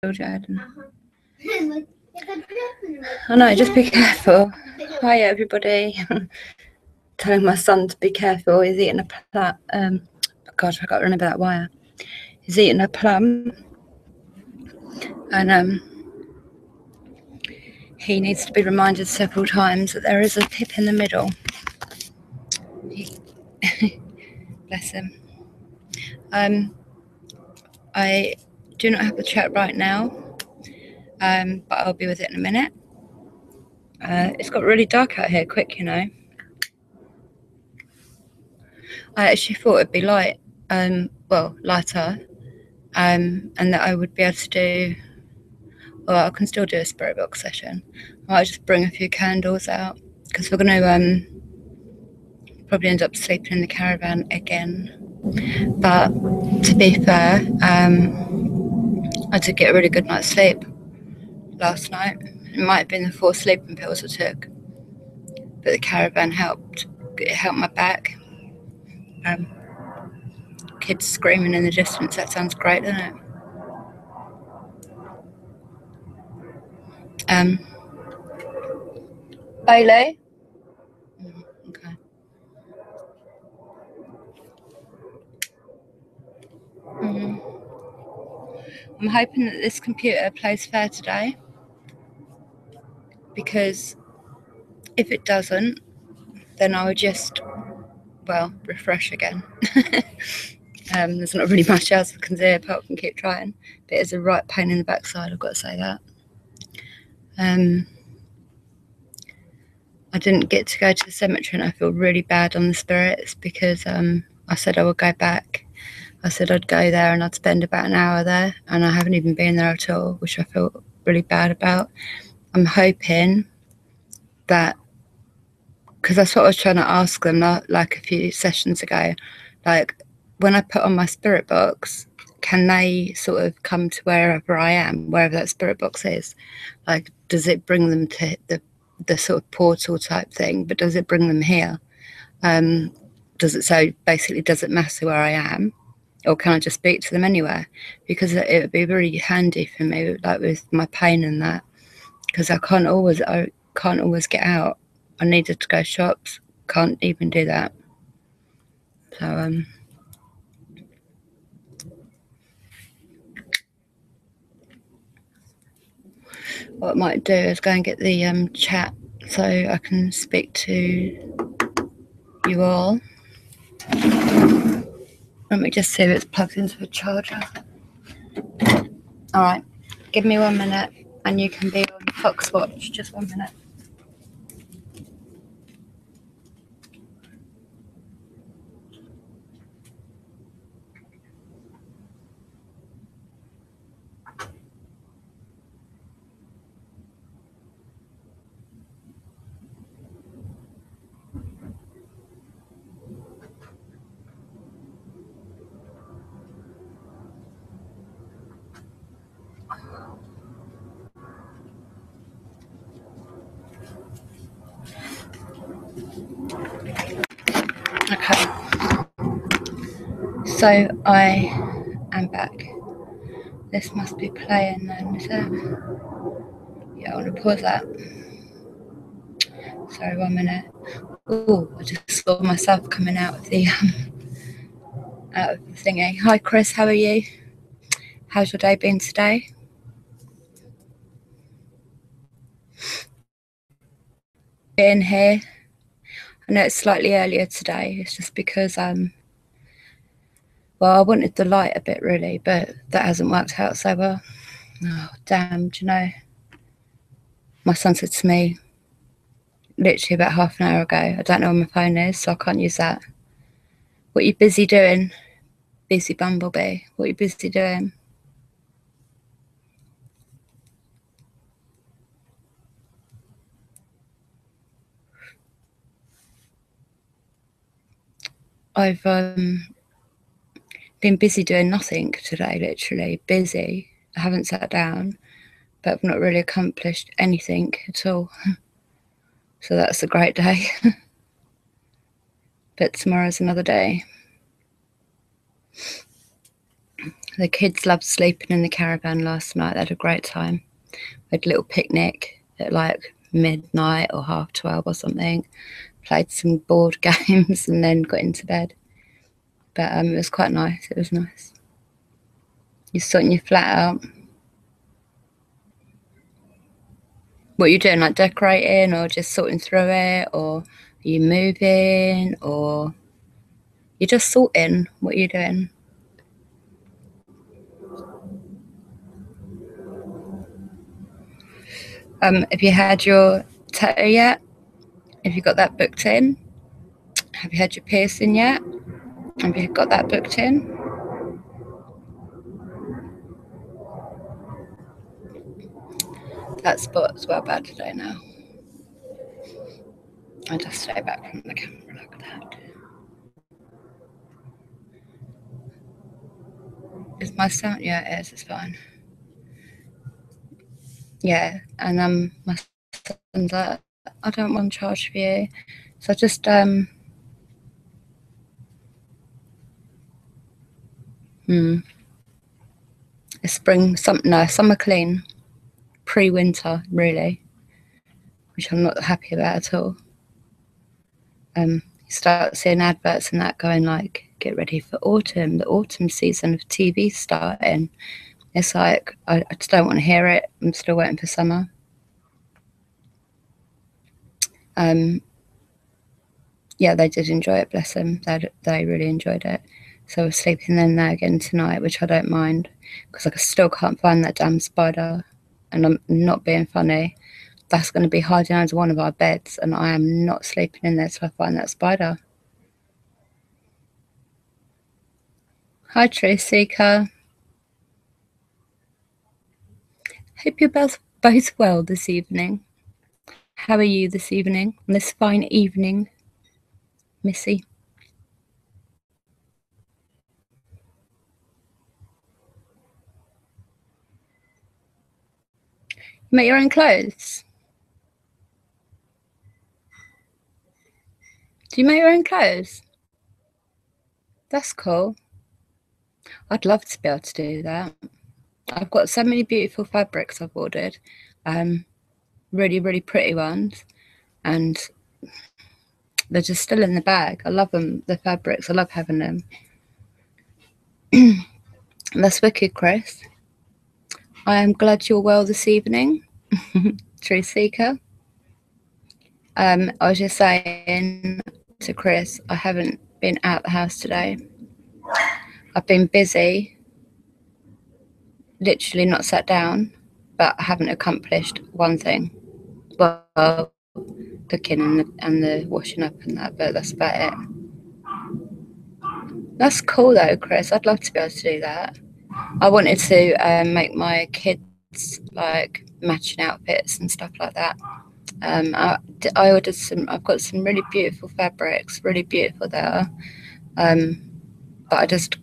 children. I know, just be careful. Hi everybody. Telling my son to be careful. He's eating a plum. God, I can't remember that wire. He's eating a plum, and he needs to be reminded several times that there is a pip in the middle. Bless him. I do not have the chat right now, but I'll be with it in a minute. It's got really dark out here quick, you know. I actually thought it'd be light, well, lighter, and that I would be able to do, well, I can still do a spirit box session. I might just bring a few candles out, because we're going to probably end up sleeping in the caravan again. But to be fair, I did get a really good night's sleep last night. It might have been the 4 sleeping pills I took, but the caravan helped. It helped my back. Kids screaming in the distance, that sounds great, doesn't it? Bailey? Okay. I'm hoping that this computer plays fair today, because if it doesn't, then I would just, well, refresh again. There's not really much else I can do apart from keep trying, but it's a right pain in the backside, I've got to say that. I didn't get to go to the cemetery, and I feel really bad on the spirits, because I said I would go back. I said I'd go there and I'd spend about an hour there, and I haven't even been there at all, which I feel really bad about. I'm hoping that, because that's what I was trying to ask them like a few sessions ago, like when I put on my spirit box, can they sort of come to wherever I am, wherever that spirit box is? Like, does it bring them to the sort of portal type thing, but does it bring them here? Does it, so basically, does it matter where I am, or can I just speak to them anywhere? Because it would be really handy for me, like with my pain and that, because I can't always get out. I needed to go shops, can't even do that. So what I might do is go and get the chat so I can speak to you all. Let me just see if it's plugged into the charger. Alright, give me 1 minute and you can be on Fox Watch. Just 1 minute. Okay, so I am back. This must be playing then, is it? Yeah, I want to pause that. Sorry, 1 minute. Oh, I just saw myself coming out of the thingy. Hi Chris, how are you? How's your day been today? Being here. I know it's slightly earlier today. It's just because well, I wanted the light a bit really, but that hasn't worked out so well. Oh damn, do you know? My son said to me literally about half an hour ago, I don't know where my phone is, so I can't use that. What are you busy doing? Busy bumblebee. What are you busy doing? I've been busy doing nothing today, literally busy. I haven't sat down, but I've not really accomplished anything at all. So that's a great day. But tomorrow's another day. The kids loved sleeping in the caravan last night. They had a great time. We had a little picnic at like midnight or 12:30 or something. Played some board games and then got into bed. But it was quite nice. It was nice. You're sorting your flat out. What are you doing? Like decorating or just sorting through it? Or are you moving? Or you're just sorting? What are you doing? Have you had your tattoo yet? Have you got that booked in? Have you had your piercing yet? Have you got that booked in? That spot's well bad today now. I just stay back from the camera like that. Is my sound? Yeah, it is. It's fine. Yeah, and my son's like, I don't want to charge for you, so I just it's spring, summer clean, pre-winter really, which I'm not happy about at all. You start seeing adverts and that going like, get ready for autumn, the autumn season of TV starting. It's like, I just don't want to hear it. I'm still waiting for summer. Yeah, they did enjoy it, bless them. They really enjoyed it. So we're sleeping in there again tonight, which I don't mind, because I still can't find that damn spider. And I'm not being funny. That's going to be hiding under one of our beds, and I am not sleeping in there till I find that spider. Hi, Truth Seeker. Hope you're both well this evening. How are you this evening, on this fine evening, Missy? You make your own clothes? Do you make your own clothes? That's cool. I'd love to be able to do that. I've got so many beautiful fabrics I've ordered, really, really pretty ones, and they're just still in the bag. I love them, the fabrics. I love having them. That's wicked, Chris. I am glad you're well this evening, Truth Seeker. I was just saying to Chris, I haven't been out the house today. I've been busy, literally not sat down, but I haven't accomplished one thing. Well, cooking and the washing up and that, but that's about it. That's cool though, Chris. I'd love to be able to do that. I wanted to make my kids like matching outfits and stuff like that. I ordered some. I've got some really beautiful fabrics, really beautiful there, but I just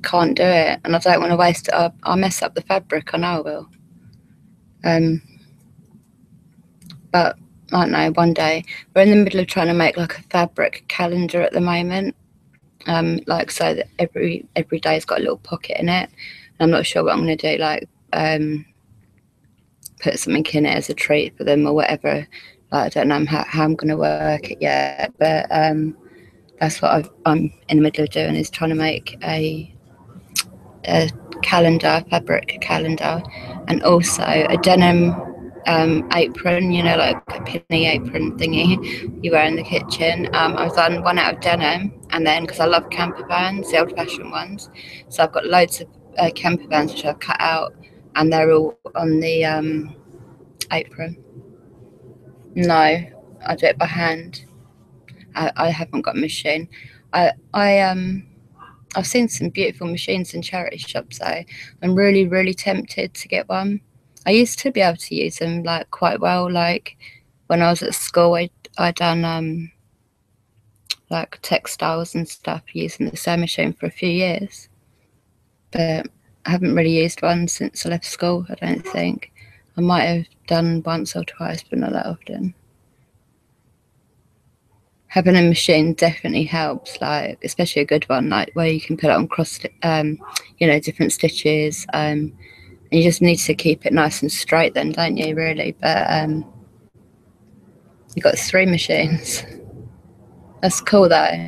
can't do it, and I don't want to waste it. I'll mess up the fabric. I know I will. But I don't know. One day we're in the middle of trying to make like a fabric calendar at the moment. Like so that every day's got a little pocket in it. And I'm not sure what I'm going to do. Like put something in it as a treat for them or whatever. Like, I don't know how I'm going to work it yet, but that's what I'm in the middle of doing, is trying to make a calendar, fabric calendar, and also a denim apron, you know, like a penny apron thingy you wear in the kitchen. I've done one out of denim, and then because I love camper vans, the old-fashioned ones, so I've got loads of camper vans which I've cut out, and they're all on the apron. No, I do it by hand. I haven't got a machine. I've seen some beautiful machines in charity shops though. I'm really, really tempted to get one. I used to be able to use them like quite well. Like when I was at school, I done like textiles and stuff using the sewing machine for a few years. But I haven't really used one since I left school, I don't think. I might have done once or twice, but not that often. having a machine definitely helps, like especially a good one, like where you can put it on cross, you know, different stitches. And you just need to keep it nice and straight then, don't you, really? But you've got 3 machines. That's cool though.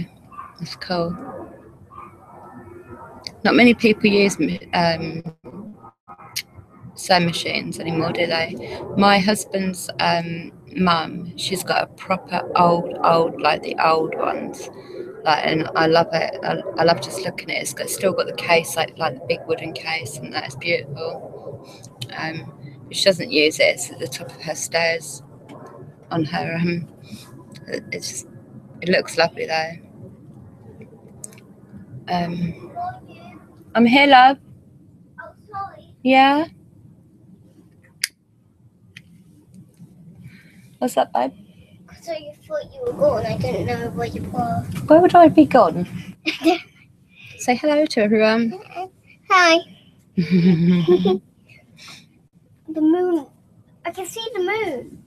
That's cool. Not many people use sewing machines anymore, do they? My husband's mum, she's got a proper old, like the old ones. Like, and I love it. I love just looking at it. Still got the case, like the big wooden case, and that is beautiful. But she doesn't use it. It's at the top of her stairs on her. It looks lovely though. I'm here, love. Oh, sorry. Yeah. What's up, babe? So you thought you were gone. I didn't know where you were. Where would I be gone? Say hello to everyone. Hi. The moon. I can see the moon.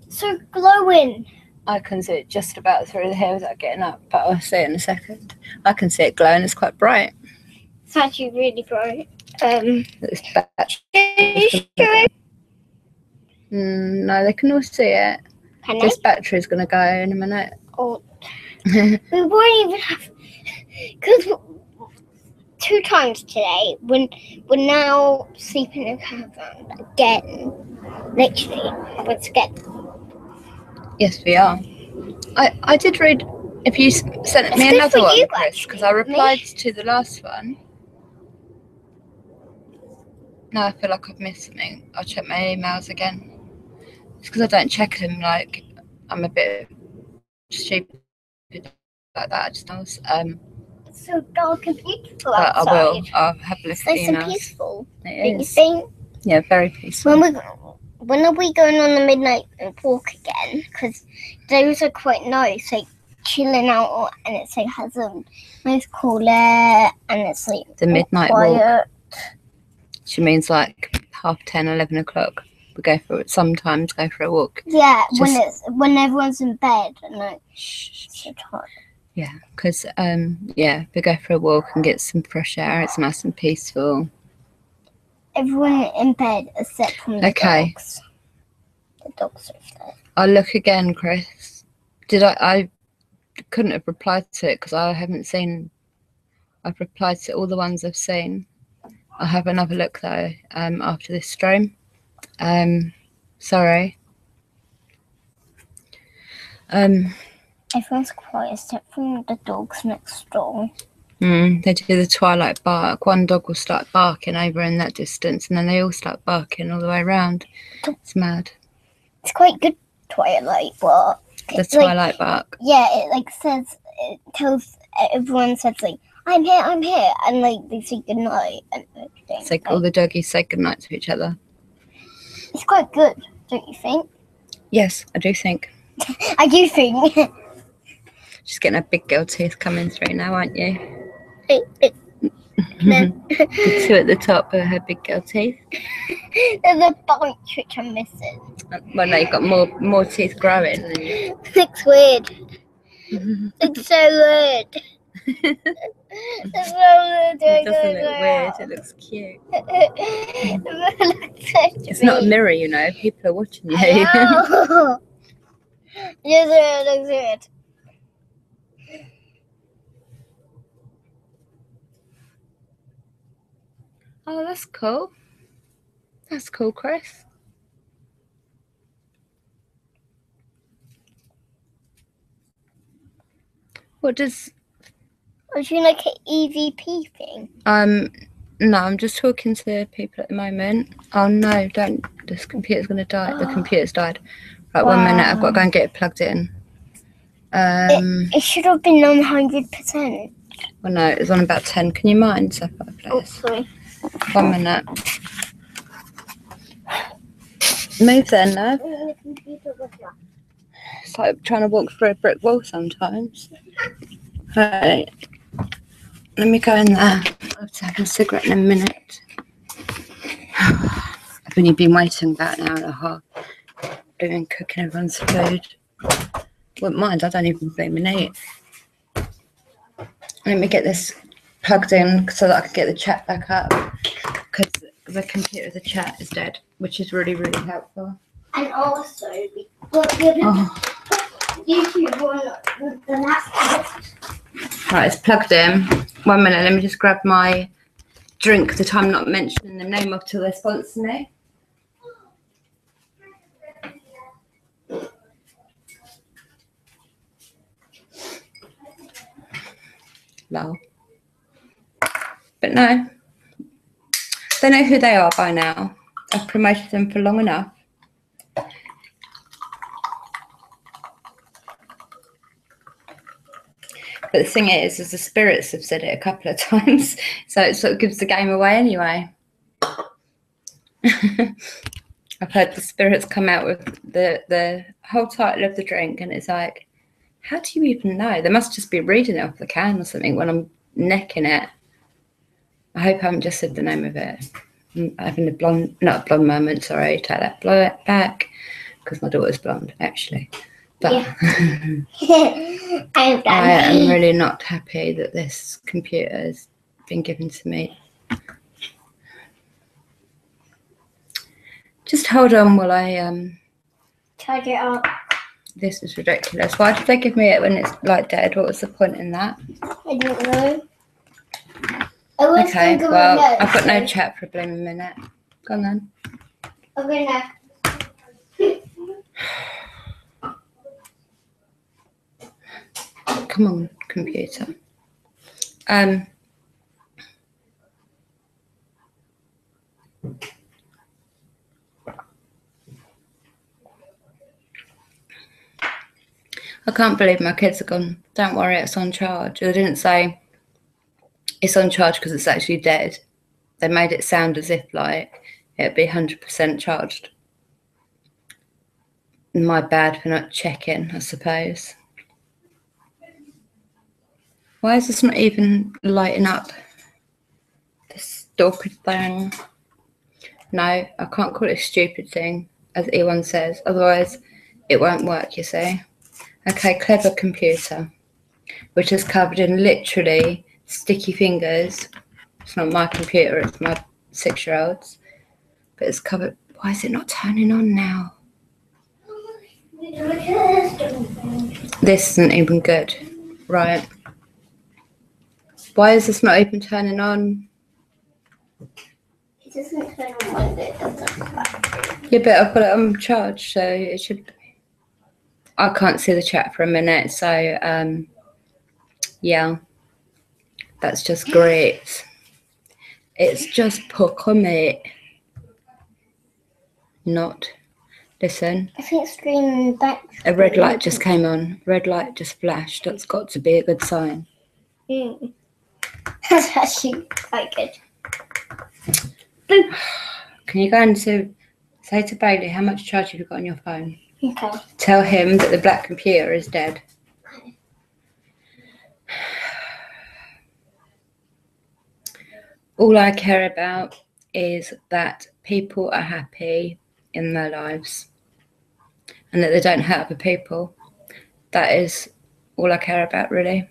So glowing. I can see it just about through the hair without getting up, but I'll see it in a second. I can see it glowing. It's quite bright. It's actually really bright. This battery. No, they can all see it. Can This battery's going to go in a minute. Oh. We won't even have. Because 2 times today, we're now sleeping in a caravan again. Literally, once again. Yes, we are. I did read. If you sent me another one, Chris, because I replied to the last one. No, I feel like I've missed something. I'll check my emails again. It's because I don't check them. Like, I'm a bit stupid like that. I just know. It's so dark and beautiful But outside. I will. I'll have a look It's at nice the and emails. peaceful. It Don't you is. think? Yeah, very peaceful. When are we going on the midnight walk again? Because those are quite nice, like chilling out, and it's like has a nice cool air, and it's like The midnight quiet. walk. She means like 10:30, 11 o'clock. We go for it. Sometimes go for a walk. Yeah, when everyone's in bed and like so tired. Yeah, because we go for a walk and get some fresh air. It's nice and peaceful. Everyone in bed except from the dogs. The dogs are there. I'll look again, Chris. I couldn't have replied to it because I haven't seen. I've replied to all the ones I've seen. I'll have another look though after this stream. Sorry. Everyone's quiet except from the dogs next door. They do the twilight bark. One dog will start barking over in that distance, and then they all start barking all the way around. It's mad. It's quite good twilight bark. The twilight bark. Yeah, it tells everyone says like I'm here, and like they say goodnight and everything. It's like all the doggies say goodnight to each other. It's quite good, don't you think? Yes, I do think. I do think. She's getting her big girl teeth coming through now, aren't you? The 2 at the top of her big girl teeth. There's a bunch which I'm missing. Well, no, you've got more teeth growing. Looks weird. It's so weird. It's so weird. It doesn't look weird. It looks cute. It's not a mirror, you know. People are watching you. Yes, it looks weird. Oh, that's cool. That's cool, Chris. What does... Are you like an EVP thing? No, I'm just talking to people at the moment. Oh no, don't. This computer's going to die. The computer's died. Right, Wow. 1 minute. I've got to go and get it plugged in. It should have been on 100%. Well, no, it was on about 10. Can you mind, Sapphire, please? Oh, sorry. 1 minute. Move then, love. It's like trying to walk through a brick wall sometimes. Right. Let me go in there. I'll have to have a cigarette in a minute. I've only been waiting about an hour and a half. Doing cooking everyone's food. Wouldn't mind. I don't even blooming eat. Let me get this plugged in so that I can get the chat back up, because the computer, the chat is dead, which is really, really helpful. And also, YouTube on the laptop. Right, it's plugged in. 1 minute. Let me just grab my drink that I'm not mentioning the name of till they sponsor me. Lol. But no, they know who they are by now. I've promoted them for long enough. But the thing is the spirits have said it a couple of times, so it sort of gives the game away anyway. I've heard the spirits come out with the whole title of the drink, and it's like, how do you even know? They must just be reading it off the can or something when I'm necking it. I hope I haven't just said the name of it. I'm having a blonde, not a blonde moment, sorry, take that back, because my daughter's blonde, actually. But Yeah. I am really not happy that this computer has been given to me. Just hold on while I charge it up. This is ridiculous. Why did they give me it when it's like dead? What was the point in that? I don't know. Okay, well, I've got no chat for a blooming minute. Go on then. I'm gonna. Come on, computer. I can't believe my kids are gone. Don't worry, it's on charge. They didn't say it's on charge because it's actually dead. They made it sound as if like it'd be 100% charged. My bad for not checking, I suppose. Why is this not even lighting up? This stupid thing. No, I can't call it a stupid thing, as Ewan says. Otherwise, it won't work, you see. Okay, clever computer, which is covered in literally sticky fingers. It's not my computer, it's my 6-year-old's. But it's covered. Why is it not turning on now? This isn't even good. Right. Why is this not even turning on? It doesn't turn on with it. Yeah, but I've got it on charge, so it should be. I can't see the chat for a minute, so yeah. That's just great. It's just pocomet. Not. Listen. I think screen back. A red light just came on. Red light just flashed. That's got to be a good sign. Mm. That's actually quite good. Can you go and say to Bailey how much charge have you got on your phone? Okay. Tell him that the black computer is dead. All I care about is that people are happy in their lives and that they don't hurt other people. That is all I care about, really.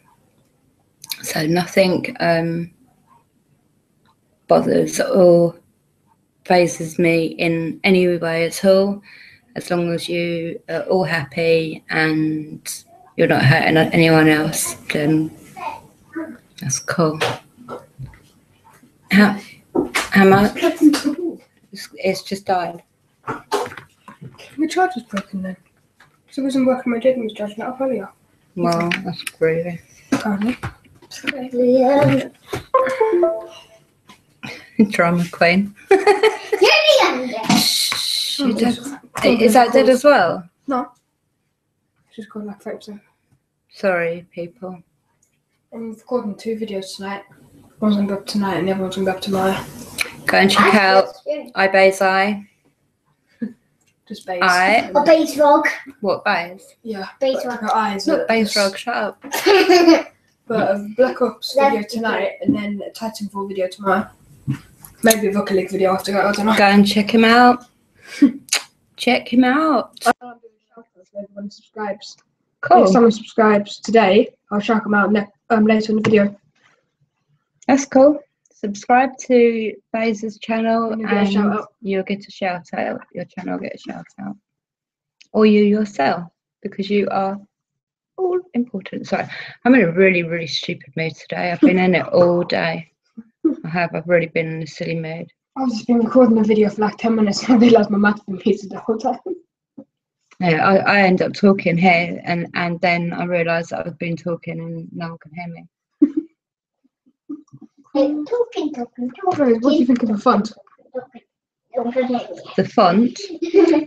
So nothing bothers or phases me in any way at all. As long as you are all happy and you're not hurting anyone else, then that's cool. How much? It's just died. The charger's broken then. So it wasn't working, my dad was charging it up earlier. Well, that's groovy. Yeah. Drama queen. Shh, Oh, is that dead as well? No. She's got like 30%. Sorry, people. I'm recording 2 videos tonight. One's going to go up tonight and the other one's going to go up tomorrow. Go and check out iBay's Eye. Just base. Eye. A base rock. What bays? Yeah. Base but rock. her eyes. Not Bays Frog, shut up. But a Black Ops video tonight and then a Titanfall video tomorrow. Maybe a Rocket League video after that, I don't know. Go and check him out. Check him out. I'm doing shout-outs so everyone subscribes. Cool. If someone subscribes today, I'll shout them out later in the video. That's cool. Subscribe to Baza's channel And you'll get a shout out. you'll get a shout out. Your channel will get a shout out. Or you yourself, because you are all important. Sorry, I'm in a really, really stupid mood today. I've been in it all day. I've really been in a silly mood. I've just been recording a video for like 10 minutes and I realised my math's been muted the whole time. Yeah, I end up talking here and then I realised that I've been talking and no one can hear me. Talking. Rose, what do you think of the font? The font?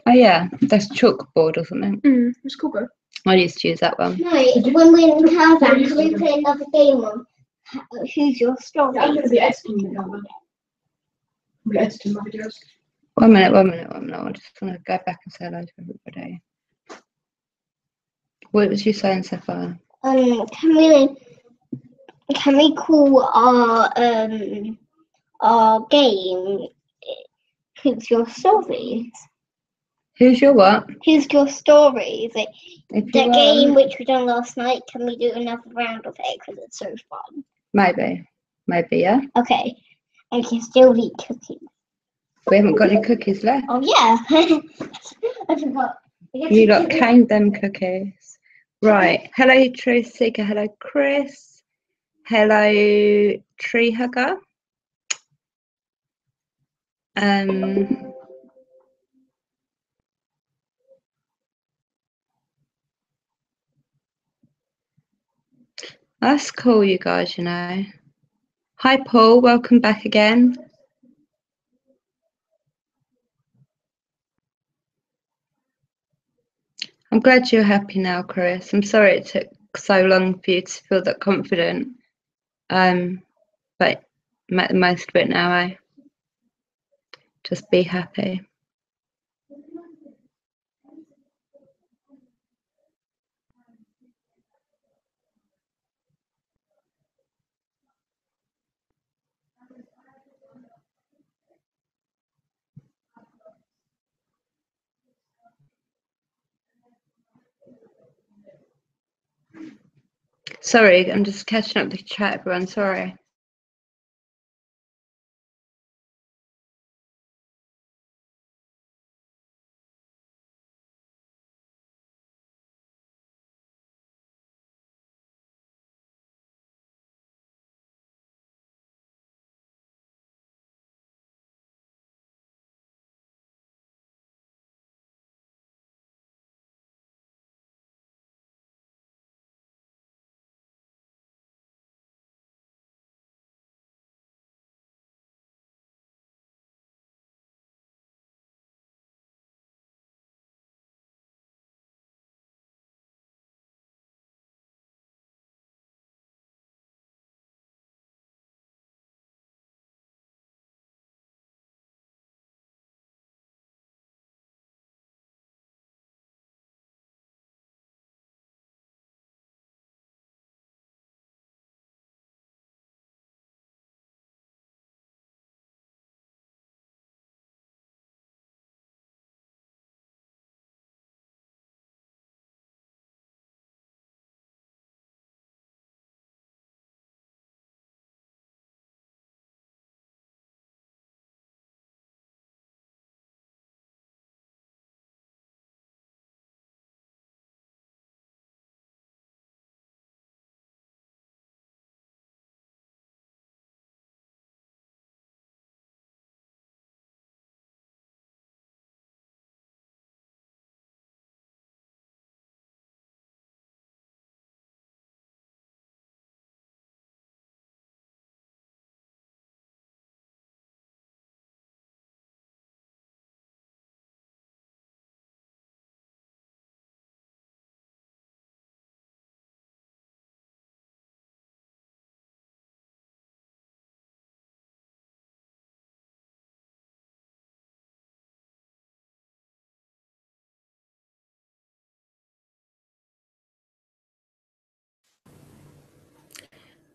Oh yeah, that's chalkboard or something. It's cool, bro. I used to use that one. No, when we're in the caravan, can we play another game on Who's Your Story? I'm going to be editing the video, man. I'm editing my videos. One minute. I just want to go back and say hello to everybody. What was you saying so far? Can we call our game Who's Your Stories? Who's your what? Who's Your Stories? If The you game which we done last night, can we do another round of it because it's so fun? Maybe, yeah. Okay, and can still eat cookies. We haven't got any cookies left. Oh yeah, I forgot. You lot caned them cookies. Right. Hello, Truth Seeker. Hello, Chris. Hello, Tree Hugger. That's cool, you guys, you know. Hi, Paul. Welcome back again. I'm glad you're happy now, Chris. I'm sorry it took so long for you to feel that confident. But make the most of it now, eh? Just be happy. Sorry, I'm just catching up the chat, everyone. Sorry.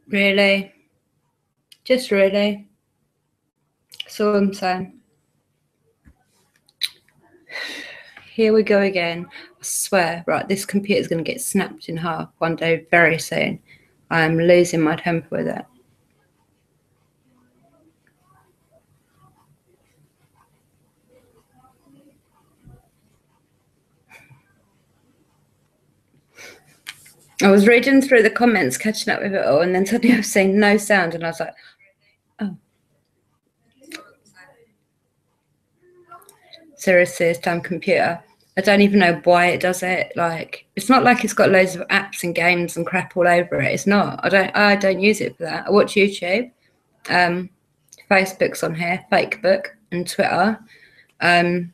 Really? Just really? That's all I'm saying. here we go again. I swear, right, this computer's going to get snapped in half one day very soon. I'm losing my temper with it. I was reading through the comments, catching up with it all, and then suddenly I've seen no sound, and I was like, oh. Seriously, this damn computer. I don't even know why it does it. Like, it's not like it's got loads of apps and games and crap all over it. It's not. I don't use it for that. I watch YouTube. Facebook's on here, Facebook, and Twitter. And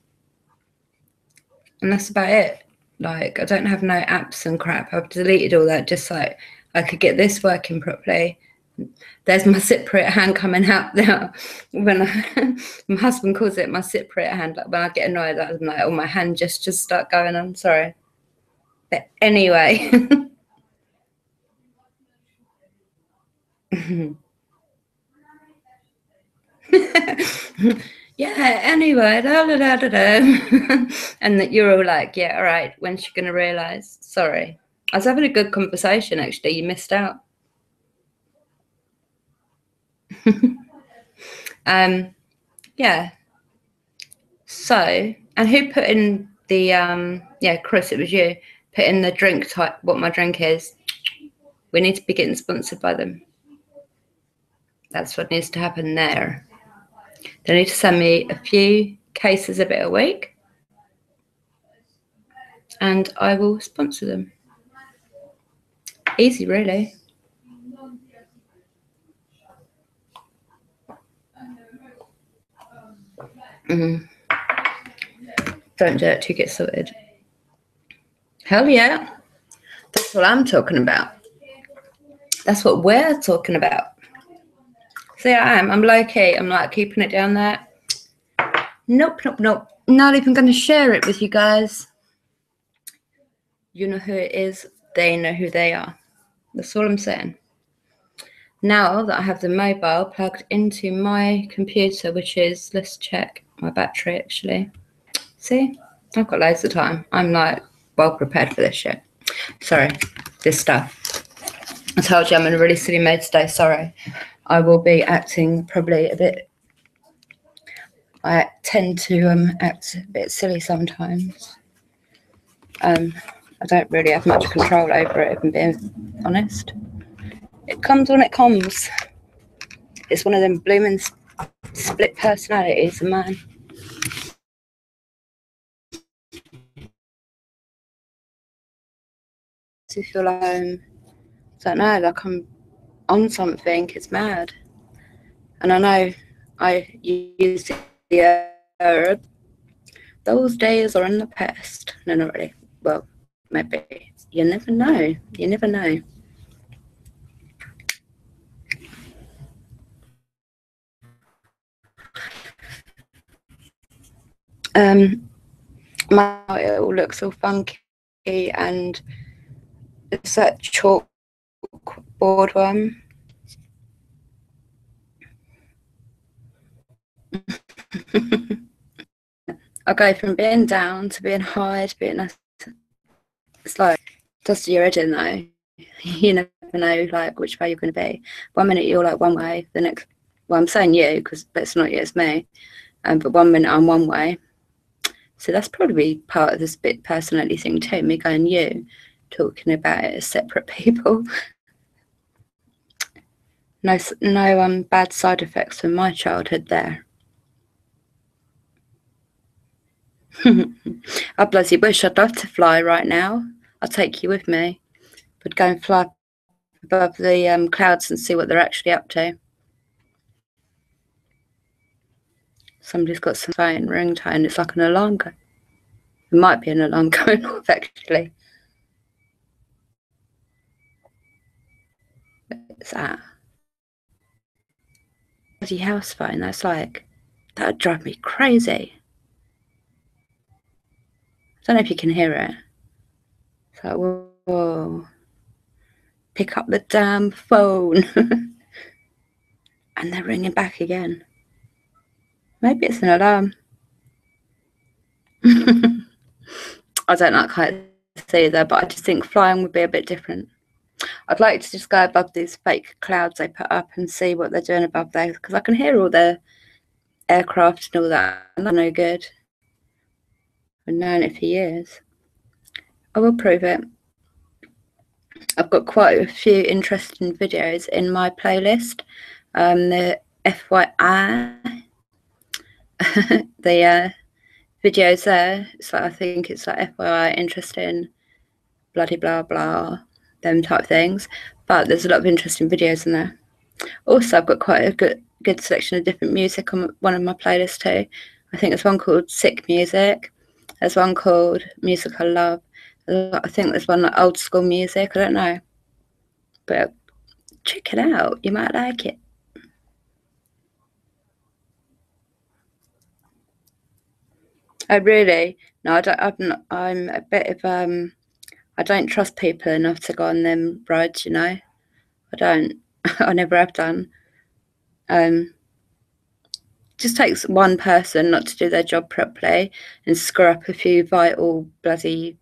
that's about it. Like, I don't have no apps and crap. I've deleted all that just so I could get this working properly. There's my Cypriot hand coming out now. When my husband calls it my Cypriot hand. Like, when I get annoyed, I'm like, oh, my hand just start going on. Sorry. But anyway. Yeah, anyway, and that you're all like, yeah, all right, when's she going to realise? Sorry. I was having a good conversation, actually. You missed out. Yeah. So, and who put in the, yeah, Chris, it was you, put in the drink type, what my drink is. We need to be getting sponsored by them. That's what needs to happen there. They need to send me a few cases of it a week, and I will sponsor them. Easy, really. Don't do it to get sorted. Hell yeah. That's what I'm talking about. That's what we're talking about. See, I am. I'm low-key. I'm like keeping it down there. Nope. Not even going to share it with you guys. You know who it is. They know who they are. That's all I'm saying. Now that I have the mobile plugged into my computer, which is, let's check my battery actually. See, I've got loads of time. I'm like well prepared for this shit. Sorry, this stuff. I told you I'm in a really silly mood today. Sorry. I will be acting probably a bit. I tend to act a bit silly sometimes. I don't really have much control over it, if I'm being honest. It comes when it comes. It's one of them blooming split personalities of mine. To feel like I don't know, like I'm on something. It's mad. And I know I use the herb. Those days are in the past. No, not really. Well, maybe. You never know. You never know. It all looks all funky, and it's that chalkboard one. I go from being down to being high to being. It's like does your head in though. You never know like which way you're going to be. 1 minute you're like one way, the next. Well, I'm saying you because it's not you, it's me. But 1 minute I'm one way. So that's probably part of this bit personality thing too. Me going you, talking about it as separate people. No bad side effects from my childhood there. I bloody wish. I'd love to fly right now. I'll take you with me. But go and fly above the clouds and see what they're actually up to. Somebody's got some phone ringtone. It's like an alarm going. It might be an alarm going off actually. What's that? Bloody house phone. That's like that'd drive me crazy. I don't know if you can hear it. It's like, whoa. Pick up the damn phone. And they're ringing back again. Maybe it's an alarm. I don't like heights either, but I just think flying would be a bit different. I'd like to just go above these fake clouds they put up and see what they're doing above there, because I can hear all their aircraft and all that, and that's no good. I've known it for years. I will prove it. I've got quite a few interesting videos in my playlist. The FYI, the videos there. It's like, I think it's like FYI, interesting, bloody blah blah, them type things. But there's a lot of interesting videos in there. Also, I've got quite a good selection of different music on one of my playlists too. I think there's one called Sick Music. There's one called Music I Love. I think there's one like old school music. I don't know, but check it out. You might like it. Oh really? No, I don't. I'm a bit of I don't trust people enough to go on them rides. You know, I don't. I never have done. Just takes one person not to do their job properly and screw up a few vital bloody,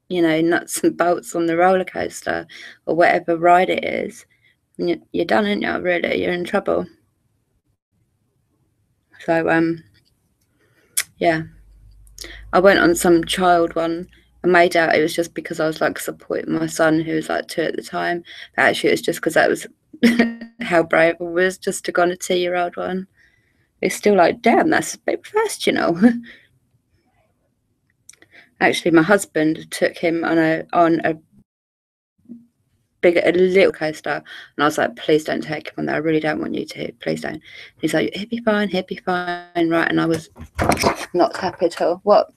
you know, nuts and bolts on the roller coaster or whatever ride it is. And you're done, aren't you? Really, you're in trouble. So yeah, I went on some child one. I made out it was just because I was like supporting my son who was like 2 at the time. But actually, it was just because that was how brave I was just to go on a 2-year-old one. It's still like, damn, that's a bit fast, you know. Actually, my husband took him on a little coaster, and I was like, please don't take him on there. I really don't want you to. Please don't. He's like, he'll be fine, right? And I was not happy at all. What?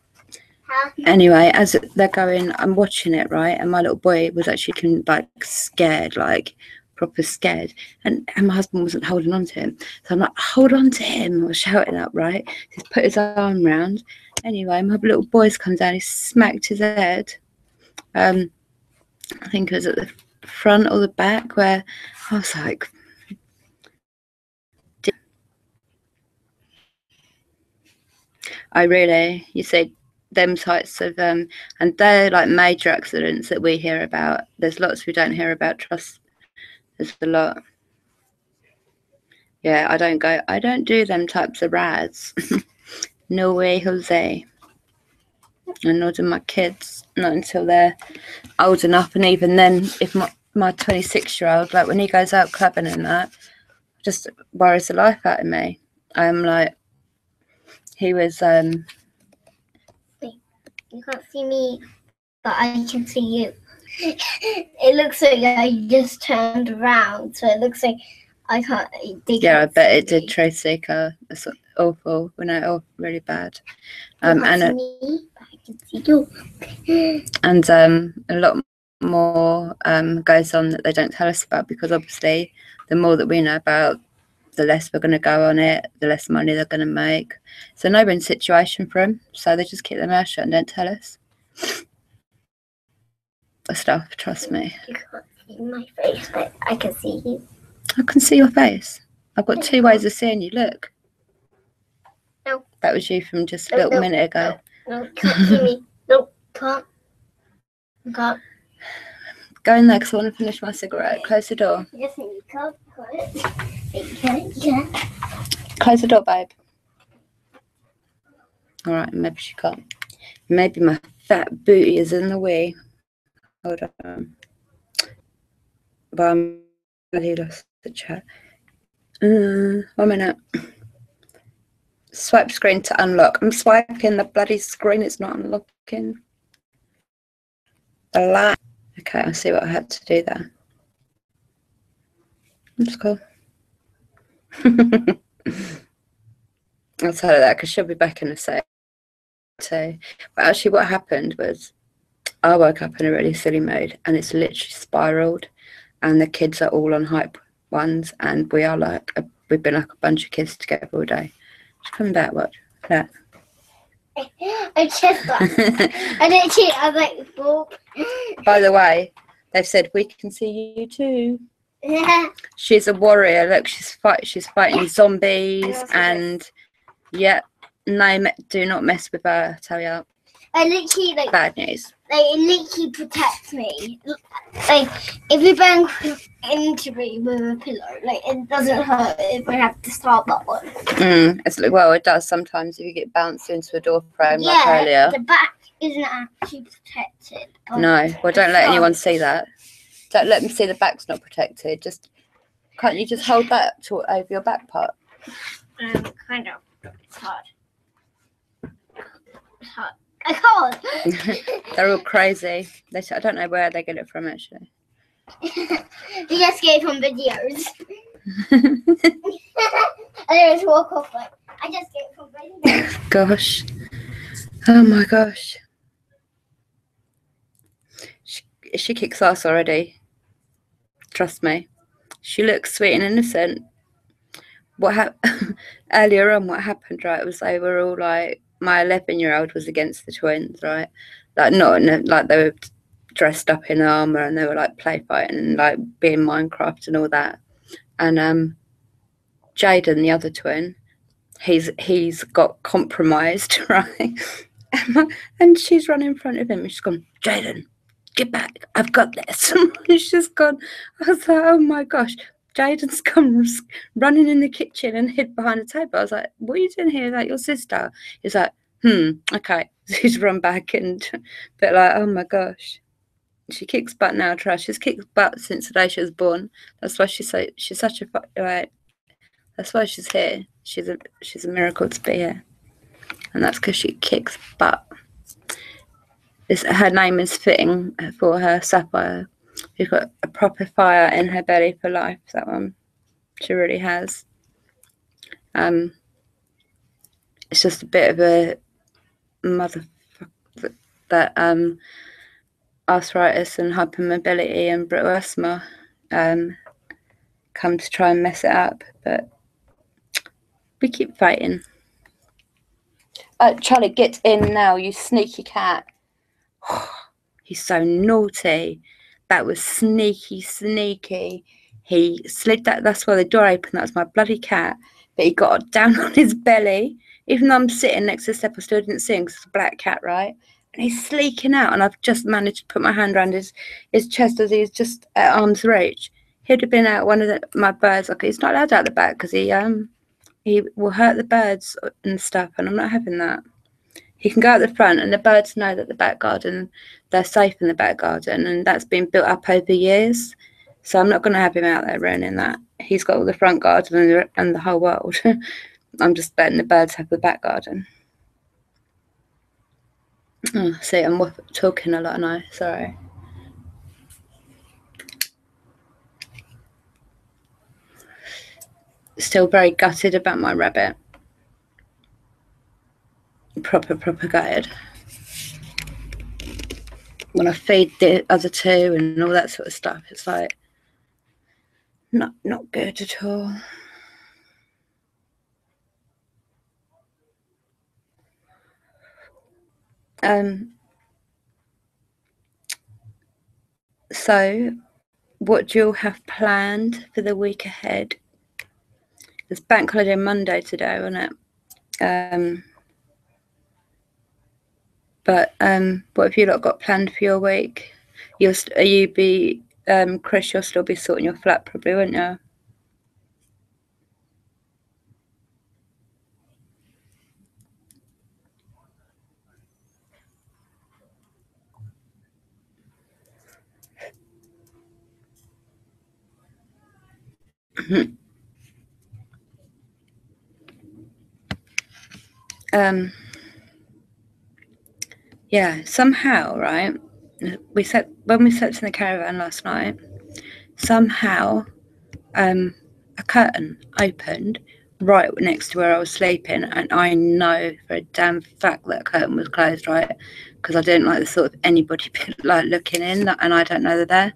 Anyway, as they're going, I'm watching it, right? And my little boy was actually like scared, like proper scared. And my husband wasn't holding on to him. So I'm like, hold on to him. I was shouting up, right? He's put his arm round. Anyway, my little boy's come down. He smacked his head. I think it was at the front or the back, where I was like, you see them types of and they're like major accidents that we hear about. There's lots we don't hear about. Trust, there's a lot. Yeah, I don't do them types of rides. No way, Jose. And nor do my kids, not until they're old enough. And even then, if my 26-year-old, like when he goes out clubbing and that, just worries the life out of me. I'm like, he was You can't see me, but I can see you. It looks like I just turned around, so it looks like I can't. Yeah, I bet it did, Tracy. It's awful. We know, really bad. You can't see me, but I can see you. And a lot more goes on that they don't tell us about, because obviously the more that we know about, the less we're going to go on it, the less money they're going to make. It's a no-win situation for them, so they just keep their mouth shut and don't tell us the stuff. Trust me. You can't see my face, but I can see you. I can see your face. I've got 2 ways of seeing you. Look. No. That was you from just a little minute ago. No, can't see me. No, can't. Can't. Go in there because I want to finish my cigarette. Close the door. Yes, you can't. Yeah. Close the door, babe. All right, maybe she can't. Maybe my fat booty is in the way. Hold on. But I'm really lost the chat. 1 minute. Swipe screen to unlock. I'm swiping the bloody screen. It's not unlocking. The light. Okay, I see what I had to do there. That's cool. I'll tell her that because she'll be back in a sec. So, but actually, what happened was I woke up in a really silly mood, and it's literally spiraled. And the kids are all on hype ones, and we are like we've been like a bunch of kids together all day. She's coming back. Watch that. I just got. I was like, boop. By the way, they've said we can see you too. She's a warrior. Look, she's fighting zombies, and yeah, no, do not mess with her. I tell you. I literally Bad news. it literally protects me. Like if you bang into me with a pillow, it doesn't hurt if I have the start button. Well, it does sometimes if you get bounced into a door frame like earlier. The back isn't actually protected. No, well, don't let anyone see that. Don't let them see the back's not protected. Can't you just hold that over your back part? Kind of. It's hard. It's hard. I can't. They're all crazy. I don't know where they get it from, actually. They just get it from videos. And they just walk off I just get it from videos. Gosh. Oh my gosh. She kicks ass already. Trust me. She looks sweet and innocent. Earlier on, what happened, right, was they were all like, my 11-year-old was against the twins, right? Like, not like they were dressed up in armor and they were like play fighting and like being Minecraft and all that. And Jaden, the other twin, he's got compromised, right? And she's run in front of him and she's gone, Jaden, get back, I've got this. And she's gone. I was like, oh my gosh. Jaden's come running in the kitchen and hid behind a table. I was like, what are you doing here? Like, your sister? He's like, okay. He's run back but like, oh my gosh. She kicks butt now, Trash. She's kicked butt since the day she was born. That's why she's such a, like, that's why she's here. She's a miracle to be here. And that's because she kicks butt. Her name is fitting for her, Sapphire. She's got a proper fire in her belly for life, that one. She really has. It's just a bit of a motherfucker that arthritis and hypermobility and brittle asthma come to try and mess it up, but we keep fighting. Charlie, get in now, you sneaky cat. He's so naughty. That was sneaky. He slid that's why the door opened. That was my bloody cat. But he got down on his belly. Even though I'm sitting next to the step, I still didn't see him because it's a black cat, right? And he's sleeking out. And I've just managed to put my hand around his chest as he's just at arm's reach. He'd have been out one of my birds. Like, he's not allowed out the back because he will hurt the birds and stuff. And I'm not having that. He can go out the front, and the birds know that the back garden, they're safe in the back garden, and that's been built up over years. So I'm not going to have him out there ruining that. He's got all the front garden and the whole world. I'm just letting the birds have the back garden. Oh, see, I'm talking a lot now. Sorry. Still very gutted about my rabbit. Proper gutted. When I feed the other two and all that sort of stuff, it's like not good at all. So what do you all have planned for the week ahead? It's bank holiday Monday today, isn't it? But what have you lot got planned for your week? Chris, you'll still be sorting your flat probably, won't you? Yeah, somehow, right? When we slept in the caravan last night, somehow a curtain opened right next to where I was sleeping, and I know for a damn fact that curtain was closed, right? Because I didn't like the thought of anybody like looking in, and I don't know they're there.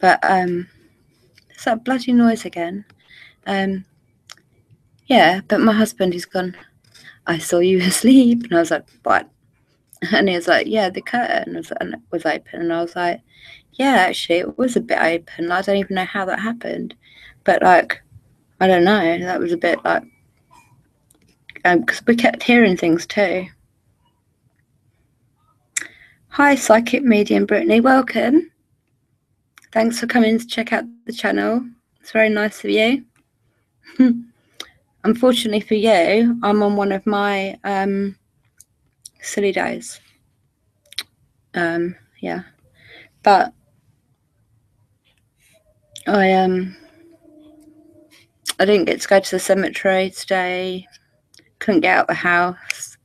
But it's that bloody noise again. Yeah, but my husband, he's gone, I saw you asleep. And I was like, what? And he was like, yeah, the curtain was open. And I was like, yeah, actually, it was a bit open. I don't even know how that happened. But, like, I don't know. That was a bit, like, because we kept hearing things too. Hi, Psychic Medium Brittany, welcome. Thanks for coming to check out the channel. It's very nice of you. Unfortunately for you, I'm on one of my silly days. Yeah, but I didn't get to go to the cemetery today. Couldn't get out of the house.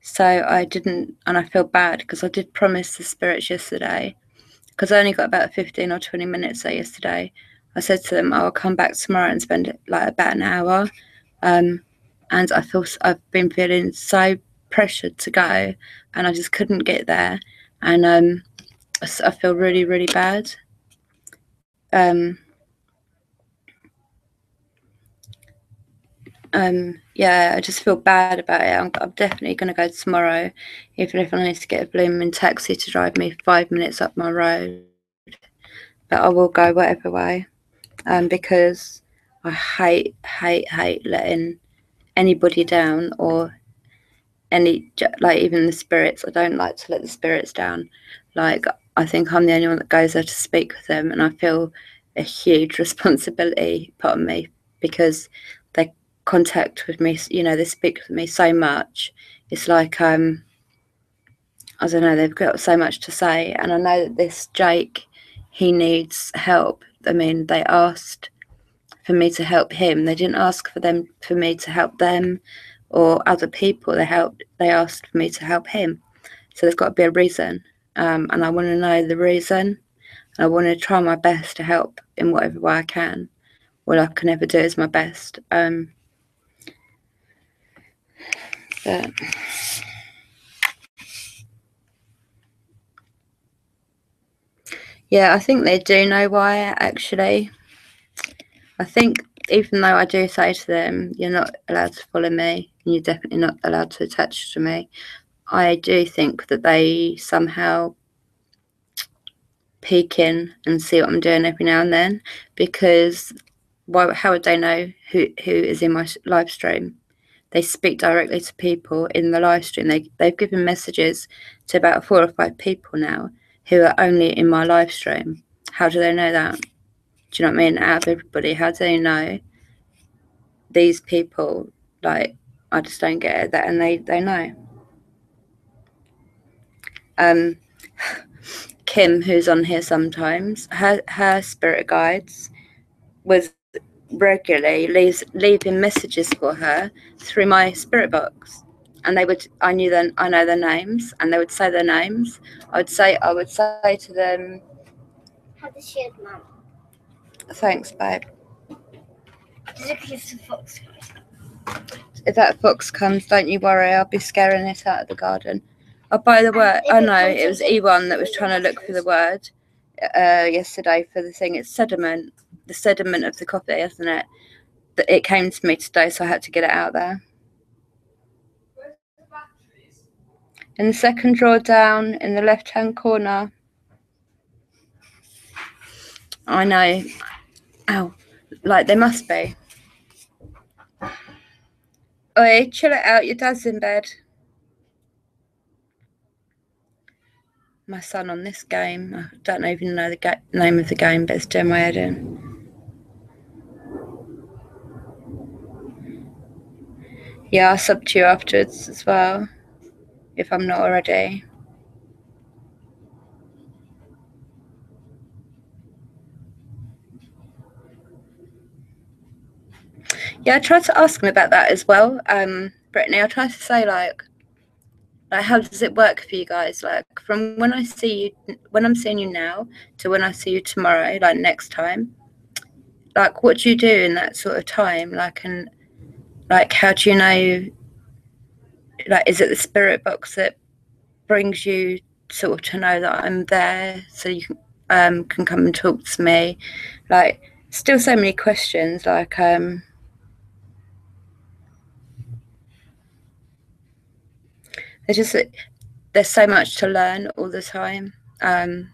So I didn't, and I feel bad because I did promise the spirits yesterday, because I only got about 15 or 20 minutes there yesterday. I said to them, I'll come back tomorrow and spend like about an hour. And I've been feeling so pressured to go, and I just couldn't get there. And I feel really, really bad. Yeah, I just feel bad about it. I'm definitely going to go tomorrow, even if I need to get a blooming taxi to drive me 5 minutes up my road. But I will go whatever way, because I hate letting anybody down, or like even the spirits. I don't like to let the spirits down. Like, I think I'm the only one that goes there to speak with them, and I feel a huge responsibility put on me, because they contact with me, you know, they speak with me so much. It's like I don't know, they've got so much to say. And I know that this Jake, he needs help. I mean, they asked for me to help him. They didn't ask for me to help them or other people. They asked for me to help him. So there's got to be a reason, and I want to know the reason. And I want to try my best to help in whatever way I can. All I can ever do is my best. But yeah, I think they do know why, actually. I think even though I do say to them, you're not allowed to follow me, and you're definitely not allowed to attach to me, I do think that they somehow peek in and see what I'm doing every now and then, because how would they know who is in my live stream? They speak directly to people in the live stream. They've given messages to about 4 or 5 people now who are only in my live stream. How do they know that? Do you know what I mean? Out of everybody, how do they know these people? Like, I just don't get it. That, and they know. Kim, who's on here sometimes, her spirit guides was regularly leaving messages for her through my spirit box, and I know their names, and they would say their names. I would say to them, Have a shared mum. thanks, babe. If the fox comes. If that fox comes, don't you worry, I'll be scaring it out of the garden. Oh, by the way, oh no, it was E1 that was trying to look for the word yesterday for the thing. It's sediment, the sediment of the coffee, isn't it? It came to me today, so I had to get it out there. In the second drawer down in the left-hand corner. I know. Ow. Like, there must be. Oi, chill it out. Your dad's in bed. My son on this game. I don't even know the name of the game, but it's doing my head in. Yeah, I'll sub to you afterwards as well, if I'm not already. Yeah, I tried to ask him about that as well. Brittany, I tried to say, like, how does it work for you guys? Like, from when I'm seeing you now to when I see you tomorrow, like next time, like, what do you do in that sort of time? Like, and like, how do you know? Like, is it the spirit box that brings you sort of to know that I'm there, so you can come and talk to me? Like, still so many questions. Like, there's so much to learn all the time. I'm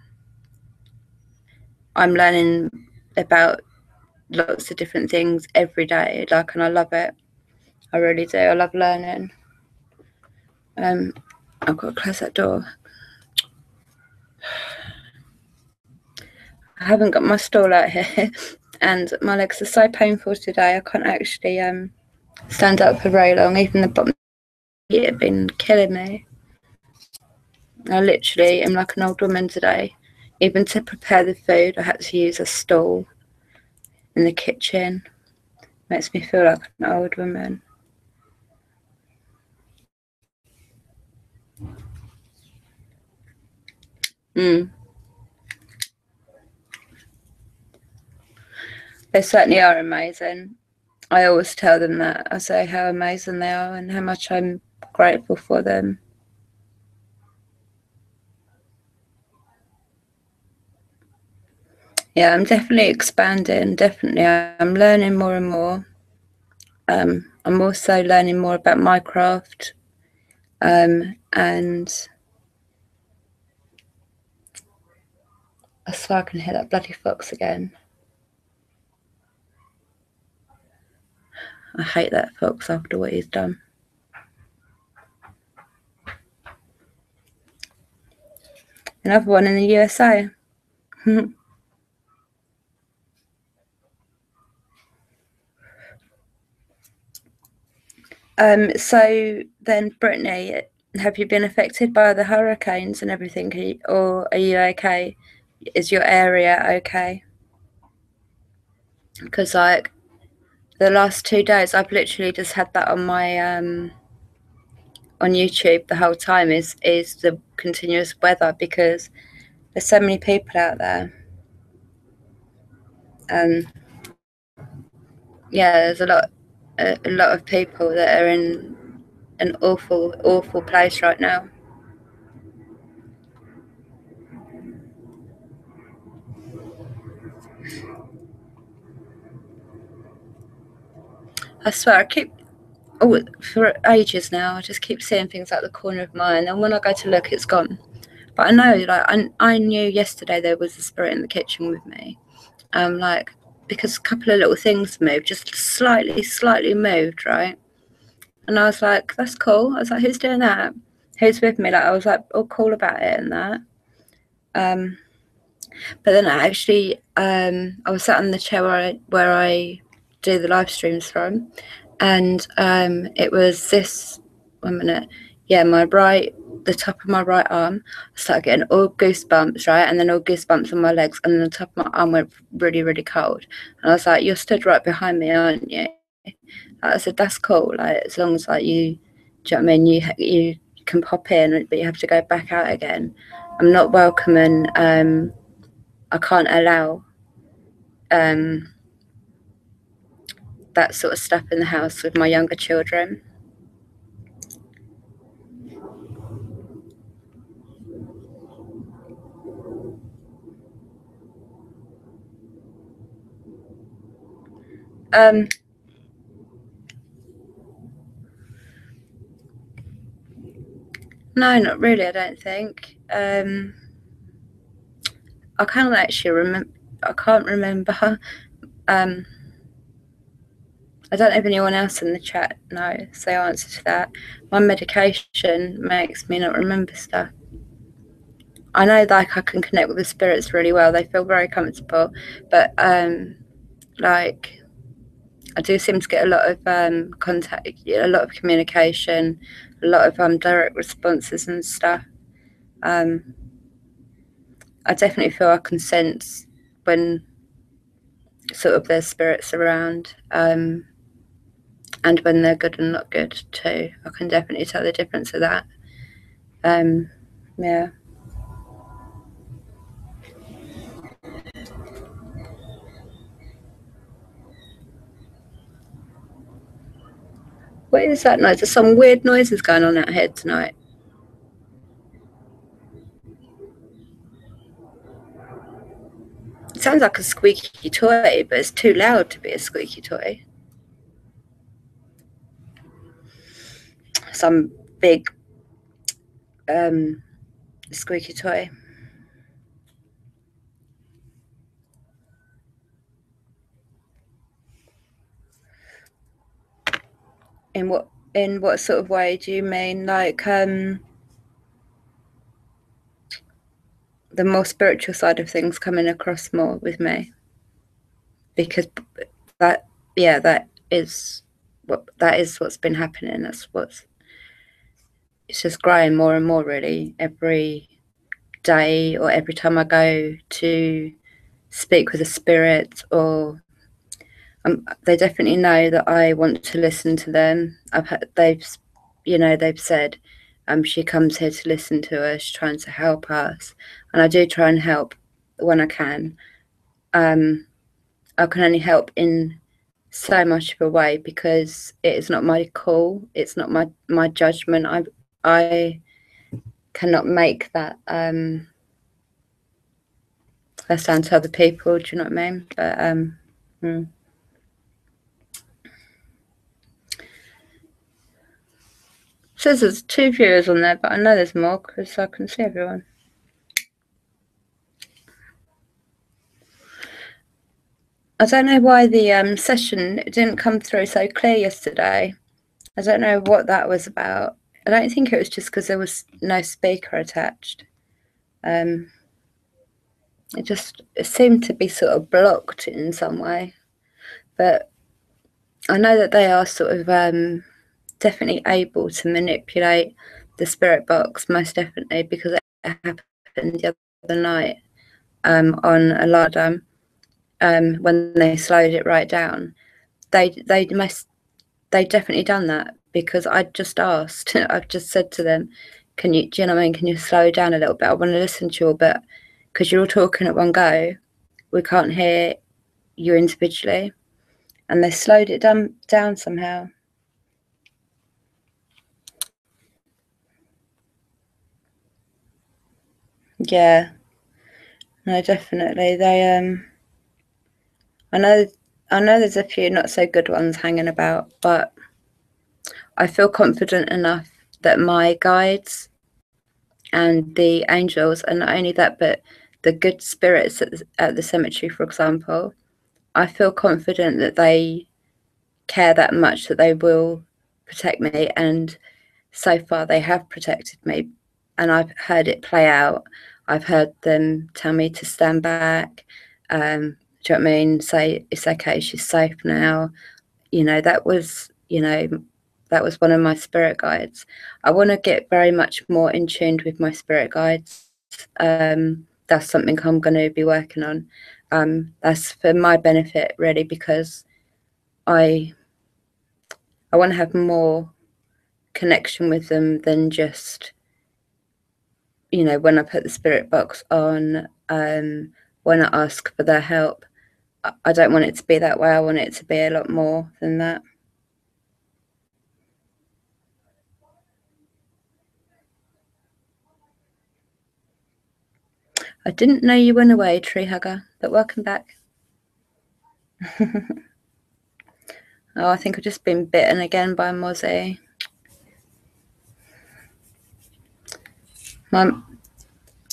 learning about lots of different things every day, like, and I love it. I really do. I love learning. I've got to close that door. I haven't got my stool out here, and my legs are so painful today. I can't actually stand up for very long. Even the bottom of my feet have been killing me. I literally am like an old woman today. Even to prepare the food, I had to use a stool in the kitchen. Makes me feel like an old woman. They certainly are amazing. I always tell them that. I say how amazing they are and how much I'm grateful for them. Yeah, I'm definitely expanding. Definitely, I'm learning more and more. I'm also learning more about Minecraft, and I swear I can hear that bloody fox again. I hate that fox after what he's done. Another one in the USA. So then, Brittany, have you been affected by the hurricanes and everything, or are you okay? Is your area okay? Because like the last 2 days, I've literally just had that on my on YouTube the whole time. Is the continuous weather, because there's so many people out there. Yeah, there's a lot of people that are in an awful place right now. I swear, I keep for ages now. I just keep seeing things out the corner of my eye, and then when I go to look, it's gone. But I know, like, I knew yesterday there was a spirit in the kitchen with me. Like, because a couple of little things moved, just slightly moved, right? And I was like, that's cool. I was like, who's doing that? Who's with me? Like, I was like, all cool about it and that. But then I actually, I was sat in the chair where I do the live streams from, and it was this. 1 minute, yeah, the top of my right arm. I started getting all goosebumps, right, and then all goosebumps on my legs, and then the top of my arm went really cold. And I was like, "You're stood right behind me, aren't you?" I said, "That's cool. Like, as long as like you, do you know what I mean? You can pop in, but you have to go back out again. I'm not welcome, and I can't allow that sort of stuff in the house with my younger children." No, not really. I don't think. I can't actually remember. I can't remember. I don't know if anyone else in the chat knows the answer to that. My medication makes me not remember stuff. I know, like, I can connect with the spirits really well. They feel very comfortable, but like, I do seem to get a lot of contact, a lot of communication, a lot of direct responses and stuff. I definitely feel I can sense when sort of there's spirits around, and when they're good and not good too. I can definitely tell the difference of that. Yeah. What is that noise? There's some weird noises going on out here tonight. It sounds like a squeaky toy, but it's too loud to be a squeaky toy. Some big squeaky toy. In what sort of way do you mean? Like the more spiritual side of things coming across more with me, because that is what's been happening. It's just growing more and more, really, every day or every time I go to speak with a spirit, or they definitely know that I want to listen to them. They've said, she comes here to listen to us, trying to help us, and I do try and help when I can. I can only help in so much of a way because it is not my call. It's not my judgment. I cannot make that. That's down to other people. Do you know what I mean? But says there's 2 viewers on there, but I know there's more because I can see everyone. I don't know why the session didn't come through so clear yesterday. I don't know what that was about. I don't think it was just because there was no speaker attached. It seemed to be sort of blocked in some way. But I know that they are sort of definitely able to manipulate the spirit box, most definitely, because it happened the other night on a Ladam. When they slowed it right down, they definitely done that, because I just asked. I've just said to them, do you know what I mean? Can you slow down a little bit? I want to listen to you all, but because you're all talking at one go, we can't hear you individually. And they slowed it down somehow. Yeah, no, definitely. They I know there's a few not so good ones hanging about, but I feel confident enough that my guides and the angels, and not only that, but the good spirits at the cemetery, for example, I feel confident that they care that much that they will protect me, and so far they have protected me, and I've heard it play out. I've heard them tell me to stand back, do you know what I mean, say it's okay, she's safe now. That was one of my spirit guides. I want to get very much more in tune with my spirit guides. That's something I'm going to be working on. That's for my benefit, really, because I want to have more connection with them than just, when I put the spirit box on, when I ask for their help. I don't want it to be that way. I want it to be a lot more than that. I didn't know you went away, tree hugger, but welcome back. Oh, I think I've just been bitten again by a mozzie.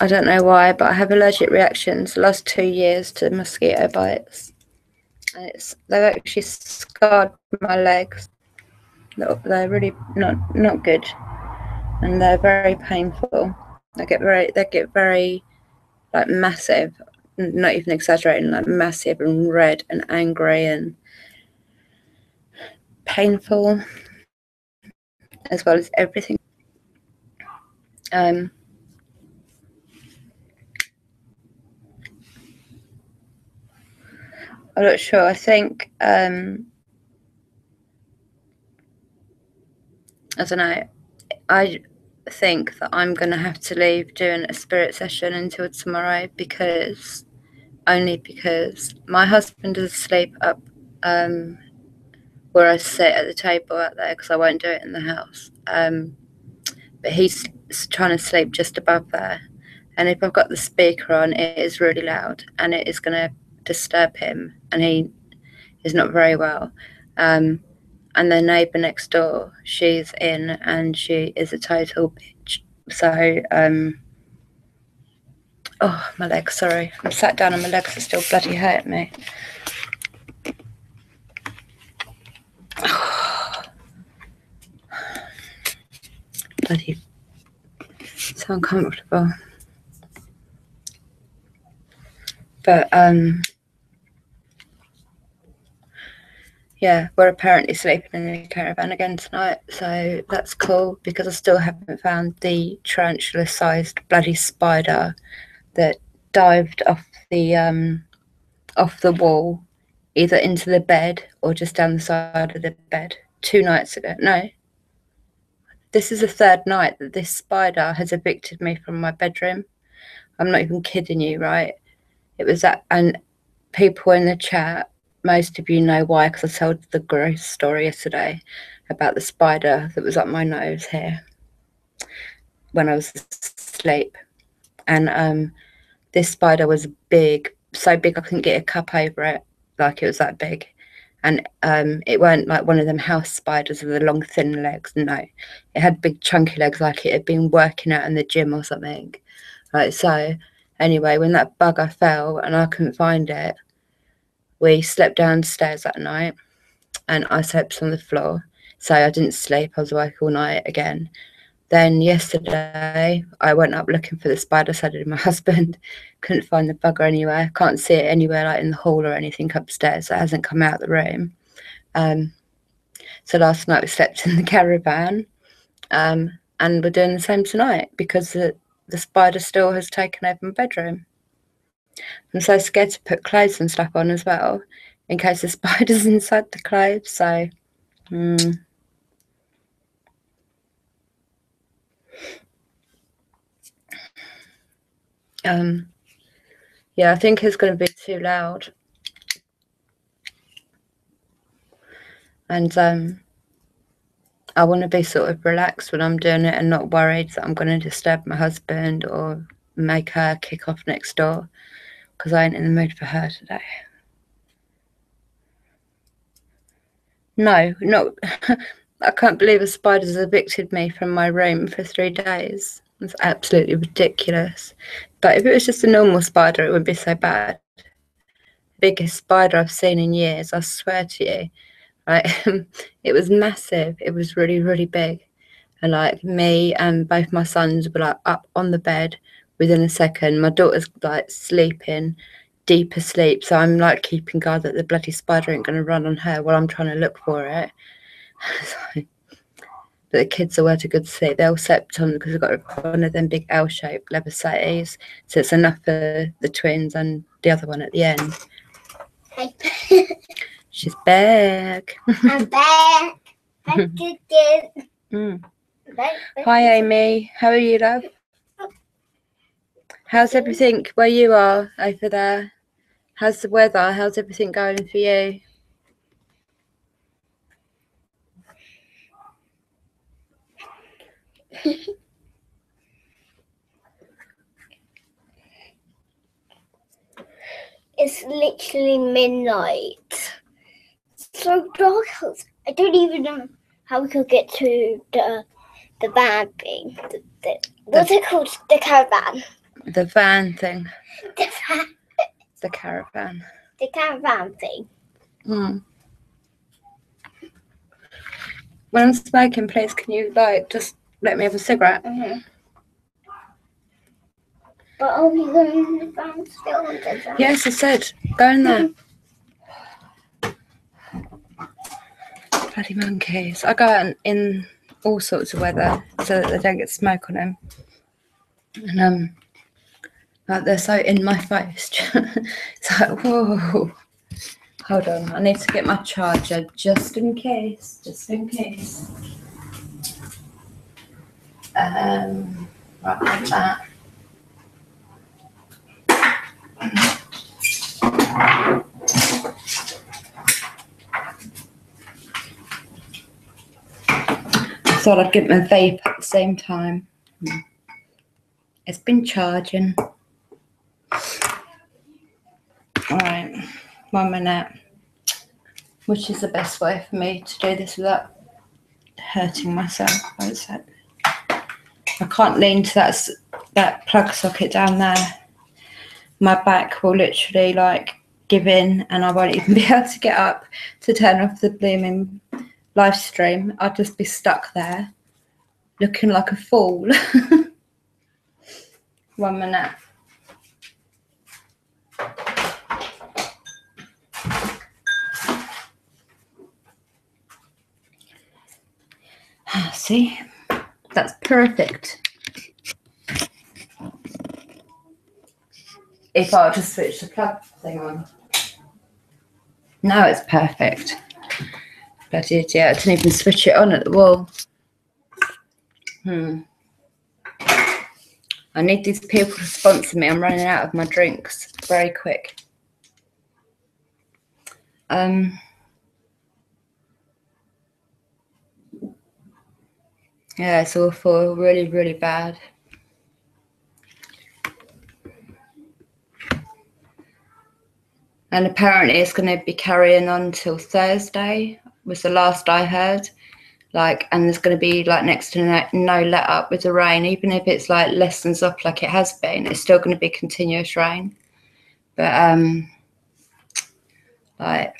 I don't know why, but I have allergic reactions the last 2 years to mosquito bites. And they've actually scarred my legs. They're really not good, and they're very painful. They get very like massive, not even exaggerating, like massive and red and angry and painful, as well as everything. I'm not sure. I think I don't know. I think that I'm going to have to leave doing a spirit session until tomorrow, because my husband is asleep up where I sit at the table out there, because I won't do it in the house. But he's trying to sleep just above there. And if I've got the speaker on, it is really loud and it is going to disturb him. And he is not very well. And the neighbour next door, she's in and she is a total bitch. So, oh, my legs, sorry. I'm sat down and my legs are still bloody hurting me. bloody so uncomfortable. But yeah, we're apparently sleeping in the caravan again tonight, so that's cool because I still haven't found the tarantula-sized bloody spider that dived off the wall, either into the bed or just down the side of the bed 2 nights ago. No, this is the 3rd night that this spider has evicted me from my bedroom. I'm not even kidding you, right? It was that, and people in the chat, most of you know why, because I told the gross story yesterday about the spider that was up my nose here when I was asleep. And this spider was big, so big I couldn't get a cup over it, like it was that big. And it weren't like one of them house spiders with the long thin legs. No, it had big chunky legs, like it had been working out in the gym or something. Right, so anyway, when that bugger fell and I couldn't find it, we slept downstairs that night and I slept on the floor. So I didn't sleep, I was awake all night again. Then yesterday, I went up looking for the spider, so did my husband. Couldn't find the bugger anywhere. Can't see it anywhere, like in the hall or anything upstairs. It hasn't come out of the room. So last night we slept in the caravan. And we're doing the same tonight because the spider still has taken over my bedroom. I'm so scared to put clothes and stuff on as well, in case the spider's inside the clothes. So, yeah, I think it's going to be too loud. And I want to be sort of relaxed when I'm doing it and not worried that I'm going to disturb my husband or make her kick off next door, because I ain't in the mood for her today. No, not. I can't believe a spider's evicted me from my room for 3 days. It's absolutely ridiculous. But if it was just a normal spider, it wouldn't be so bad. The biggest spider I've seen in years, I swear to you. Right? It was massive. It was really, really big. And like me and both my sons were like up on the bed within a second. My daughter's like sleeping, deep asleep. So I'm like keeping guard that the bloody spider ain't going to run on her while I'm trying to look for it. But the kids are well to good sleep. They all slept on because we've got one of them big L-shaped leather settees. So it's enough for the twins and the other one at the end. Hey. She's back. I'm back. Back again. Hi, Amy. How are you, love? How's everything where you are over there? How's the weather? How's everything going for you? It's literally midnight. So dark. I don't even know how we could get to the van thing. What's it called? The caravan. The van thing. The van. The caravan. The caravan thing. When I'm smoking, please, can you like just let me have a cigarette? But are we going in the van still? Yes, I said go in there. Bloody monkeys. I go out in all sorts of weather so that they don't get smoke on them. And like they're so in my face. It's like, whoa. Hold on, I need to get my charger just in case. Right like that. Thought I'd get my vape at the same time. It's been charging. Alright, 1 minute. Which is the best way for me to do this without hurting myself? Wait a sec. I can't lean to that plug socket down there. My back will literally like give in and I won't even be able to get up to turn off the blooming live stream. I'll just be stuck there. looking like a fool. 1 minute. See, that's perfect. If I just switch the plug thing on. Now it's perfect. Bloody idiot, I didn't even switch it on at the wall. I need these people to sponsor me. I'm running out of my drinks very quick. Yeah, it's awful, really, really bad. And apparently it's going to be carrying on till Thursday, was the last I heard. Like, and there's going to be like next to no let up with the rain, even if it's like lessens up like it has been, it's still going to be continuous rain. But like,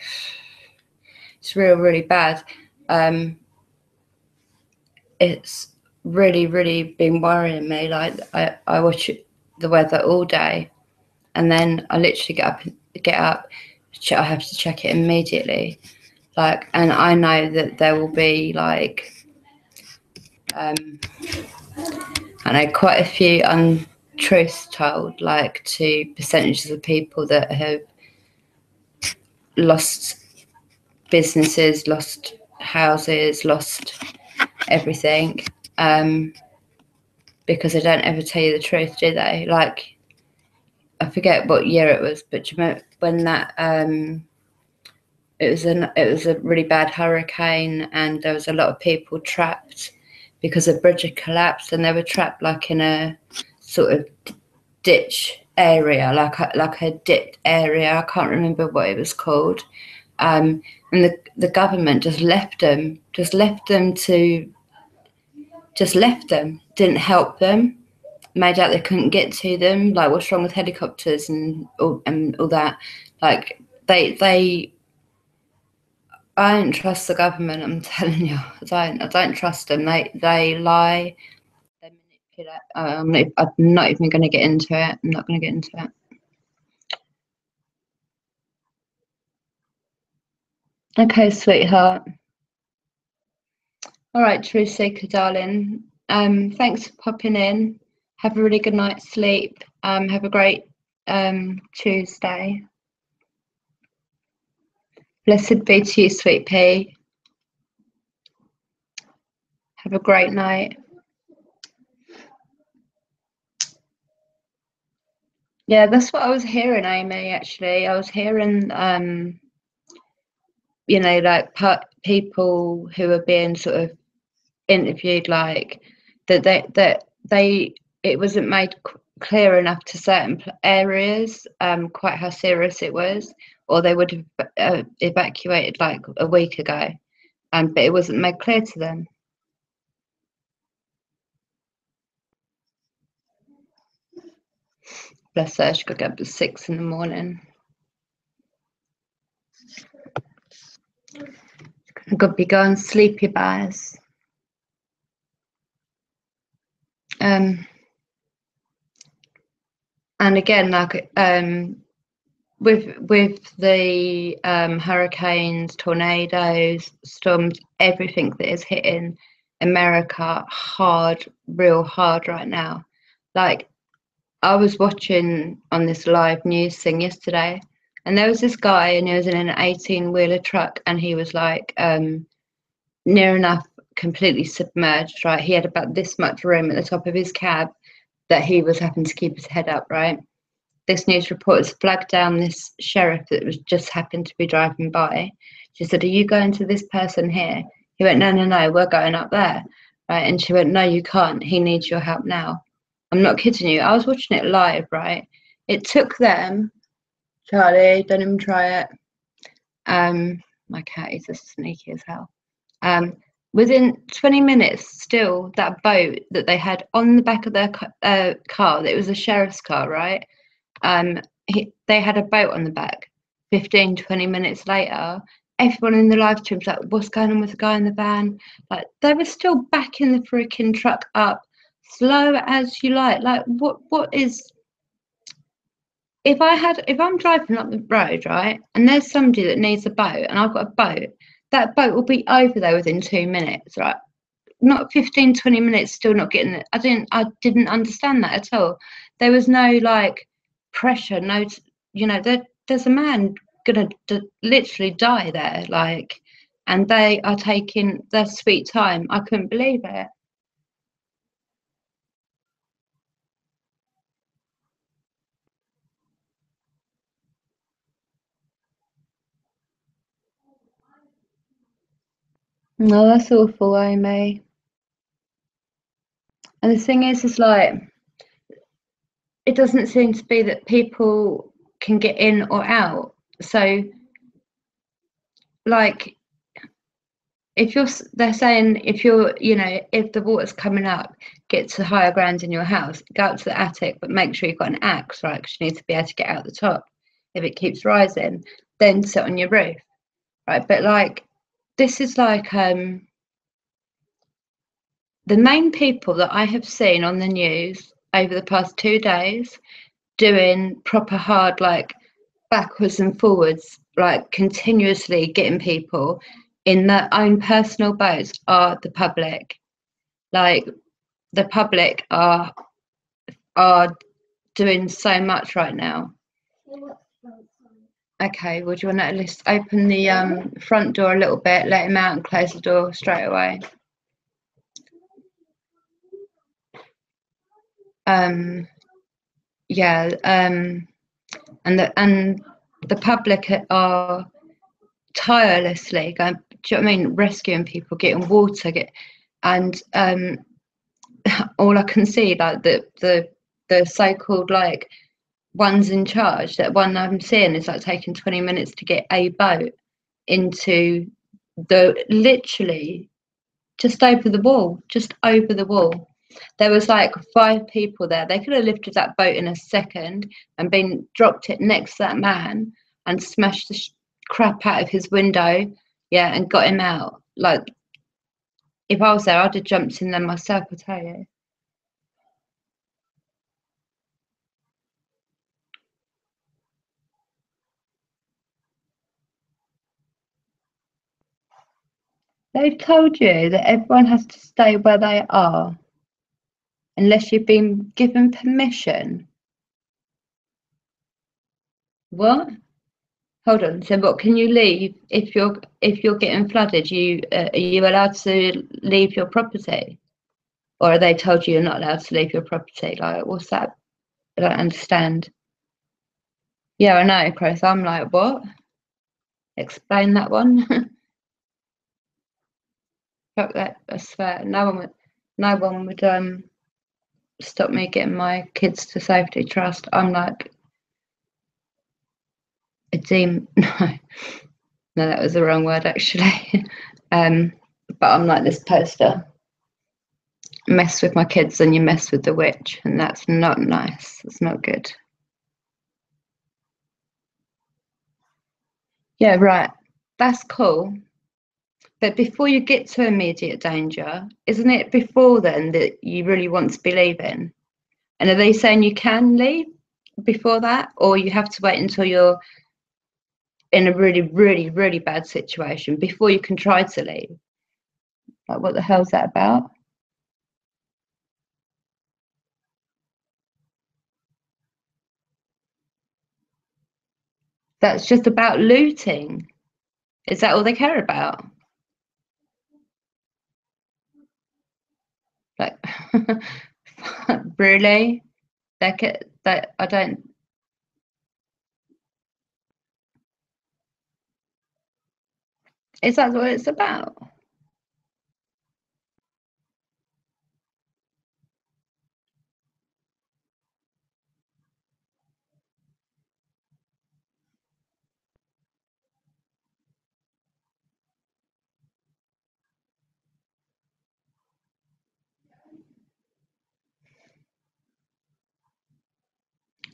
it's really bad. It's really been worrying me. Like, I watch the weather all day, and then I literally get up, I have to check it immediately. Like, and I know that there will be like, I know quite a few untruths told, like to percentages of people that have lost businesses, lost houses, lost everything, because they don't ever tell you the truth, do they? Like, I forget what year it was, but do you remember when that it was a really bad hurricane, and there was a lot of people trapped because the bridge had collapsed, and they were trapped like in a sort of ditch area, like a dipped area. I can't remember what it was called. And the government just left them, didn't help them, made out they couldn't get to them. Like, what's wrong with helicopters and all that? Like, I don't trust the government. I'm telling you, I don't trust them. They lie. They manipulate. I'm not even going to get into it. I'm not going to get into it. Okay, sweetheart. All right, true seeker, darling. Thanks for popping in. Have a really good night's sleep. Have a great Tuesday. Blessed be to you, sweet pea. Have a great night. Yeah, that's what I was hearing, Amy, actually. I was hearing, you know, like people who are being sort of interviewed, like that it wasn't made clear enough to certain areas quite how serious it was, or they would have evacuated like a week ago, but it wasn't made clear to them. Bless her, she got to get up at 6 in the morning. Got to be going sleepy, guys. And again, like with the hurricanes, tornadoes, storms, everything that is hitting America hard, real hard right now. Like, I was watching on this live news thing yesterday, and there was this guy, and he was in an 18-wheeler truck, and he was like near enough completely submerged, right? He had about this much room at the top of his cab that he was having to keep his head up, right? This news reporter's flagged down this sheriff that was just happened to be driving by. She said, "Are you going to this person here?" He went, no, we're going up there, right? And she went, "No, you can't. He needs your help now." I'm not kidding you. I was watching it live, right? It took them, Charlie, don't even try it. My cat is as sneaky as hell. Within 20 minutes, still, that boat that they had on the back of their car, it was a sheriff's car, right? They had a boat on the back. 15, 20 minutes later, everyone in the live streams like, what's going on with the guy in the van? Like, they were still backing the freaking truck up, slow as you like. Like, what is? If I'm driving up the road, right, and there's somebody that needs a boat, and I've got a boat, that boat will be over there within 2 minutes, right? Not 15, 20 minutes, still not getting it. I didn't understand that at all. There was no like pressure, no, there's a man gonna literally die there, like, and they are taking their sweet time. I couldn't believe it. No, that's awful, Amy. And the thing is like, it doesn't seem to be that people can get in or out. So, like, they're saying if if the water's coming up, get to higher ground in your house, go up to the attic, but make sure you've got an axe, right? Because you need to be able to get out the top. If it keeps rising, then sit on your roof, right? But like, this is like the main people that I have seen on the news over the past 2 days doing proper hard, like backwards and forwards, like continuously getting people in their own personal boats are the public. Like, the public are doing so much right now. Okay, well, do you want to at least open the front door a little bit, let him out, and close the door straight away? Yeah, and the public are tirelessly going, do you know what I mean, rescuing people, getting water, and all I can see, like the so-called like ones in charge, that one I'm seeing is like taking 20 minutes to get a boat into the literally just over the wall, There was like 5 people there. They could have lifted that boat in a second and dropped it next to that man and smashed the crap out of his window, yeah, and got him out. Like, if I was there, I'd have jumped in there myself, I tell you. They've told you that everyone has to stay where they are unless you've been given permission. What? Hold on. So, what, can you leave if you're getting flooded? Are you allowed to leave your property, or are they told you you're not allowed to leave your property? Like, what's that? I don't understand. Yeah, I know, Chris. I'm like, what? Explain that one. Fuck that! I swear, no one would stop me getting my kids to safety trust. I'm like a demon. No, that was the wrong word actually. But I'm like this poster. Mess with my kids and you mess with the witch, and that's not nice. It's not good. Yeah, right. That's cool. But before you get to immediate danger, isn't it before then that you really want to be leaving? And are they saying you can leave before that, or you have to wait until you're in a really, really, really bad situation before you can try to leave? Like, what the hell's that about? That's just about looting. Is that all they care about? Like, really? That I don't. Is that what it's about?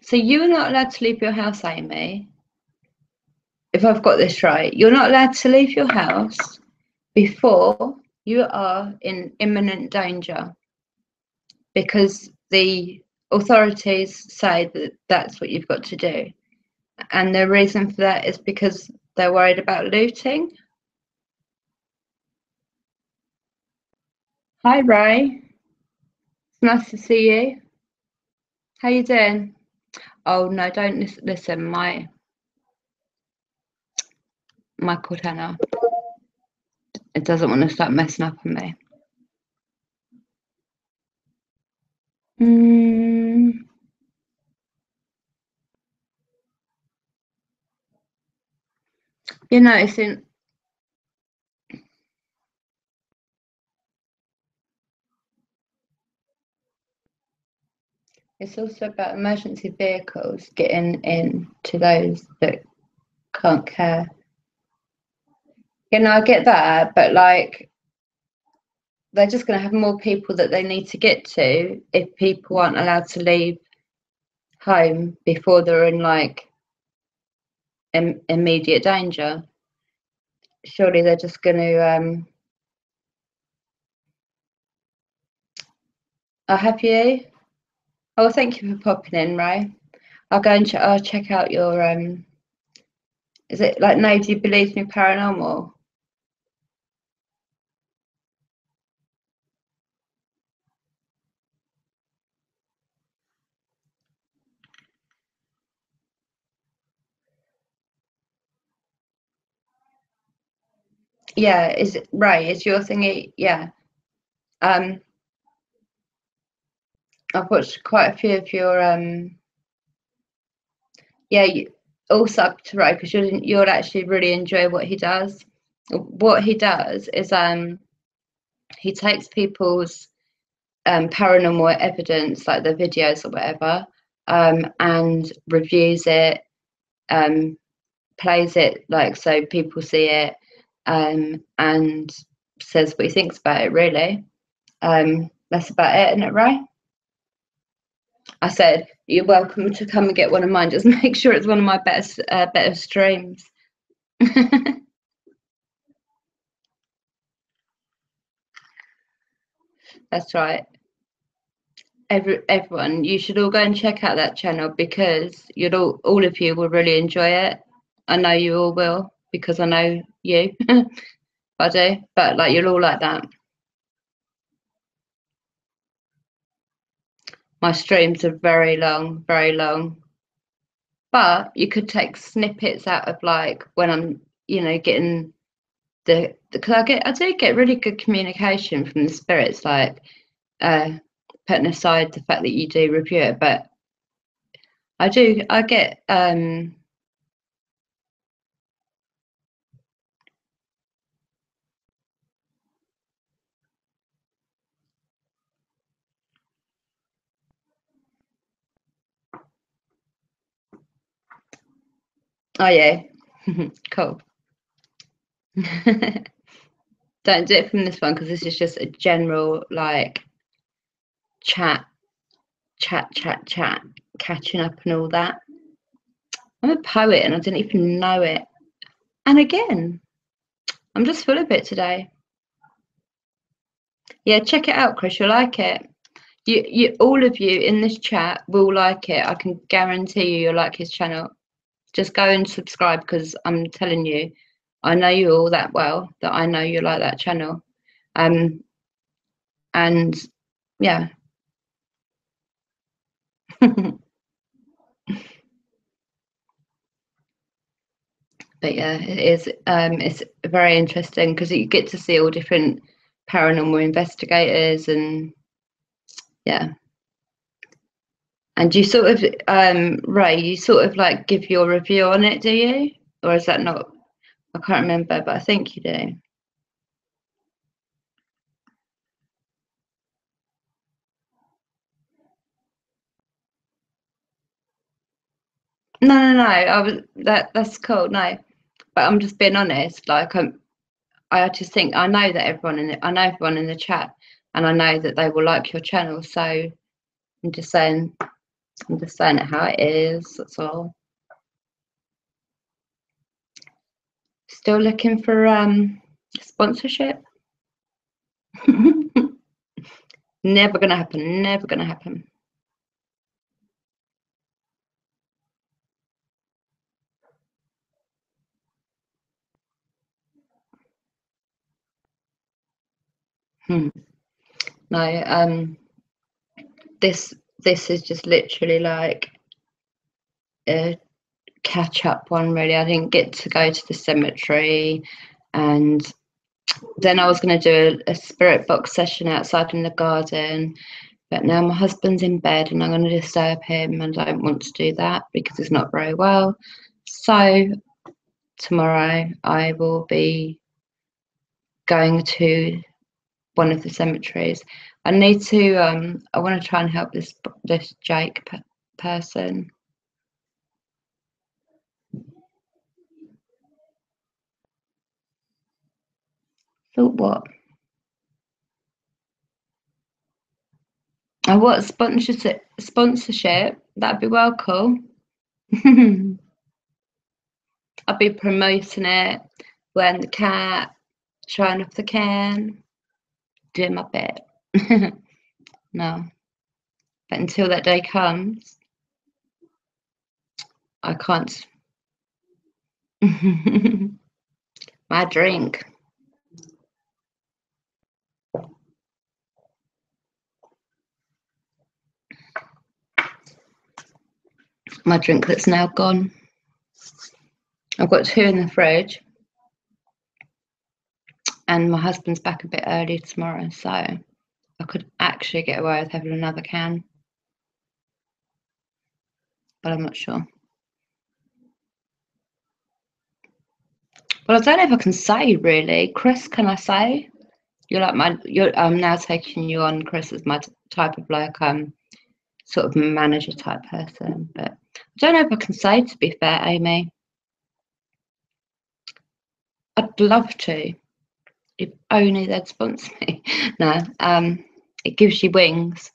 So you are not allowed to leave your house, Amy. if I've got this right, you're not allowed to leave your house before you are in imminent danger, because the authorities say that that's what you've got to do. And the reason for that is because they're worried about looting. Hi, Ray. It's nice to see you. How you doing? Oh no, don't listen. My Cortana, it doesn't want to start messing up on me. You're noticing. It's also about emergency vehicles getting in to those that can't care. You know, I get that, but like, they're just going to have more people that they need to get to if people aren't allowed to leave home before they're in like immediate danger. Surely they're just going to. I'll have you. Oh, thank you for popping in, Ray. I'll go and I'll check out your. Is it like No Do You Believe Me Paranormal? Yeah, is it Ray? Is your thingy? Yeah. I've watched quite a few of your yeah, all sub to Ray, because you'll actually really enjoy what he does. What he does is he takes people's paranormal evidence, like the videos or whatever, and reviews it, plays it like so people see it, and says what he thinks about it, really. That's about it, isn't it, Ray? I said, you're welcome to come and get one of mine. Just make sure it's one of my better streams. That's right. Everyone, you should all go and check out that channel, because you'll all of you will really enjoy it. I know you all will, because I know you. I do, but like, you'll all like that. My streams are very long, but you could take snippets out of like when I'm, getting because I do get really good communication from the spirits, like putting aside the fact that you do review it, but I get oh yeah. Cool. Don't do it from this one, because this is just a general like chat, catching up and all that. I'm a poet and I didn't even know it. And again, I'm just full of it today. Yeah, check it out, Chris. You'll like it. You all of you in this chat will like it. I can guarantee you, you'll like his channel. Just go and subscribe, because I'm telling you, I know you all that well that I know you like that channel. And yeah. But yeah, it is. It's very interesting, because you get to see all different paranormal investigators, and yeah. And you sort of, Ray, you sort of like give your review on it, do you? Or is that not? I can't remember, but I think you do. No. I was that's cool. No, but I'm just being honest. Like I just think I know that I know everyone in the chat, and I know that they will like your channel. So I'm just saying it how it is. That's all. Still looking for sponsorship? Never gonna happen. Never gonna happen. No. This is just literally like a catch up one. Really, I didn't get to go to the cemetery, and then I was going to do a spirit box session outside in the garden. But now my husband's in bed and I'm going to disturb him, and I don't want to do that because he's not very well. So tomorrow I will be going to one of the cemeteries. I need to. I want to try and help this Jake person. Thought what? I want sponsorship. That'd be well cool. I'll be promoting it, wearing the cap, showing off the can, doing my bit. No. But until that day comes, I can't. My drink. My drink that's now gone. I've got 2 in the fridge. And my husband's back a bit early tomorrow, so I could actually get away with having another can. But I'm not sure. Well, I don't know if I can say, really. Chris, can I say? I'm now taking you on, Chris, as my type of like sort of manager type person. But I don't know if I can say, to be fair, Amy. I'd love to, if only they'd sponsor me. No, it gives you wings.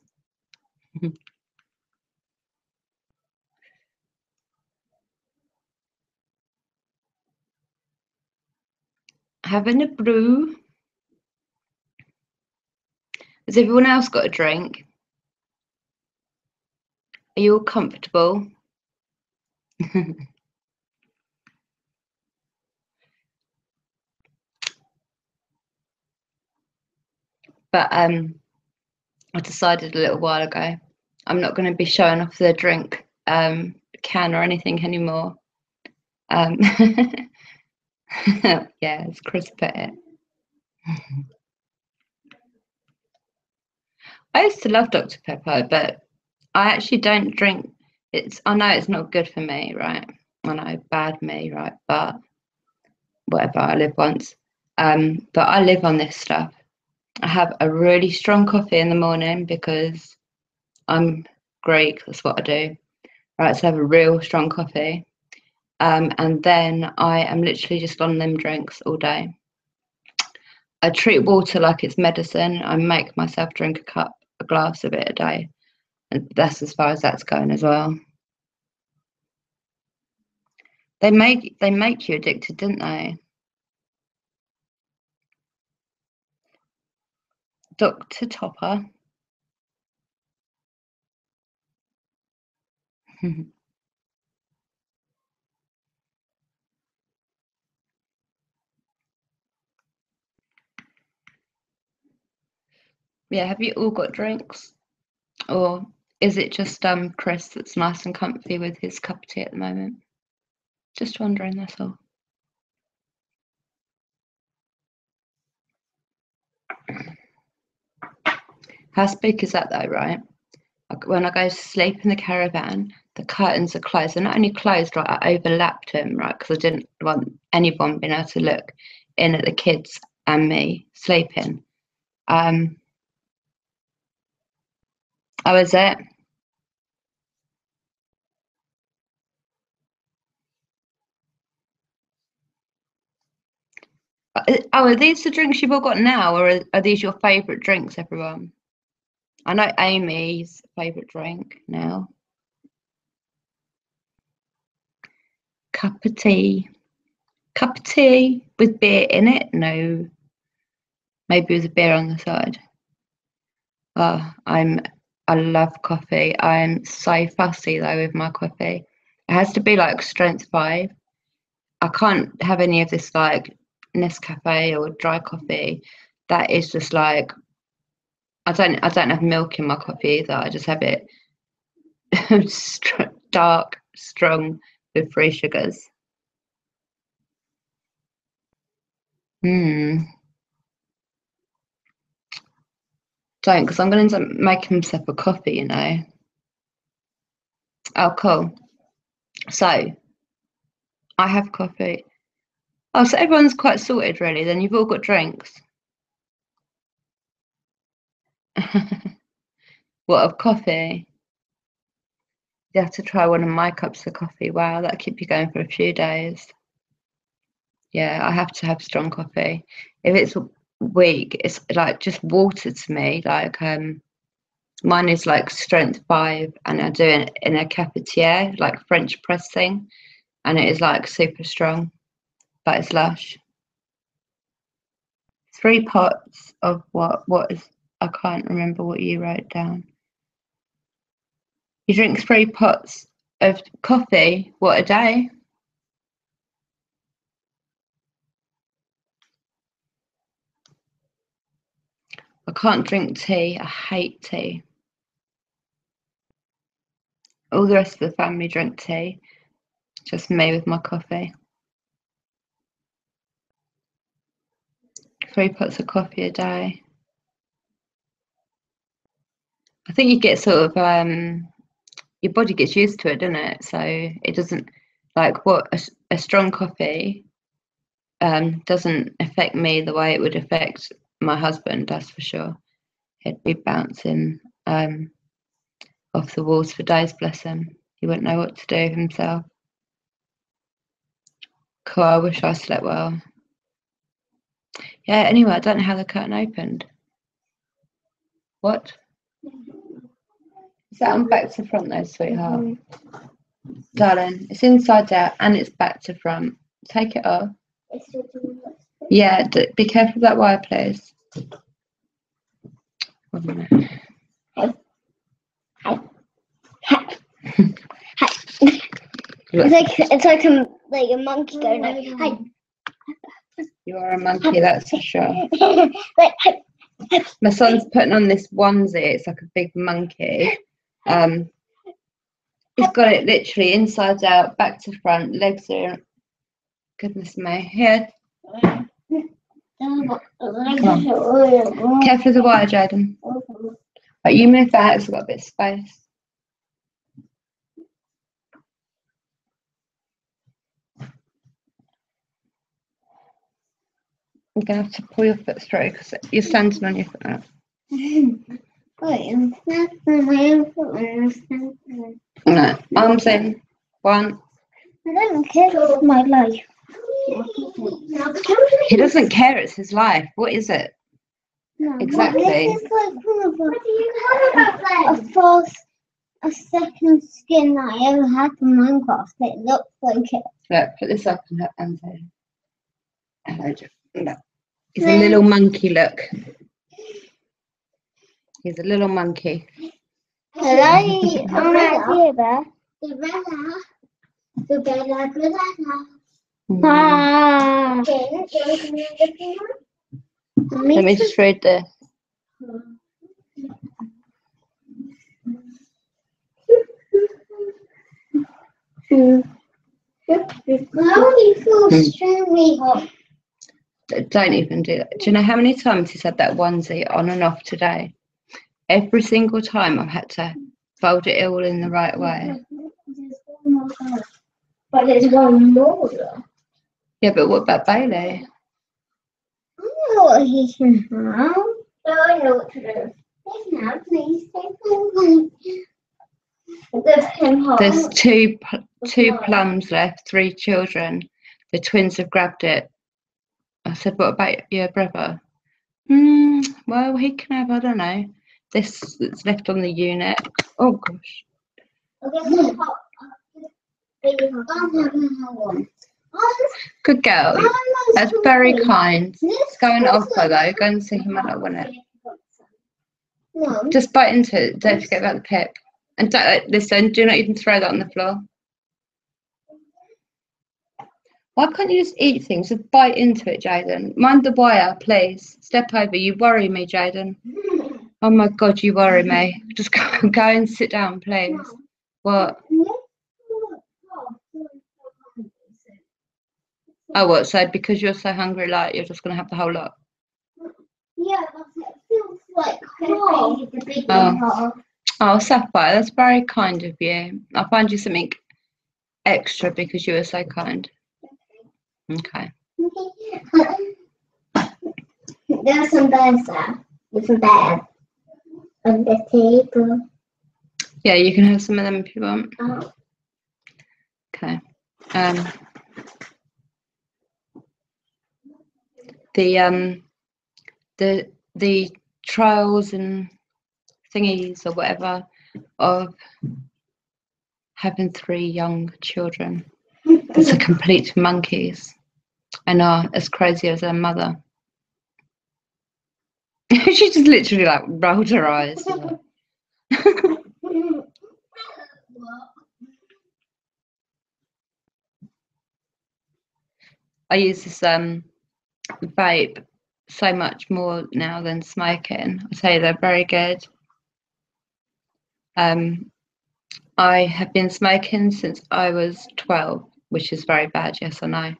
Having a brew. Has everyone else got a drink? Are you all comfortable? But I decided a little while ago I'm not going to be showing off the drink can or anything anymore. Yeah, as Chris put it. I used to love Dr. Pepper, but I actually don't drink. I know it's not good for me, right? I know, bad me, right? But whatever, I live once. But I live on this stuff. I have a really strong coffee in the morning because I'm Greek. That's what I do. Right, so I have a real strong coffee. And then I am literally just on them drinks all day. I treat water like it's medicine. I make myself drink a glass of it a day. And that's as far as that's going as well. They make you addicted, didn't they? Dr. Topper. Yeah, have you all got drinks? Or is it just Chris that's nice and comfy with his cup of tea at the moment? Just wondering, that's all. How spooky is that though, right? When I go to sleep in the caravan, the curtains are closed. They're not only closed, right, I overlapped them, right, because I didn't want anyone being able to look in at the kids and me sleeping. Oh, is it? Oh, are these the drinks you've all got now, or are these your favourite drinks, everyone? I know Amy's favourite drink now. Cup of tea. Cup of tea with beer in it? No. Maybe with a beer on the side. Oh, I love coffee. I'm so fussy though with my coffee. It has to be like strength 5. I can't have any of this like Nescafe or dry coffee. That is just like I don't have milk in my coffee either. I just have it dark, strong with 3 sugars. Don't, because I'm going to end up making myself a coffee, you know. Oh, cool. So I have coffee. Oh, so everyone's quite sorted, really. Then you've all got drinks. What, of coffee? You have to try one of my cups of coffee. Wow, that'll keep you going for a few days. Yeah, I have to have strong coffee. If it's weak, it's like just water to me. Like mine is like strength 5, and I do it in a cafetiere, like French press thing, and it is like super strong, but it's lush. 3 pots of what? What is? I can't remember what you wrote down. You drink 3 pots of coffee. What, a day? I can't drink tea. I hate tea. All the rest of the family drink tea. Just me with my coffee. 3 pots of coffee a day. I think you get sort of your body gets used to it, doesn't it? So it doesn't like what a strong coffee doesn't affect me the way it would affect my husband. That's for sure. He'd be bouncing off the walls for days. Bless him. He wouldn't know what to do himself. Cool. I wish I slept well. Yeah. Anyway, I don't know how the curtain opened. What? Is that on back to front though, sweetheart? Darling, it's inside out and it's back to front. Take it off. Yeah, be careful of that wire, please. 1 minute. It's like a monkey going like, hi. You are a monkey, that's for sure. My son's putting on this onesie. It's like a big monkey. He's got it literally inside out, back to front, legs are. Goodness me. Here. Come on. Careful of the wire, Jaden. Right, you move that, it's got a bit of space. You're going to have to pull your foot through because you're standing on your foot now. No, arms in. 1. I don't care, it's my life. He doesn't care, it's his life. What is it? No, exactly. This is like one of a second skin that I ever had from Minecraft. It looks like it. Look, put this up and say, hello, look. He's a little monkey, look. He's a little monkey. Hello, I'm right here, Bear. Ah. Let me just read this. Extremely hot. Don't even do that. Do you know how many times he's had that onesie on and off today? Every single time I've had to fold it all in the right way. But there's one more. Yeah, but what about Bailey? I know what he can have. No, I know what to do. Now, please take There's two plums left, 3 children. The twins have grabbed it. I said, what about your brother? Well, he can have, I don't know, this that's left on the unit. Oh, gosh. Good girl. That's very kind. It's going off though. Go and see him. I don't want it. Just bite into it. Don't forget about the pip. And don't, listen, do not even throw that on the floor. Why can't you just eat things? Just bite into it, Jaden. Mind the wire, please. Step over. You worry me, Jaden. Oh my God, you worry me. Just go and sit down, please. What? Oh, what? So because you're so hungry, like you're just gonna have the whole lot? Yeah, it feels like the big one. Oh, Sapphire, that's very kind of you. I'll find you something extra because you were so kind. Okay. There are some birds there. There's some bears on the table. Yeah, you can have some of them if you want. Oh. Okay. The trials and thingies or whatever of having 3 young children that's a complete monkeys and are as crazy as their mother. She just literally like rolled her eyes. I use this vape so much more now than smoking. I say they're very good. I have been smoking since I was 12, which is very bad. Yes, I know.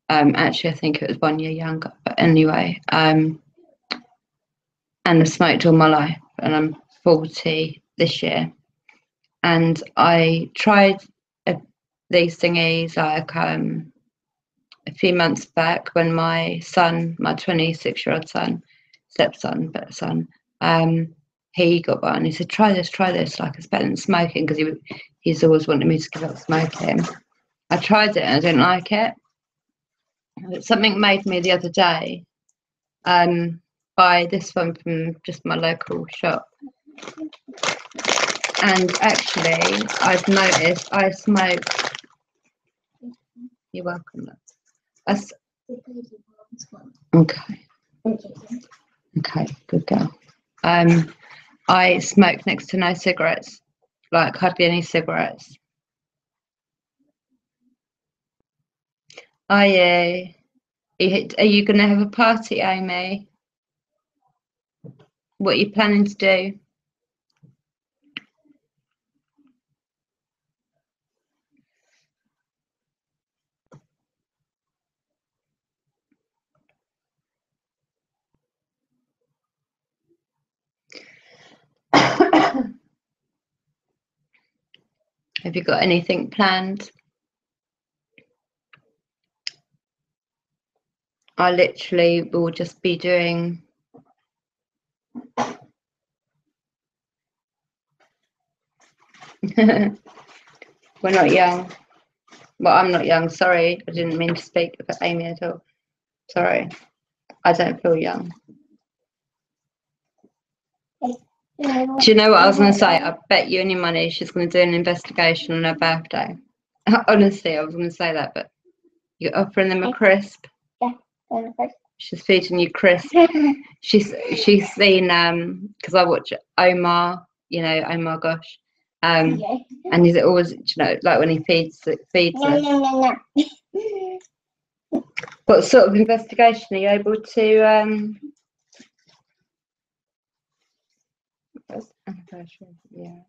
Actually, I think it was 1 year younger. But anyway, and I smoked all my life, and I'm 40 this year. And I tried these thingies like a few months back when my son, my 26-year-old son, stepson, but son, he got one. He said, try this, like it's better than smoking, because he's always wanted me to give up smoking. I tried it and I didn't like it. But something made me the other day buy this one from just my local shop. And actually, I've noticed I smoke. You're welcome. Okay. Okay, good girl. I smoke next to no cigarettes, like hardly any cigarettes. Are you going to have a party, Amy? What are you planning to do? Have you got anything planned? I literally will just be doing we're not young. Well, I'm not young, sorry. I didn't mean to speak for Amy at all. Sorry. I don't feel young. Do you know what I was going to say? I bet you any money she's going to do an investigation on her birthday. Honestly, I was going to say that, but you're offering them a crisp. Yeah. She's feeding you crisp. She's seen because I watch Omar. You know Omar Gosh. And he's always, you know, like when he feeds us. What sort of investigation are you able to? Yeah.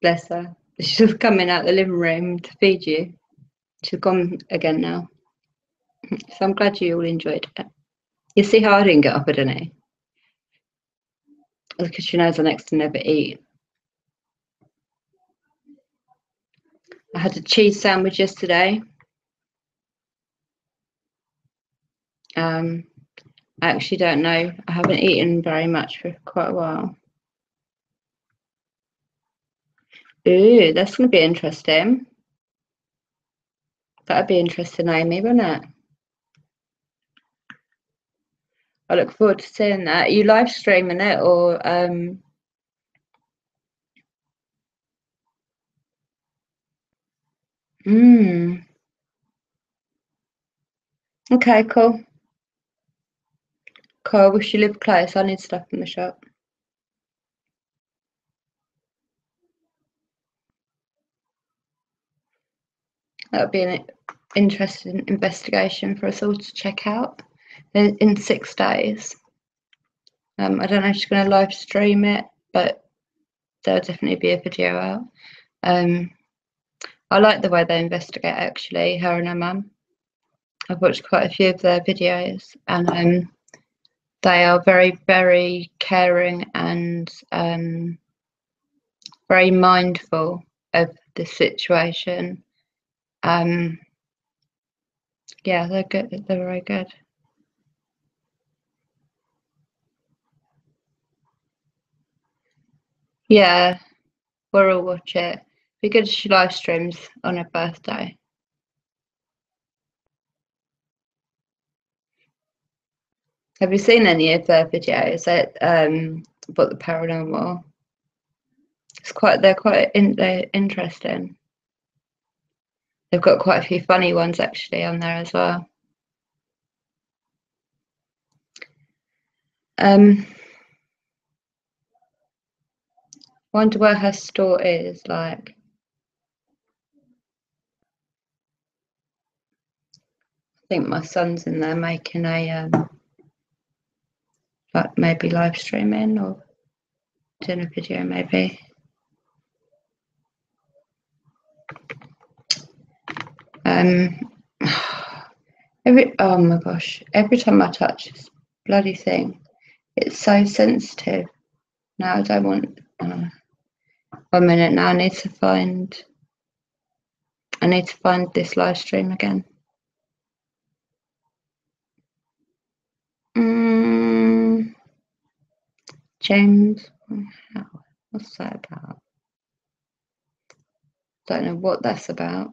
Bless her. She's just coming out the living room to feed you. She's gone again now. So I'm glad you all enjoyed it. You see how I didn't get offered any? Because she knows I next to never eat. I had a cheese sandwich yesterday. I actually don't know. I haven't eaten very much for quite a while. Ooh, that's going to be interesting. That'd be interesting, Amy, wouldn't it? I look forward to seeing that. Are you live streaming it or Okay, cool. Cool. I wish you lived close. I need stuff in the shop. That would be an interesting investigation for us all to check out in 6 days. I don't know if she's going to live stream it, but there'll definitely be a video out. I like the way they investigate, actually, her and her mum. I've watched quite a few of their videos, and they are very, very caring and very mindful of the situation. Yeah, they're good. They're very good. Yeah, we'll all watch it. Be good if she live streams on her birthday. Have you seen any of their videos about the paranormal? They're quite interesting. They've got quite a few funny ones actually on there as well. Wonder where her store is, like. I think my son's in there making a like maybe live streaming or doing a video maybe. Oh my gosh, every time I touch this bloody thing, it's so sensitive. Now I don't want 1 minute now. I need to find this live stream again. James, what's that about? Don't know what that's about.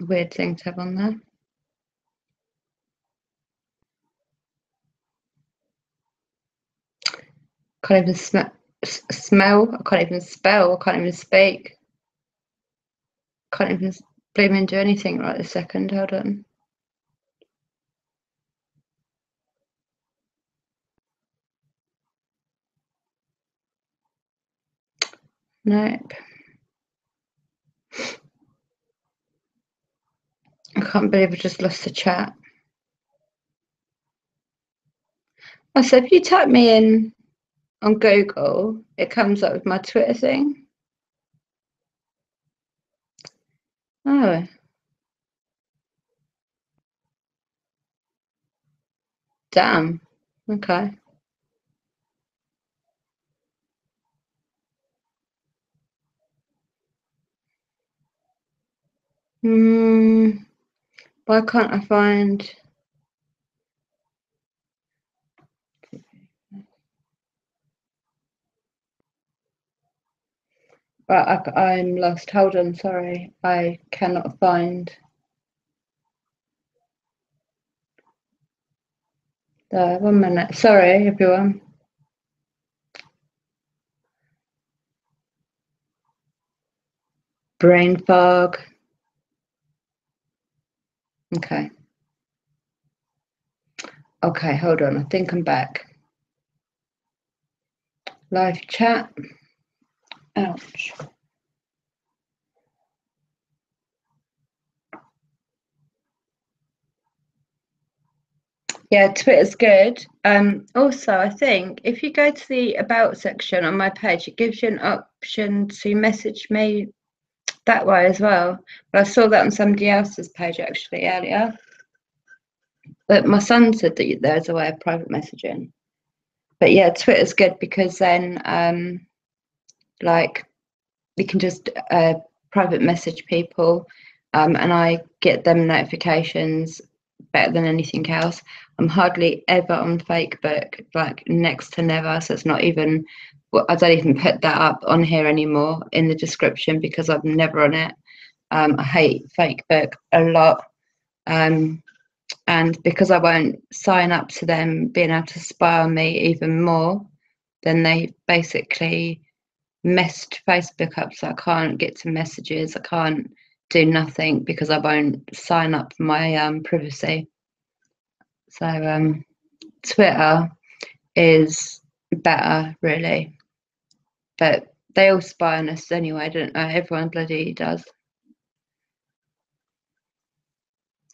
Weird thing to have on there. Can't even smell. I can't even spell. I can't even speak. Can't even blooming do anything right this second. Hold on. Nope. I can't believe I just lost the chat. Oh, so if you type me in on Google, it comes up with my Twitter thing. Oh. Damn. Okay. Why can't I find? Right, I'm lost. Hold on, sorry. I cannot find the 1 minute. Sorry, everyone. Brain fog. Okay. Okay, hold on. I think I'm back. Live chat. Ouch. Yeah, Twitter's good. Also, I think if you go to the About section on my page, it gives you an option to message me that way as well. But I saw that on somebody else's page actually earlier. But my son said that there's a way of private messaging. But yeah, Twitter's good because then, like, you can just private message people, and I get them notifications better than anything else. I'm hardly ever on Facebook, like next to never. So it's not even. I don't even put that up on here anymore in the description because I'm never on it. I hate Facebook a lot. And because I won't sign up to them being able to spy on me even more, then they basically messed Facebook up, so I can't get to messages, I can't do nothing because I won't sign up for my privacy. So Twitter is better, really, but they all spy on us anyway, don't they? Everyone bloody does.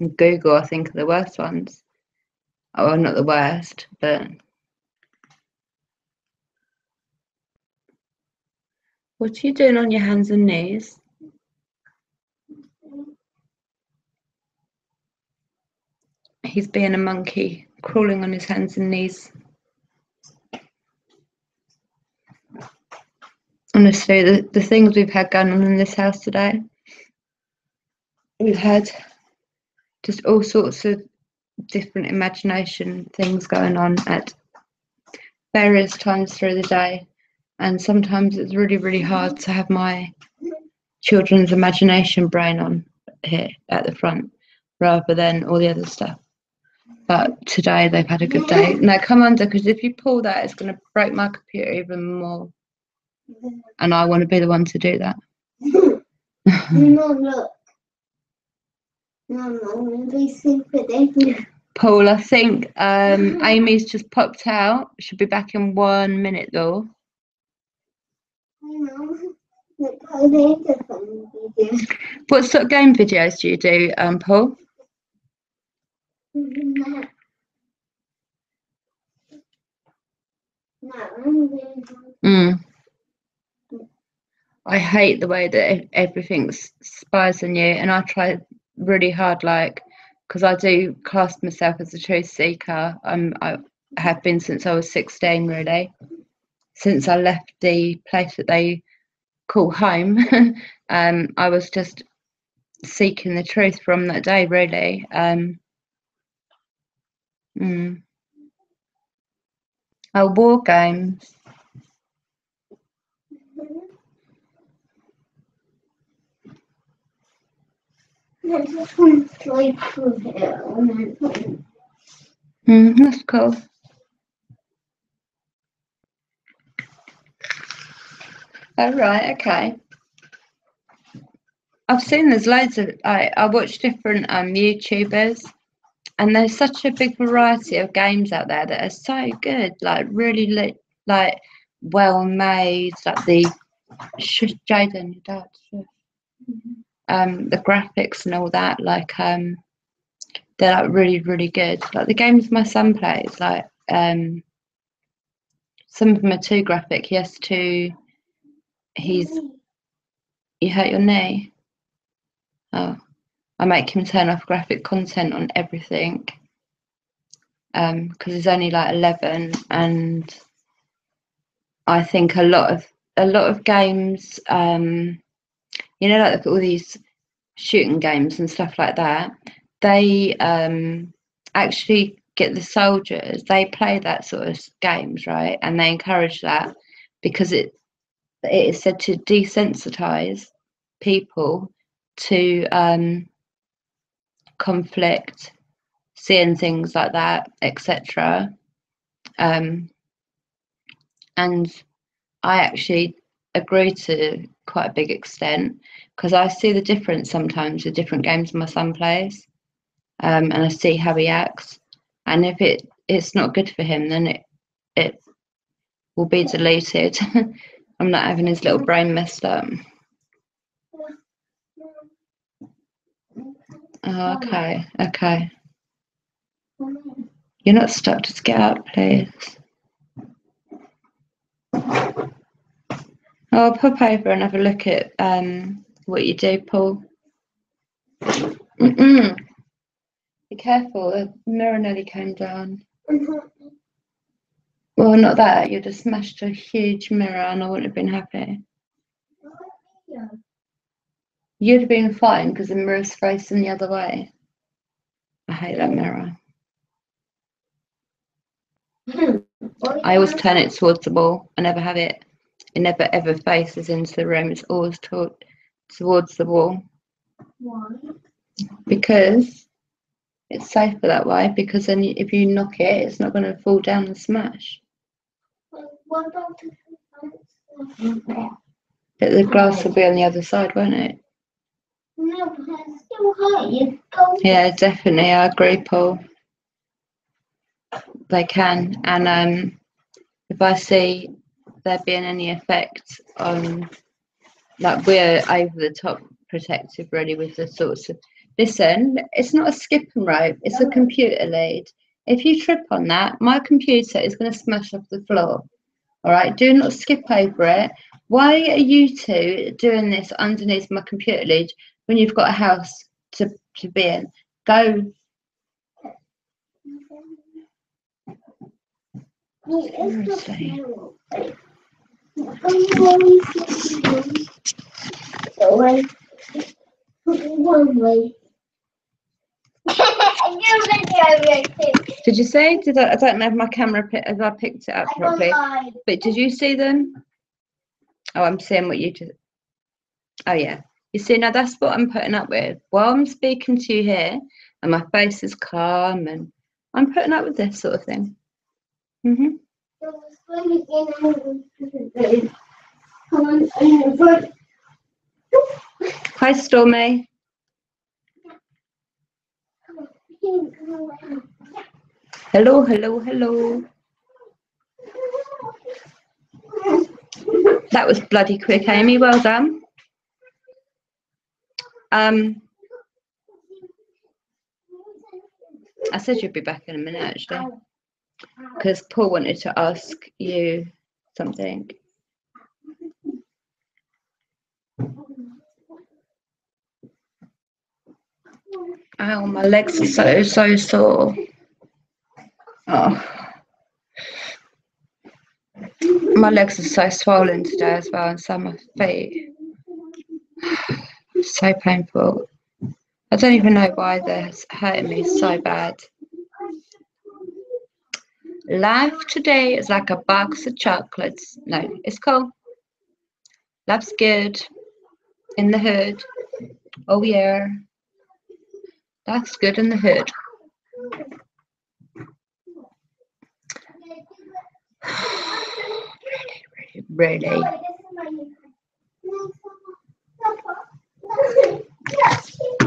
And Google, I think, are the worst ones. Oh, not the worst, but what are you doing on your hands and knees? He's being a monkey, crawling on his hands and knees. Honestly, the things we've had going on in this house today, we've had just all sorts of different imagination things going on at various times through the day. And sometimes it's really, really hard to have my children's imagination brain on here at the front rather than all the other stuff. But today they've had a good day. Now come under, because if you pull that, it's going to break my computer even more. And I want to be the one to do that. No, look. No, be stupid. Paul, I think Amy's just popped out. She'll be back in 1 minute though. What sort of game videos do you do, Paul? I hate the way that everything spies on you, and I try really hard, like, because I do class myself as a truth seeker. I have been since I was 16, really. Since I left the place that they call home, I was just seeking the truth from that day, really. Oh, war games. That's cool. Oh, right, okay. I've seen there's loads of, I watch different YouTubers, and there's such a big variety of games out there that are so good, like really like well made, like the Jaden, your dad, the graphics and all that, like they're like really, really good. Like the games my son plays, like some of them are too graphic. You hurt your knee? Oh, I make him turn off graphic content on everything because he's only like 11, and I think a lot of games, you know, like all these shooting games and stuff like that, they actually get the soldiers, they play that sort of games, right? And they encourage that because it is said to desensitize people to conflict, seeing things like that, etc. And I actually agree to quite a big extent because I see the difference sometimes with different games my son plays, and I see how he acts. And if it's not good for him, then it will be deleted. I'm not having his little brain messed up. Oh, okay. You're not stuck. Just get up, please. I'll pop over and have a look at what you do, Paul. Be careful, the mirror nearly came down. Well, not that, you'd have smashed a huge mirror and I wouldn't have been happy. You'd have been fine because the mirror's facing the other way. I hate that mirror. I always turn it towards the wall. I never have it. It never ever faces into the room. It's always towards the wall. Why? Because It's safer that way because then if you knock it, it's not going to fall down and smash. What about But the glass will be on the other side, won't it? no, but it's still hurt. You go. Yeah, definitely. I agree, Paul. They can. And if I see there being any effect on, like, we're over the top protective really with the sorts of, listen, it's not a skipping rope, it's a computer lead. If you trip on that, my computer is going to smash off the floor. All right, do not skip over it. Why are you two doing this underneath my computer lead when you've got a house to be in? Go. Seriously. Did you see? I don't know if my camera if I picked it up properly. But did you see them? Oh, I'm seeing what you just. Oh yeah. You see, now that's what I'm putting up with. While I'm speaking to you here, and my face is calm, and I'm putting up with this sort of thing. Hi, Stormy. Hello, hello, hello. That was bloody quick, Amy. Well done. I said you'd be back in a minute, actually, because Paul wanted to ask you something. Ow, my legs are so sore. Oh. My legs are so swollen today as well, and so are my feet. So painful. I don't even know why they're hurting me so bad. Life today is like a box of chocolates. No, it's cool. Life's good. In the hood. Oh yeah. Life's good in the hood. Really.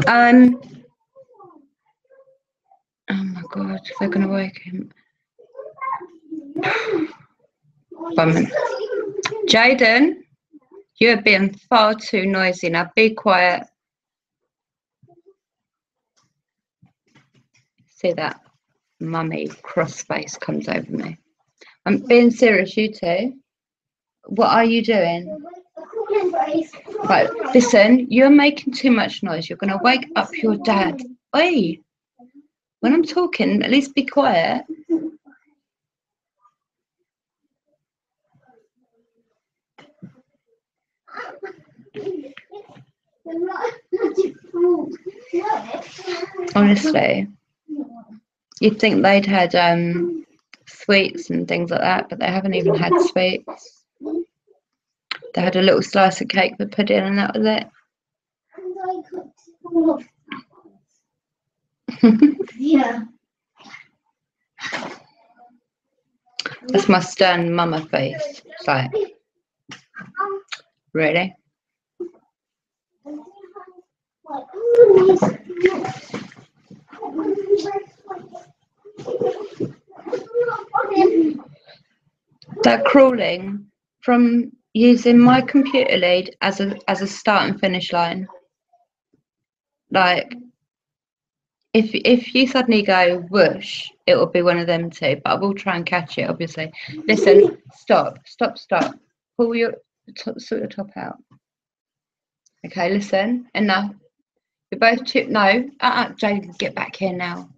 Oh my god, they're gonna wake him. Jaden, you're being far too noisy. Now be quiet. See that mummy cross face comes over me. I'm being serious, you two. What are you doing? Right, listen, you're making too much noise. You're going to wake up your dad. Oi! When I'm talking, at least be quiet. Honestly, you'd think they'd had sweets and things like that, but they haven't even had sweets. They had a little slice of cake with pudding and that was it. Yeah. That's my stern mama face. It's like, really? They're crawling from using my computer lead as a start and finish line. Like, if you suddenly go whoosh, it will be one of them two, but I will try and catch it, obviously. Listen, stop. Pull your sort your top out. Okay, listen, enough. You're both too, no, Jaden, get back here now.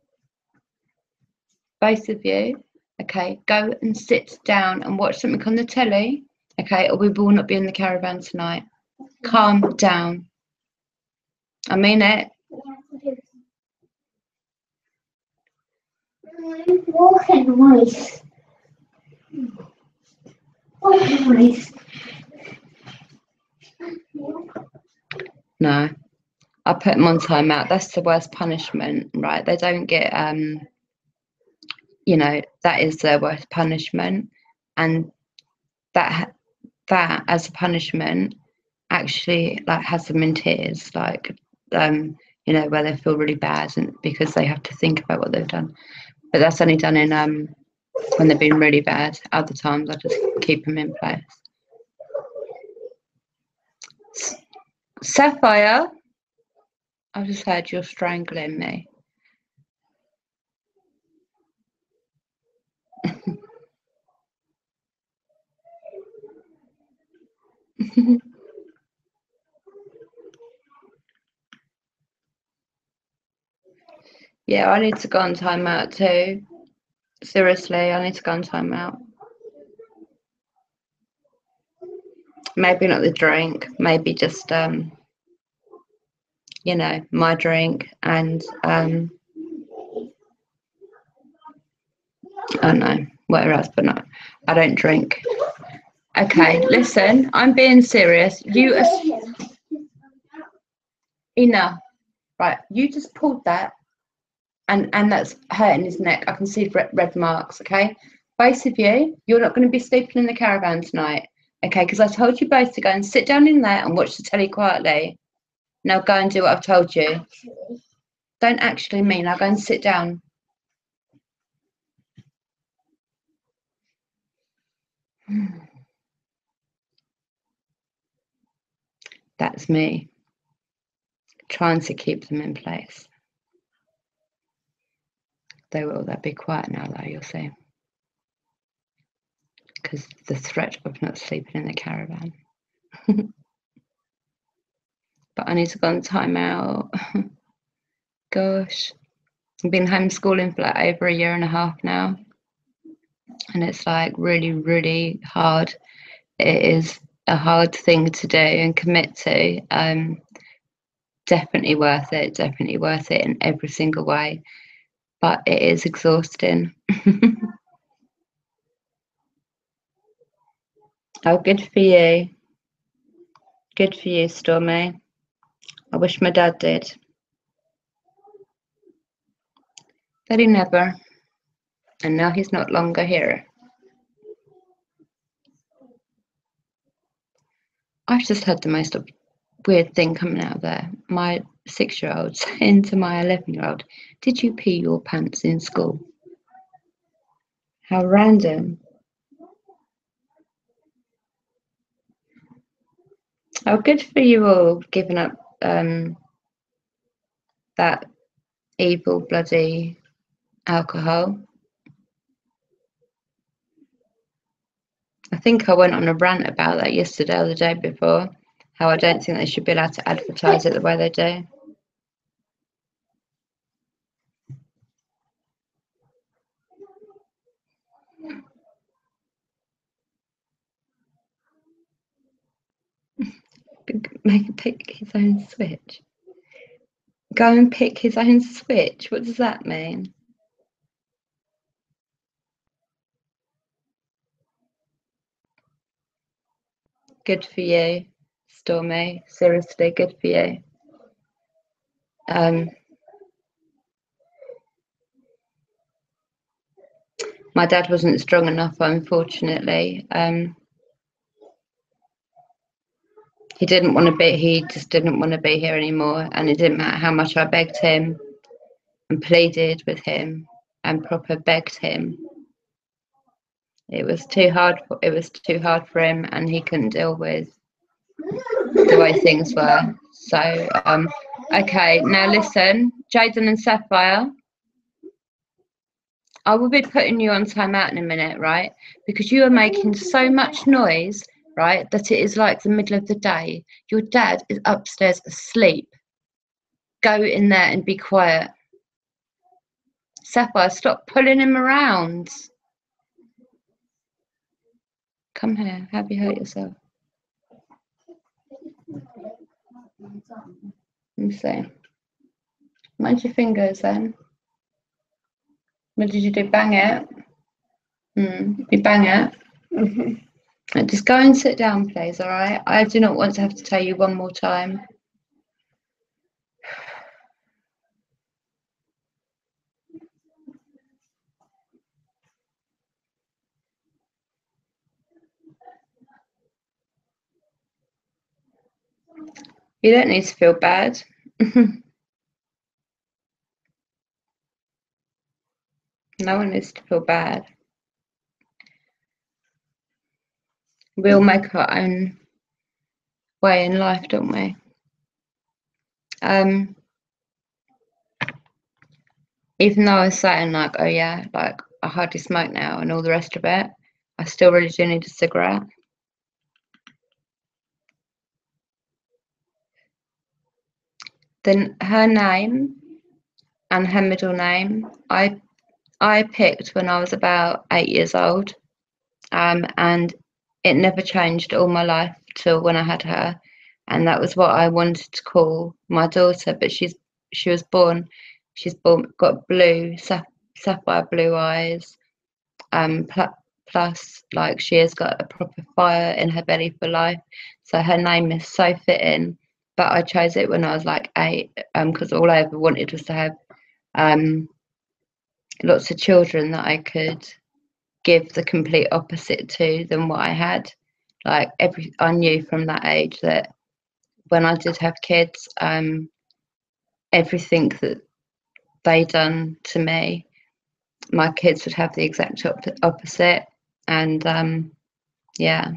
Both of you, okay, go and sit down and watch something on the telly, okay, or we will not be in the caravan tonight. Calm down. I mean it. Walking nice. Walking nice. No, I put them on timeout. That's the worst punishment, right? They don't get, you know, that is their worst punishment, and that as a punishment actually like has them in tears, like you know, where they feel really bad and because they have to think about what they've done. But that's only done in when they've been really bad. Other times I just keep them in place. Sapphire, I just heard you're strangling me. Yeah, I need to go on timeout too. Seriously, I need to go on timeout. Maybe not the drink, maybe just you know, my drink and I don't know, whatever else, but no, I don't drink. Okay, listen, I'm being serious. You enough. Right, you just pulled that and that's hurting his neck. I can see red marks, okay? Both of you, you're not going to be sleeping in the caravan tonight, okay? Because I told you both to go and sit down in there and watch the telly quietly. Now go and do what I've told you. Don't actually mean, I'll go and sit down. That's me trying to keep them in place. They will, they'll be quiet now though, you'll see. Because the threat of not sleeping in the caravan. But I need to go on timeout. Gosh. I've been homeschooling for like over 1.5 years now. And it's like really, really hard. It is a hard thing to do and commit to. Definitely worth it in every single way. But it is exhausting. Oh, good for you. Good for you, Stormy. I wish my dad did. But he never. And now he's not longer here. I've just had the most weird thing coming out of there. My 6-year-old saying to my 11-year-old, "Did you pee your pants in school?" How random. Oh, good for you all giving up that evil bloody alcohol. I think I went on a rant about that yesterday or the day before, how I don't think they should be allowed to advertise it the way they do. Pick his own switch. Go and pick his own switch. What does that mean? Good for you, Stormy. Seriously, good for you. My dad wasn't strong enough, unfortunately. He didn't want to be. He just didn't want to be here anymore, and it didn't matter how much I begged him and pleaded with him and proper begged him. It was too hard. It was too hard for him, and he couldn't deal with the way things were. So, okay, now listen, Jaden and Sapphire, I will be putting you on timeout in a minute, right? Because you are making so much noise, right, that it is like the middle of the day. Your dad is upstairs asleep. Go in there and be quiet. Sapphire, stop pulling him around. Come here. Have you hurt yourself? Let me see. Mind your fingers then. What did you do? Bang it? You bang it? Mm-hmm. Just go and sit down, please, all right? I do not want to have to tell you one more time. You don't need to feel bad. No one needs to feel bad. We all make our own way in life, don't we? Even though I was saying like, oh yeah, like I hardly smoke now and all the rest of it, I still really do need a cigarette. Then her name and her middle name, I picked when I was about 8 years old, and it never changed all my life till when I had her, and that was what I wanted to call my daughter. But she's born got blue sapphire blue eyes, plus like she has got a proper fire in her belly for life. So her name is so fitting. But I chose it when I was like 8, because all I ever wanted was to have lots of children that I could give the complete opposite to than what I had. Like I knew from that age that when I did have kids, everything that they done to me, my kids would have the exact opposite. And yeah,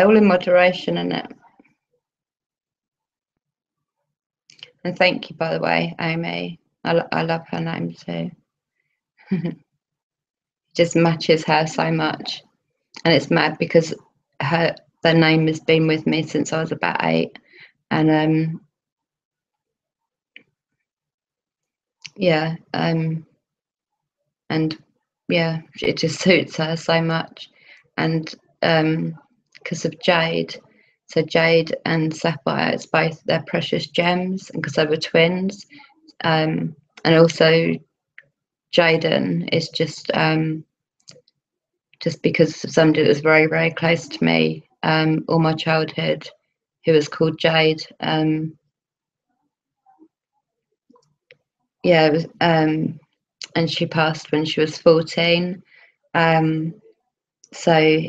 all in moderation, in it. And thank you, by the way, Amy. I love her name too. Just matches her so much, and it's mad because the name has been with me since I was about 8, and yeah, and yeah, it just suits her so much, and because of Jade. So Jade and Sapphire, it's both they're precious gems, and because they were twins, and also Jaden is just because of somebody that was very, very close to me all my childhood, who was called Jade. Yeah, it was, and she passed when she was 14. So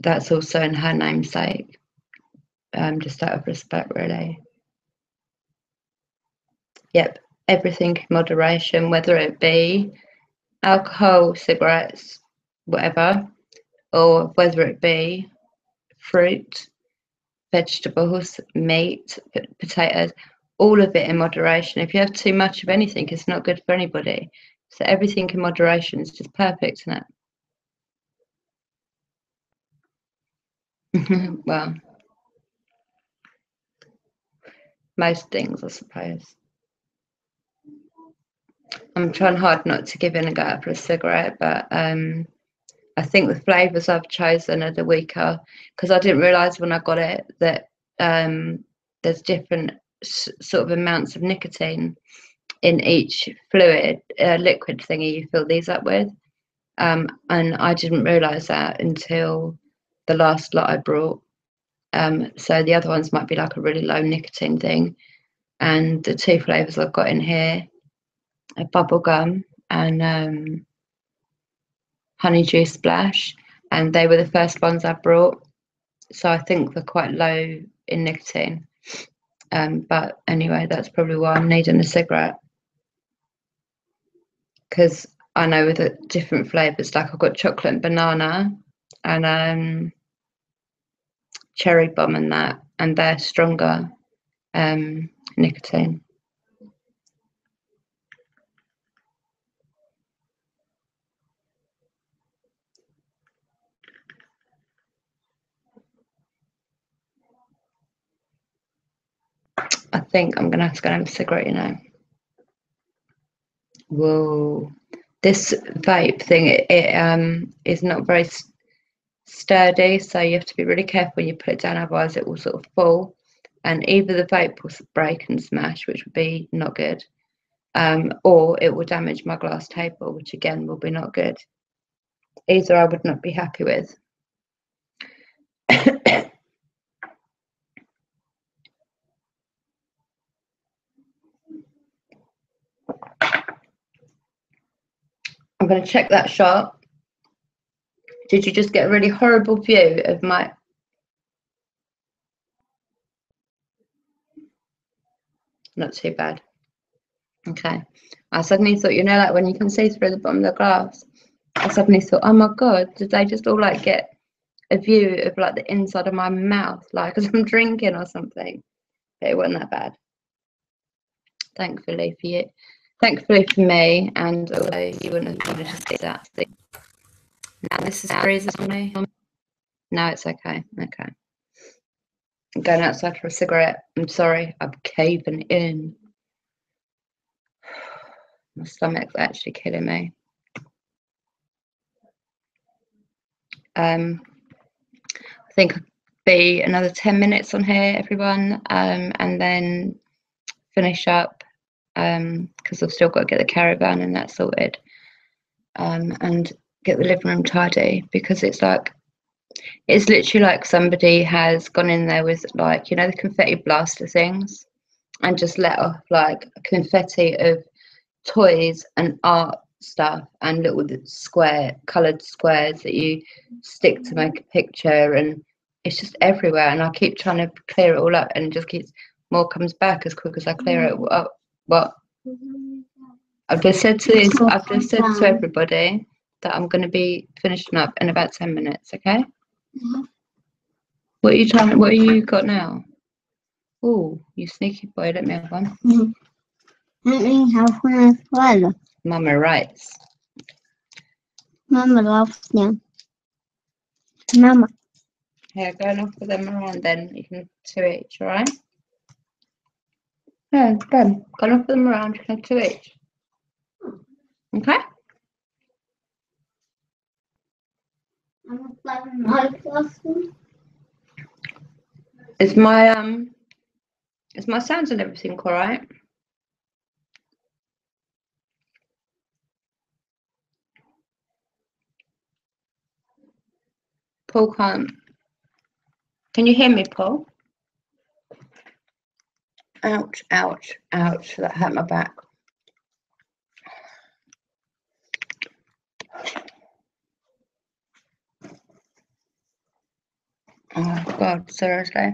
that's also in her namesake, just out of respect, really. Yep, everything in moderation, whether it be alcohol, cigarettes, whatever, or whether it be fruit, vegetables, meat, potatoes, all of it in moderation. If you have too much of anything, it's not good for anybody. So everything in moderation is just perfect, isn't it? Well, most things, I suppose. I'm trying hard not to give in and go out for a cigarette, but I think the flavours I've chosen are the weaker, because I didn't realise when I got it that there's different sort of amounts of nicotine in each liquid thingy you fill these up with. And I didn't realise that until the last lot I brought. So the other ones might be like a really low nicotine thing. And the 2 flavours I've got in here are bubblegum and honeydew splash. And they were the first ones I brought. So I think they're quite low in nicotine. But anyway, that's probably why I'm needing a cigarette. Because I know with the different flavours, like I've got chocolate and banana and cherry bomb and that, and they're stronger nicotine. I think I'm gonna have to go and have a cigarette, you know. Whoa, this vape thing, it is not very sturdy, so you have to be really careful when you put it down, otherwise it will sort of fall, and either the vape will break and smash, which would be not good, or it will damage my glass table, which again will be not good. Either I would not be happy with. I'm going to check that shot Did you just get a really horrible view of my... Not too bad. Okay. I suddenly thought, you know, like when you can see through the bottom of the glass, I suddenly thought, oh my God, did they just all like get a view of like the inside of my mouth, like as I'm drinking or something? But it wasn't that bad. Thankfully for you. Thankfully for me, and although you wouldn't have managed to see that. Now this is freezing on me. No, it's okay. Okay. I'm going outside for a cigarette. I'm sorry, I'm caving in. My stomach's actually killing me. I think I'll be another 10 minutes on here, everyone, and then finish up because I've still got to get the caravan and that sorted, and get the living room tidy, because it's literally like somebody has gone in there with, like, you know, the confetti blaster things, and just let off like confetti of toys and art stuff and little coloured squares that you stick to make a picture, and it's just everywhere, and I keep trying to clear it all up, and it just keeps more comes back as quick as I clear it up. What I've just said to everybody that I'm going to be finishing up in about 10 minutes. Okay. What are you got now? Oh, you sneaky boy, let me have one. Let me have one as well. Mama writes. Mama loves them. Mama. Here, go and offer them around then. You can 2 each, alright? Yeah, go. Go and offer them around, you can have 2 each. Okay? Is my sounds and everything alright? Paul can't. Can you hear me, Paul? Ouch, ouch, ouch. That hurt my back. Oh, God, seriously.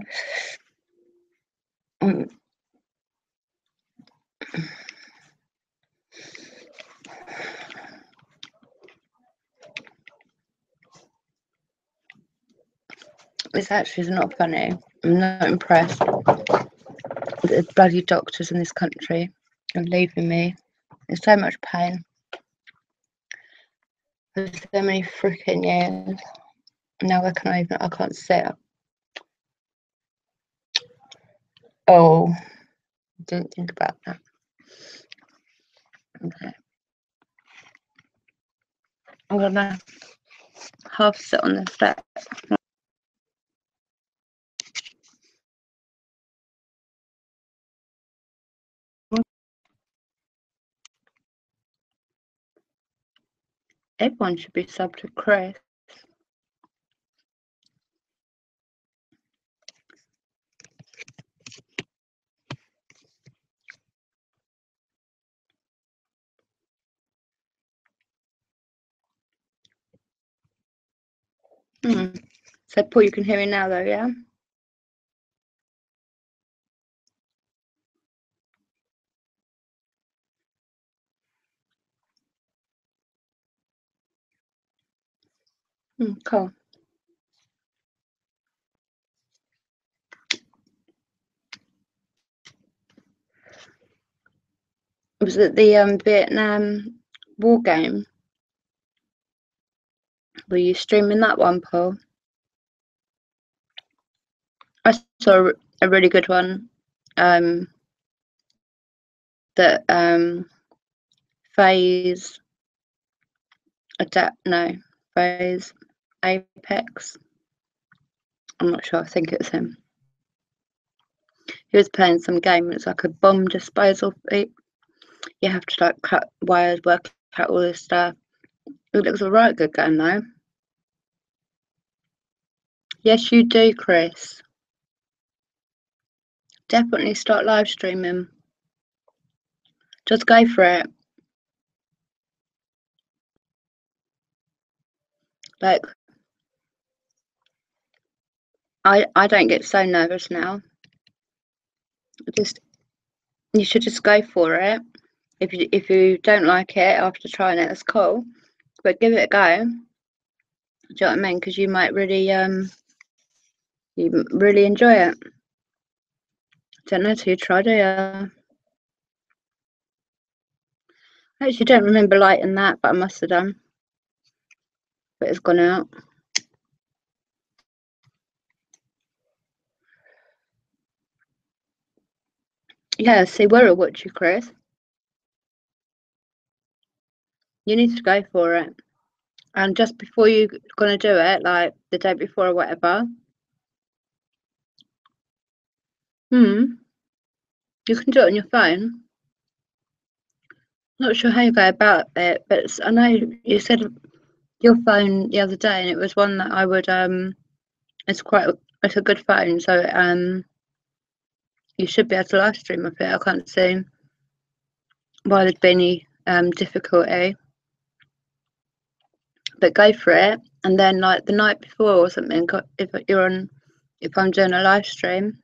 This actually is not funny. I'm not impressed. The bloody doctors in this country are leaving me in so much pain for so many freaking years. Now I can't sit. Oh, didn't think about that. Okay. I'm gonna half sit on the steps. Everyone should be subbed to Chris. So Paul, you can hear me now though, yeah? Cool. Was it the Vietnam war game? Were you streaming that one, Paul? I saw a really good one. That Phase Apex. I'm not sure. I think it's him. He was playing some game. It's like a bomb disposal. You have to like cut wires, work out all this stuff. It looks a right good game though. Yes, you do, Chris. Definitely start live streaming. Just go for it. Like, I don't get so nervous now. You should just go for it. If you don't like it after trying it, that's cool. But give it a go. Do you know what I mean? Because you might really enjoy it. Don't know till you try, do you? I actually don't remember lighting that, but I must have done. But it's gone out. Yeah, see, we're a watcher, Chris. You need to go for it. And just before you're going to do it, like the day before or whatever, you can do it on your phone. Not sure how you go about it, but I know you said your phone the other day, and it was one that I would, it's a good phone, so you should be able to live stream with it. I can't see why there'd be any difficulty. But go for it, and then like the night before or something, if I'm doing a live stream,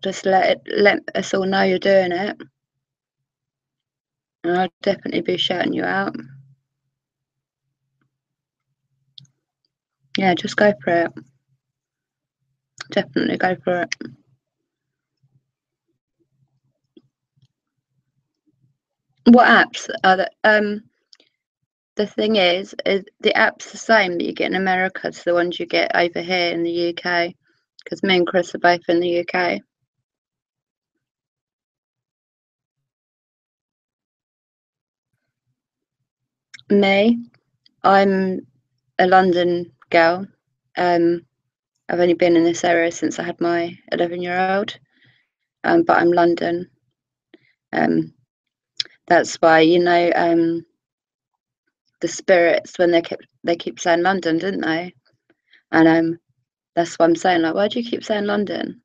just let us all know you're doing it, and I'll definitely be shouting you out. Yeah, just go for it. Definitely go for it. What apps are the the thing is the app's the same that you get in America to the ones you get over here in the UK, because me and Chris are both in the UK. Me, I'm a London girl. I've only been in this area since I had my 11-year-old, but I'm London. That's why, the spirits, when they keep saying London, didn't they? And that's what I'm saying. Like, why do you keep saying London?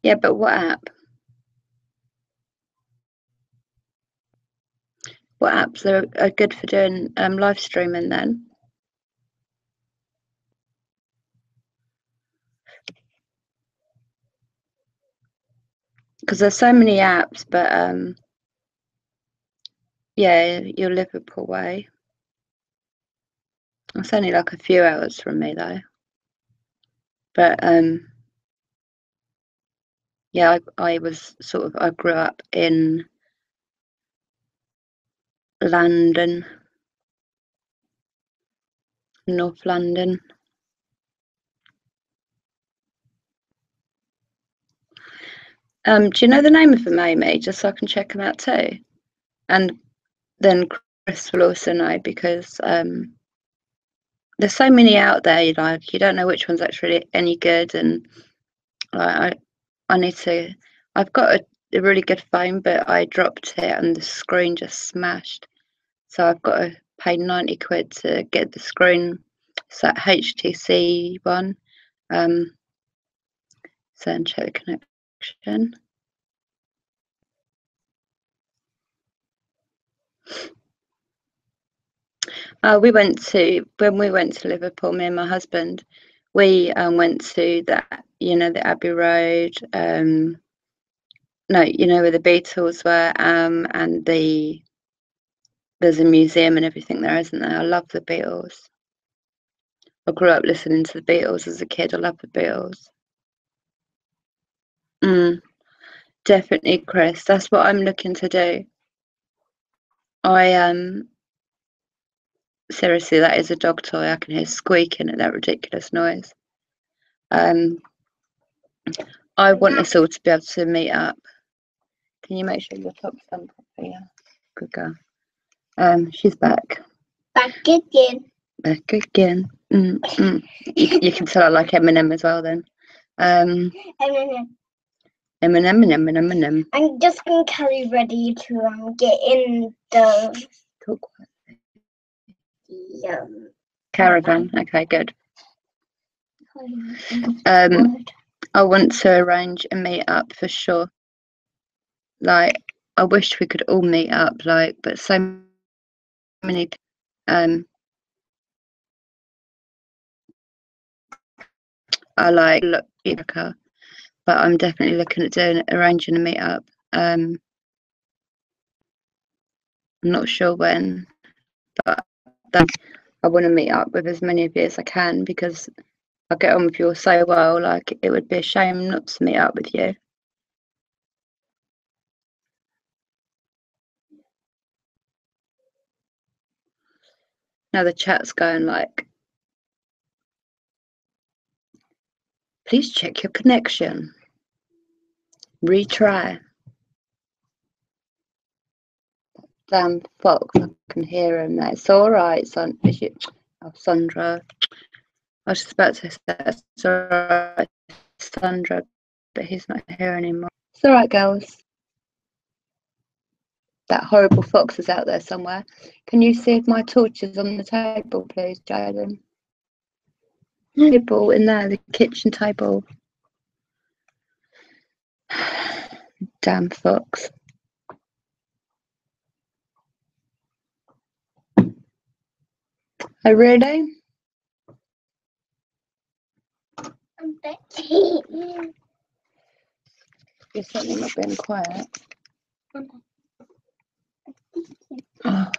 Yeah, but what app? What apps are good for doing live streaming then? Because there's so many apps, but yeah, you're Liverpool way. It's only like a few hours from me though. But yeah, I grew up in London, North London. Do you know the name of them, Amy? Just so I can check them out too. And then Chris will also know, because there's so many out there. You don't know which one's actually any good. And like, I need to. I've got a really good phone, but I dropped it and the screen just smashed. So I've got to pay 90 quid to get the screen. It's that HTC one. So and check the connection. When we went to Liverpool, me and my husband, we went to the Abbey Road. No, where the Beatles were, and there's a museum and everything there, isn't there? I love the Beatles. I grew up listening to the Beatles as a kid. I love the Beatles. Definitely, Chris. That's what I'm looking to do. Seriously, that is a dog toy. I can hear squeaking at that ridiculous noise. I want us all to be able to meet up. Can you make sure your top's done properly? Yeah. Good girl. She's back. Back again. Back again. You can tell I like Eminem as well then. Eminem. I'm just gonna carry ready to get in the caravan. Okay, good. I want to arrange a meet up for sure. Like, I wish we could all meet up, but so many I like look America, but I'm definitely looking at arranging a meetup. I'm not sure when, but I want to meet up with as many of you as I can because I get on with you all so well. Like, it would be a shame not to meet up with you. Now the chat's going like, please check your connection. Retry. Damn fox, I can hear him there. It's all right, son. Oh, Sandra. I was just about to say it's all right, Sandra, but he's not here anymore. It's all right, girls. That horrible fox is out there somewhere. Can you see if my torch is on the table, please, Jaden? Table in there, the kitchen table. Damn fox. Oh, really? I'm Becky. You're certainly not being quiet. Oh.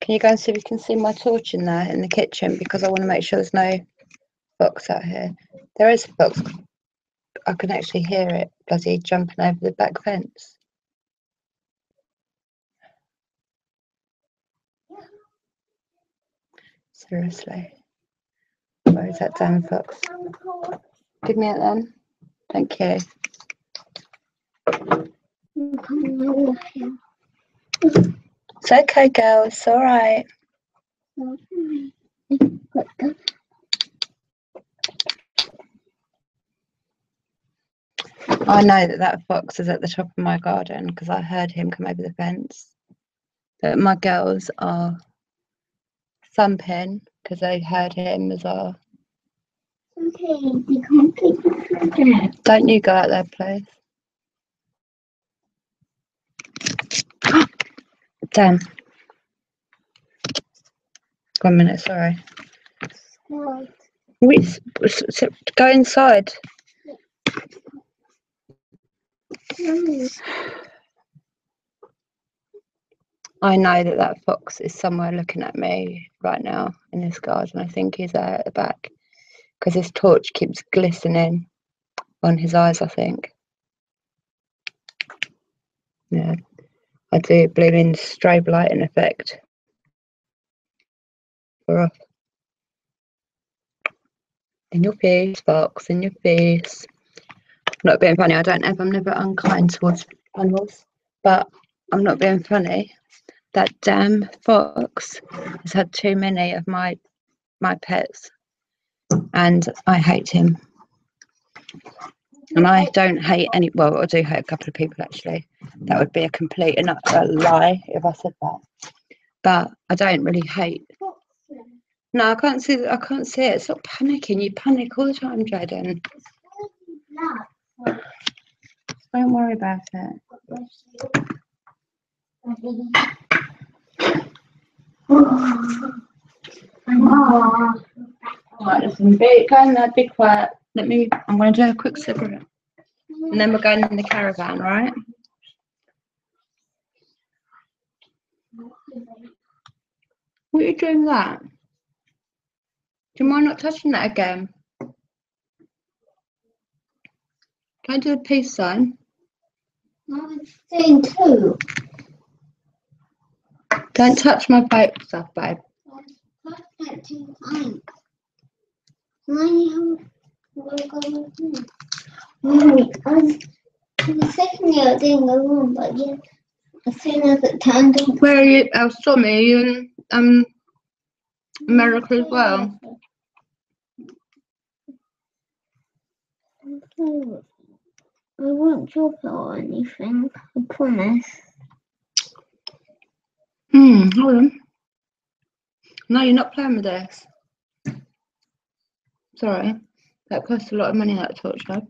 Can you go and see if you can see my torch in there in the kitchen? Because I want to make sure there's no fox out here. There is a fox. I can actually hear it bloody jumping over the back fence. Seriously. Where is that damn fox? Give me it then. Thank you. It's okay, girl. It's all right. I know that fox is at the top of my garden because I heard him come over the fence. But my girls are thumping because they heard him as well. Okay, you can't keep it. Don't you go out there, please. Damn. 1 minute, sorry. What? Go inside. I know that fox is somewhere looking at me right now in this garden. I think he's there at the back because his torch keeps glistening on his eyes, I think. Yeah, I do blooming strobe lighting effect. We're off. In your face, fox, in your face. Not being funny, I'm never unkind towards animals, but I'm not being funny. That damn fox has had too many of my pets, and I hate him. And I don't hate any. Well, I do hate a couple of people actually. That would be a complete and utter lie if I said that. But I don't really hate. No, I can't see. I can't see it. Stop panicking. You panic all the time, Jaden. Don't worry about it. Alright, listen, go in there, be quiet. I'm going to do a quick cigarette. And then we're going in the caravan, right? What are you doing that? Do you mind not touching that again? Don't do the peace sign. I'm doing two. Don't touch my vape stuff, babe. I've that 2 times. No, the second year I didn't go on, but yeah, as soon as it turned on. Where are you? Stormy, are you in America as well? I won't drop it or anything, I promise. Hold on. No, you're not playing with this. Sorry. That costs a lot of money, that torch, though.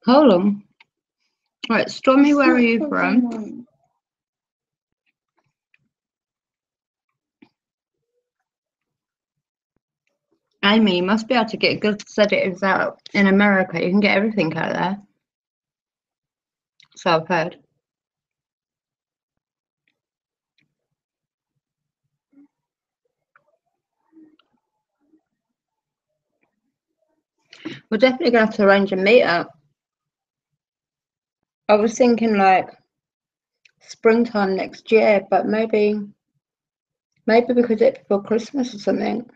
Hold on. Right, Stormy, where are you from? Amy, you must be able to get good sedatives out in America. You can get everything out there. So I've heard. We're definitely going to have to arrange a meetup. I was thinking like springtime next year, but maybe we could do it before Christmas or something.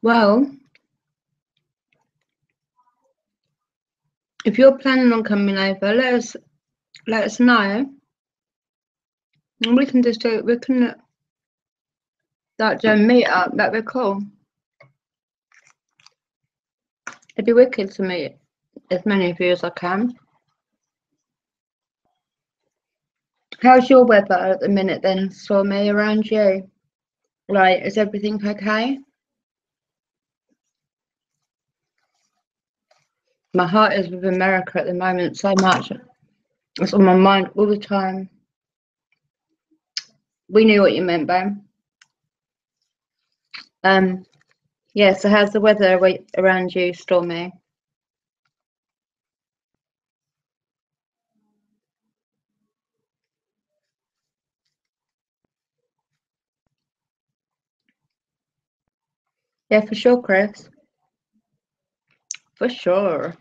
Well, if you're planning on coming over, let us know. And we can just do it. We can like do a meetup. That'd be cool. It'd be wicked to meet as many of you as I can. How's your weather at the minute then, Stormy, around you? Like, is everything okay? My heart is with America at the moment so much. It's on my mind all the time. We knew what you meant, babe. Yeah, so how's the weather around you, Stormy? Yeah, for sure, Chris. For sure.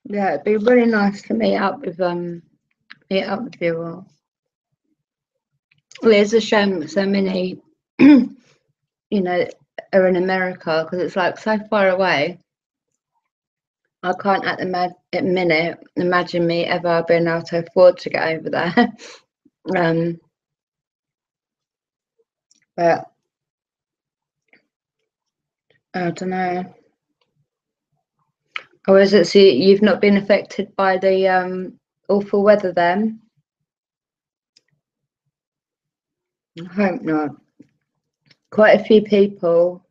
Yeah, it'd be really nice to meet up with you all. Well, it's a shame that so many, you know, are in America because it's like so far away. I can't at the minute imagine me ever being able to afford to get over there. But I don't know. Or is it so you've not been affected by the awful weather then? I hope not. Quite a few people,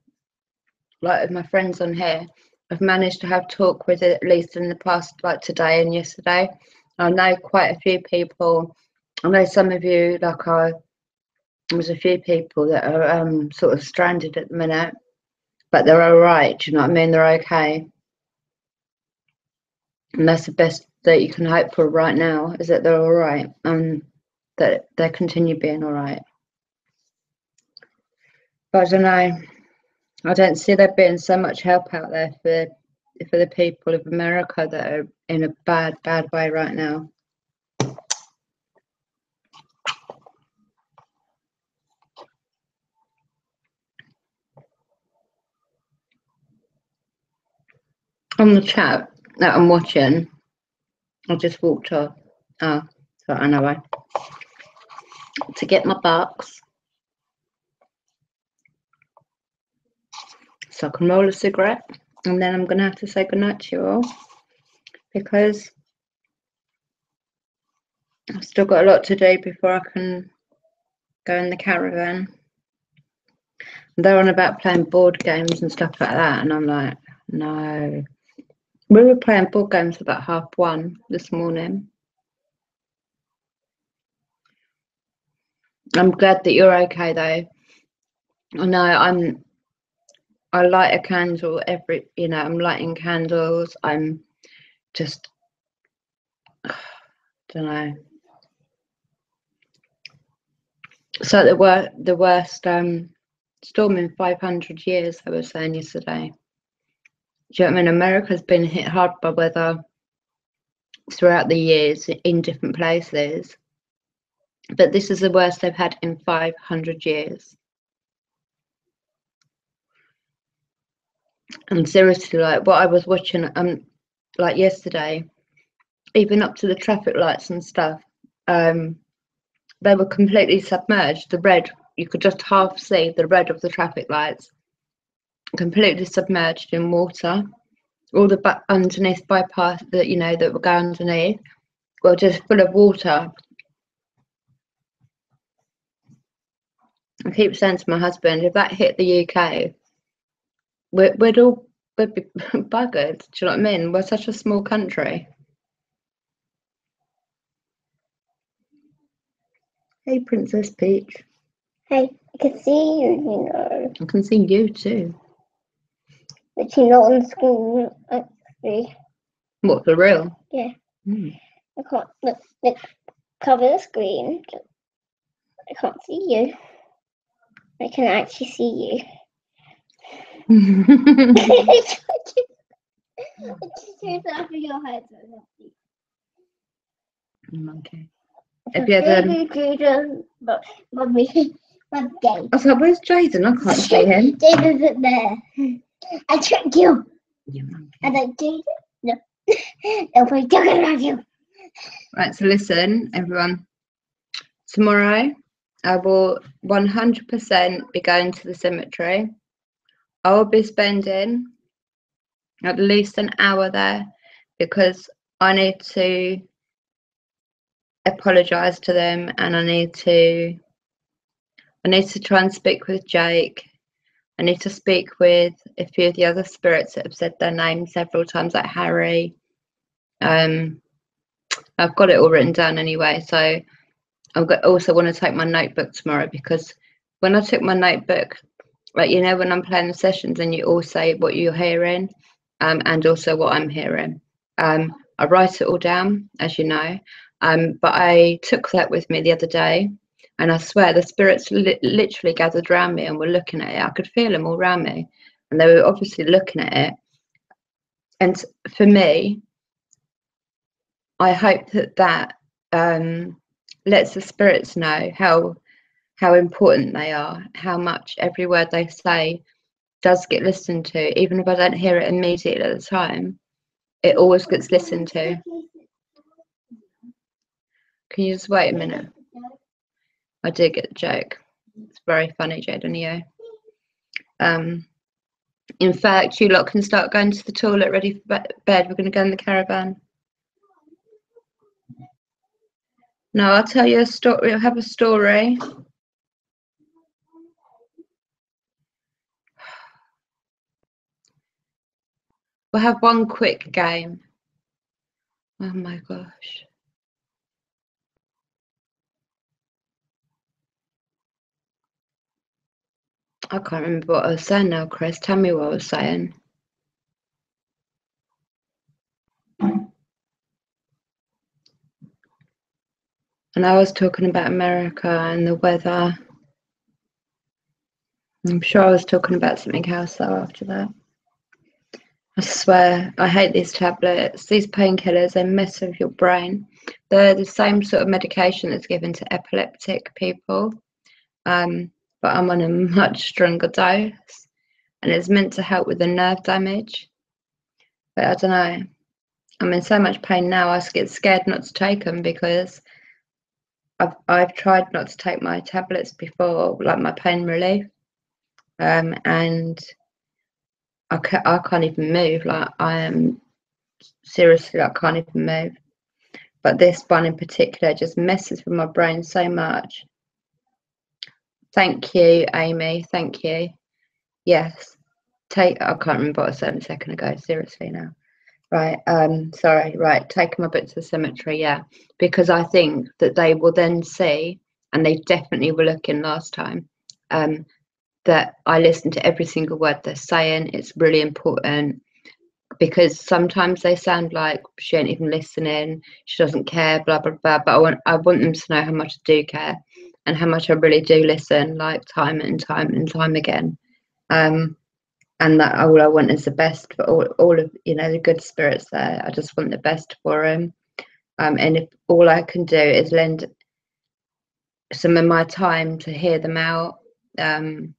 like my friends on here, I've managed to have talk with at least in the past, like today and yesterday. I know quite a few people. I know some of you, there's a few people that are sort of stranded at the minute, but they're all right. Do you know what I mean? They're okay, and that's the best that you can hope for right now, is that they're all right and that they continue being all right. But I don't know. I don't see there being so much help out there for the people of America that are in a bad way right now. On the chat that I'm watching, I just walked off. Oh, so I know to get my box so I can roll a cigarette, and then I'm gonna have to say goodnight to you all because I've still got a lot to do before I can go in the caravan. They're on about playing board games and stuff like that, and I'm like, no. We were playing board games about 1:30 this morning. I'm glad that you're okay though. I know I light a candle I'm lighting candles. I'm just, I don't know. So the worst storm in 500 years, I was saying yesterday. Do you know what I mean? America's been hit hard by weather throughout the years in different places, but this is the worst they've had in 500 years. And seriously, like what I was watching, like yesterday, even up to the traffic lights and stuff, they were completely submerged. The red, you could just half see the red of the traffic lights, completely submerged in water. All the underneath bypass that were going underneath were just full of water. I keep saying to my husband, if that hit the UK, we'd all we'd be buggered. Do you know what I mean? We're such a small country. Hey, Princess Peach. Hey, I can see you, you know. I can see you too. But you're not on the screen, actually. What, for real? Yeah. Mm. I can't, look, cover the screen. I can't see you. I can actually see you. It just turns out for your head. Monkey. If you had, Mummy, my game. I was like, where's Jaden? I can't see him. Jaden's in there. I tricked you. You monkey. And then Jaden, no. Nobody's talking about you. Right, so listen, everyone. Tomorrow, I will 100% be going to the cemetery. I will be spending at least an hour there because I need to apologise to them, and I need to try and speak with Jake. I need to speak with a few of the other spirits that have said their name several times, like Harry. I've got it all written down anyway, so I also want to take my notebook tomorrow, because when I took my notebook, like, you know, when I'm playing the sessions and you all say what you're hearing, and also what I'm hearing, I write it all down, as you know, but I took that with me the other day, and I swear the spirits literally gathered around me and were looking at it. I could feel them all around me, and they were obviously looking at it. And for me, I hope that lets the spirits know how important they are, how much every word they say does get listened to, even if I don't hear it immediately at the time. It always gets listened to. Can you just wait a minute? I did get the joke. It's very funny, Jaden, you. In fact, you lot can start going to the toilet, ready for bed. We're going to go in the caravan. No, I'll tell you a story. I'll have a story. We'll have one quick game. Oh my gosh. I can't remember what I was saying now, Chris. Tell me what I was saying. And I was talking about America and the weather. I'm sure I was talking about something else though after that. I swear, I hate these tablets. These painkillers, they mess with your brain. They're the same sort of medication that's given to epileptic people. But I'm on a much stronger dose, and it's meant to help with the nerve damage. But I don't know. I'm in so much pain now. I get scared not to take them, because I've tried not to take my tablets before, like my pain relief, and I can't even move. Like, I am seriously, like, can't even move. But this one in particular just messes with my brain so much. Thank you, Amy. Thank you. Yes. I can't remember what I said a second ago. Seriously now. Right. Sorry. Right. Taking my book to the cemetery. Yeah. Because I think that they will then see, and they definitely were looking last time, that I listen to every single word they're saying. It's really important, because sometimes they sound like she ain't even listening, she doesn't care, blah blah blah. But I want them to know how much I do care, and how much I really do listen, like time and time again. And that all I want is the best for all of, you know, the good spirits there. I just want the best for them. And if all I can do is lend some of my time to hear them out, then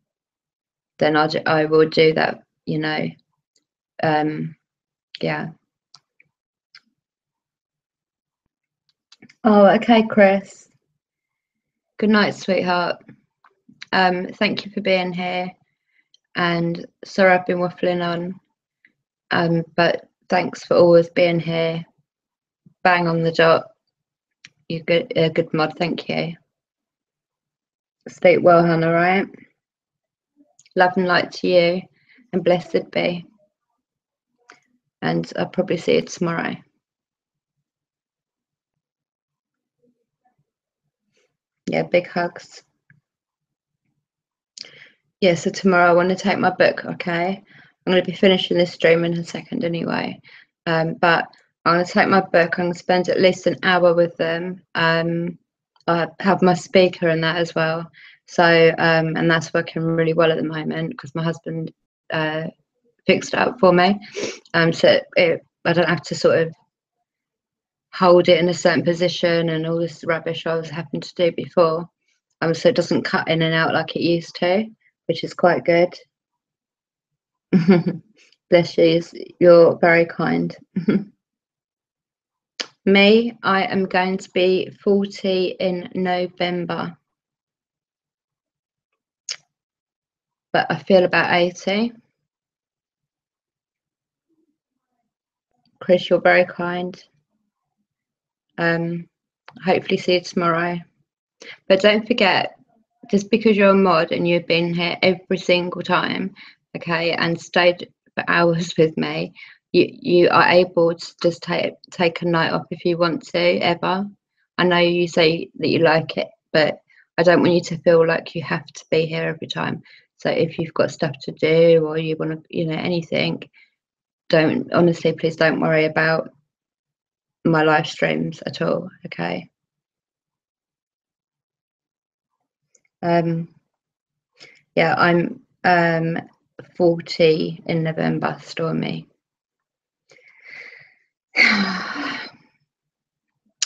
I will do that, you know. Yeah. Oh, okay, Chris. Good night, sweetheart. Thank you for being here, and sorry I've been waffling on, but thanks for always being here, bang on the dot. You're good, a good mod. Thank you. Sleep well, hon. All right. Love and light to you, and blessed be. And I'll probably see you tomorrow. Yeah, big hugs. Yeah, so tomorrow I want to take my book, okay? I'm going to be finishing this stream in a second anyway. But I'm going to take my book. I'm going to spend at least an hour with them. I have my speaker and that as well. So, and that's working really well at the moment because my husband fixed it up for me. So I don't have to sort of hold it in a certain position and all this rubbish I was having to do before. So it doesn't cut in and out like it used to, which is quite good. Bless you, you're very kind. Me, I am going to be 40 in November, but I feel about 80. Chris, you're very kind. Hopefully see you tomorrow. But don't forget, just because you're a mod and you've been here every single time, okay, and stayed for hours with me, you are able to just take a night off if you want to, ever. I know you say that you like it, but I don't want you to feel like you have to be here every time. So if you've got stuff to do or you want to, you know, anything, honestly, please don't worry about my live streams at all, okay? Yeah, I'm 40 in November, Stormy.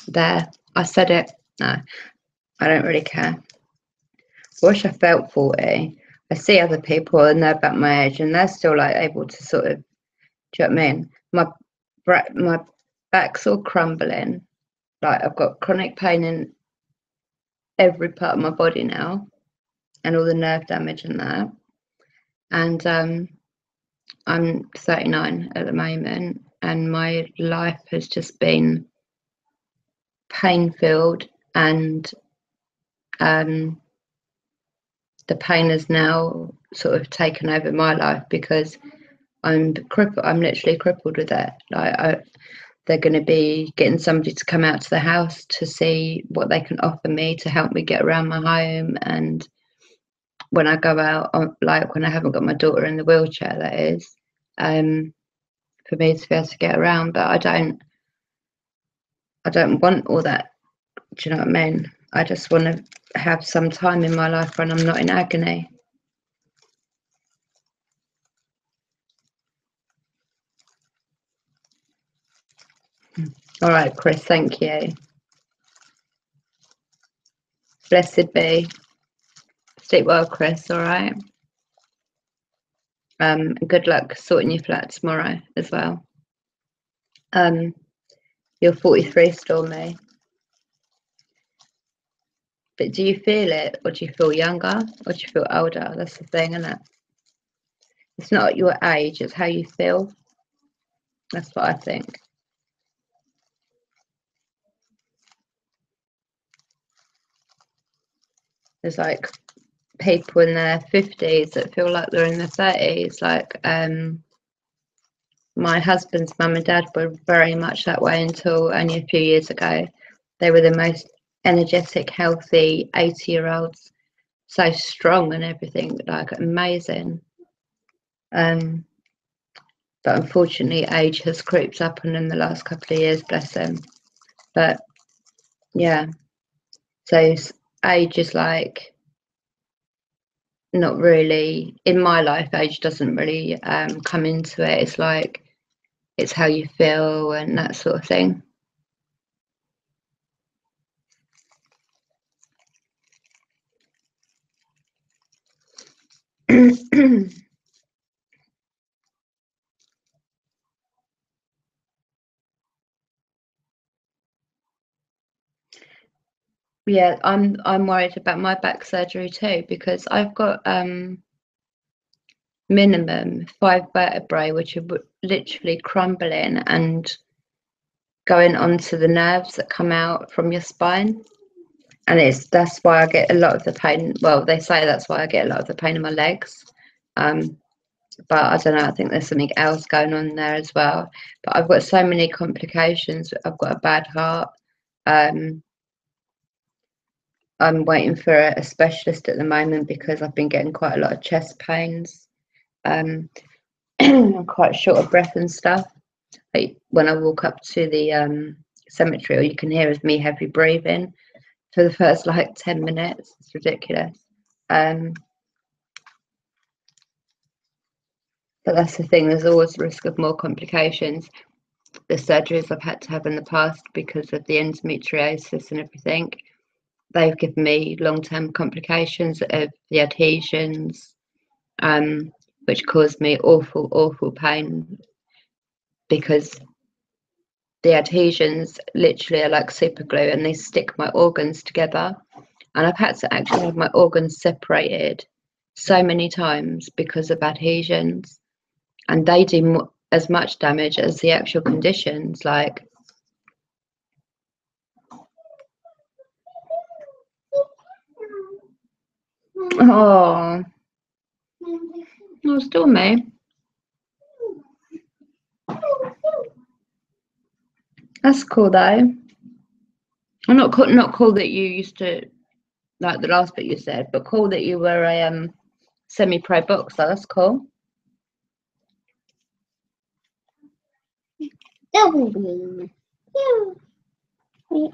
There, I said it. No, I don't really care. I wish I felt 40. I see other people and they're about my age and they're still like able to sort of, do you know what I mean? My back's all crumbling. Like I've got chronic pain in every part of my body now and all the nerve damage and that. And I'm 39 at the moment and my life has just been pain-filled, and the pain has now sort of taken over my life because I'm crippled. I'm literally crippled with it. Like they're going to be getting somebody to come out to the house to see what they can offer me to help me get around my home. And when I go out, like when I haven't got my daughter in the wheelchair, that is, for me to be able to get around. But I don't want all that. Do you know what I mean? I just want to have some time in my life when I'm not in agony. All right, Chris, thank you. Blessed be. Sleep well, Chris, all right? Good luck sorting your flat tomorrow as well. You're 43, Stormy. But do you feel it, or do you feel younger, or do you feel older? That's the thing, isn't it? It's not your age, it's how you feel. That's what I think. There's like people in their 50s that feel like they're in their 30s. Like my husband's mum and dad were very much that way until only a few years ago. They were the most energetic, healthy 80-year-olds, so strong and everything, like amazing. But unfortunately, age has creeped up on them the last couple of years, bless them. But yeah, so age is like not really in my life. Age doesn't really come into it. It's like it's how you feel and that sort of thing. Yeah, I'm worried about my back surgery too because I've got minimum 5 vertebrae which are literally crumbling and going onto the nerves that come out from your spine, and that's why I get a lot of the pain. Well, they say that's why I get a lot of the pain in my legs. but I don't know, I think there's something else going on there as well. But I've got so many complications. I've got a bad heart. I'm waiting for a specialist at the moment because I've been getting quite a lot of chest pains. I'm quite short of breath and stuff. Like when I walk up to the cemetery, all you can hear is me heavy breathing for the first like 10 minutes. It's ridiculous. But that's the thing, there's always the risk of more complications. The surgeries I've had to have in the past because of the endometriosis and everything, they've given me long-term complications of the adhesions, which caused me awful pain, because the adhesions literally are like super glue and they stick my organs together. And I've had to actually have my organs separated so many times because of adhesions, and they do as much damage as the actual conditions. Like, oh, still me. That's cool though. I'm not cool that you used to, like the last bit you said, but cool that you were a semi-pro boxer. That's cool. Double. You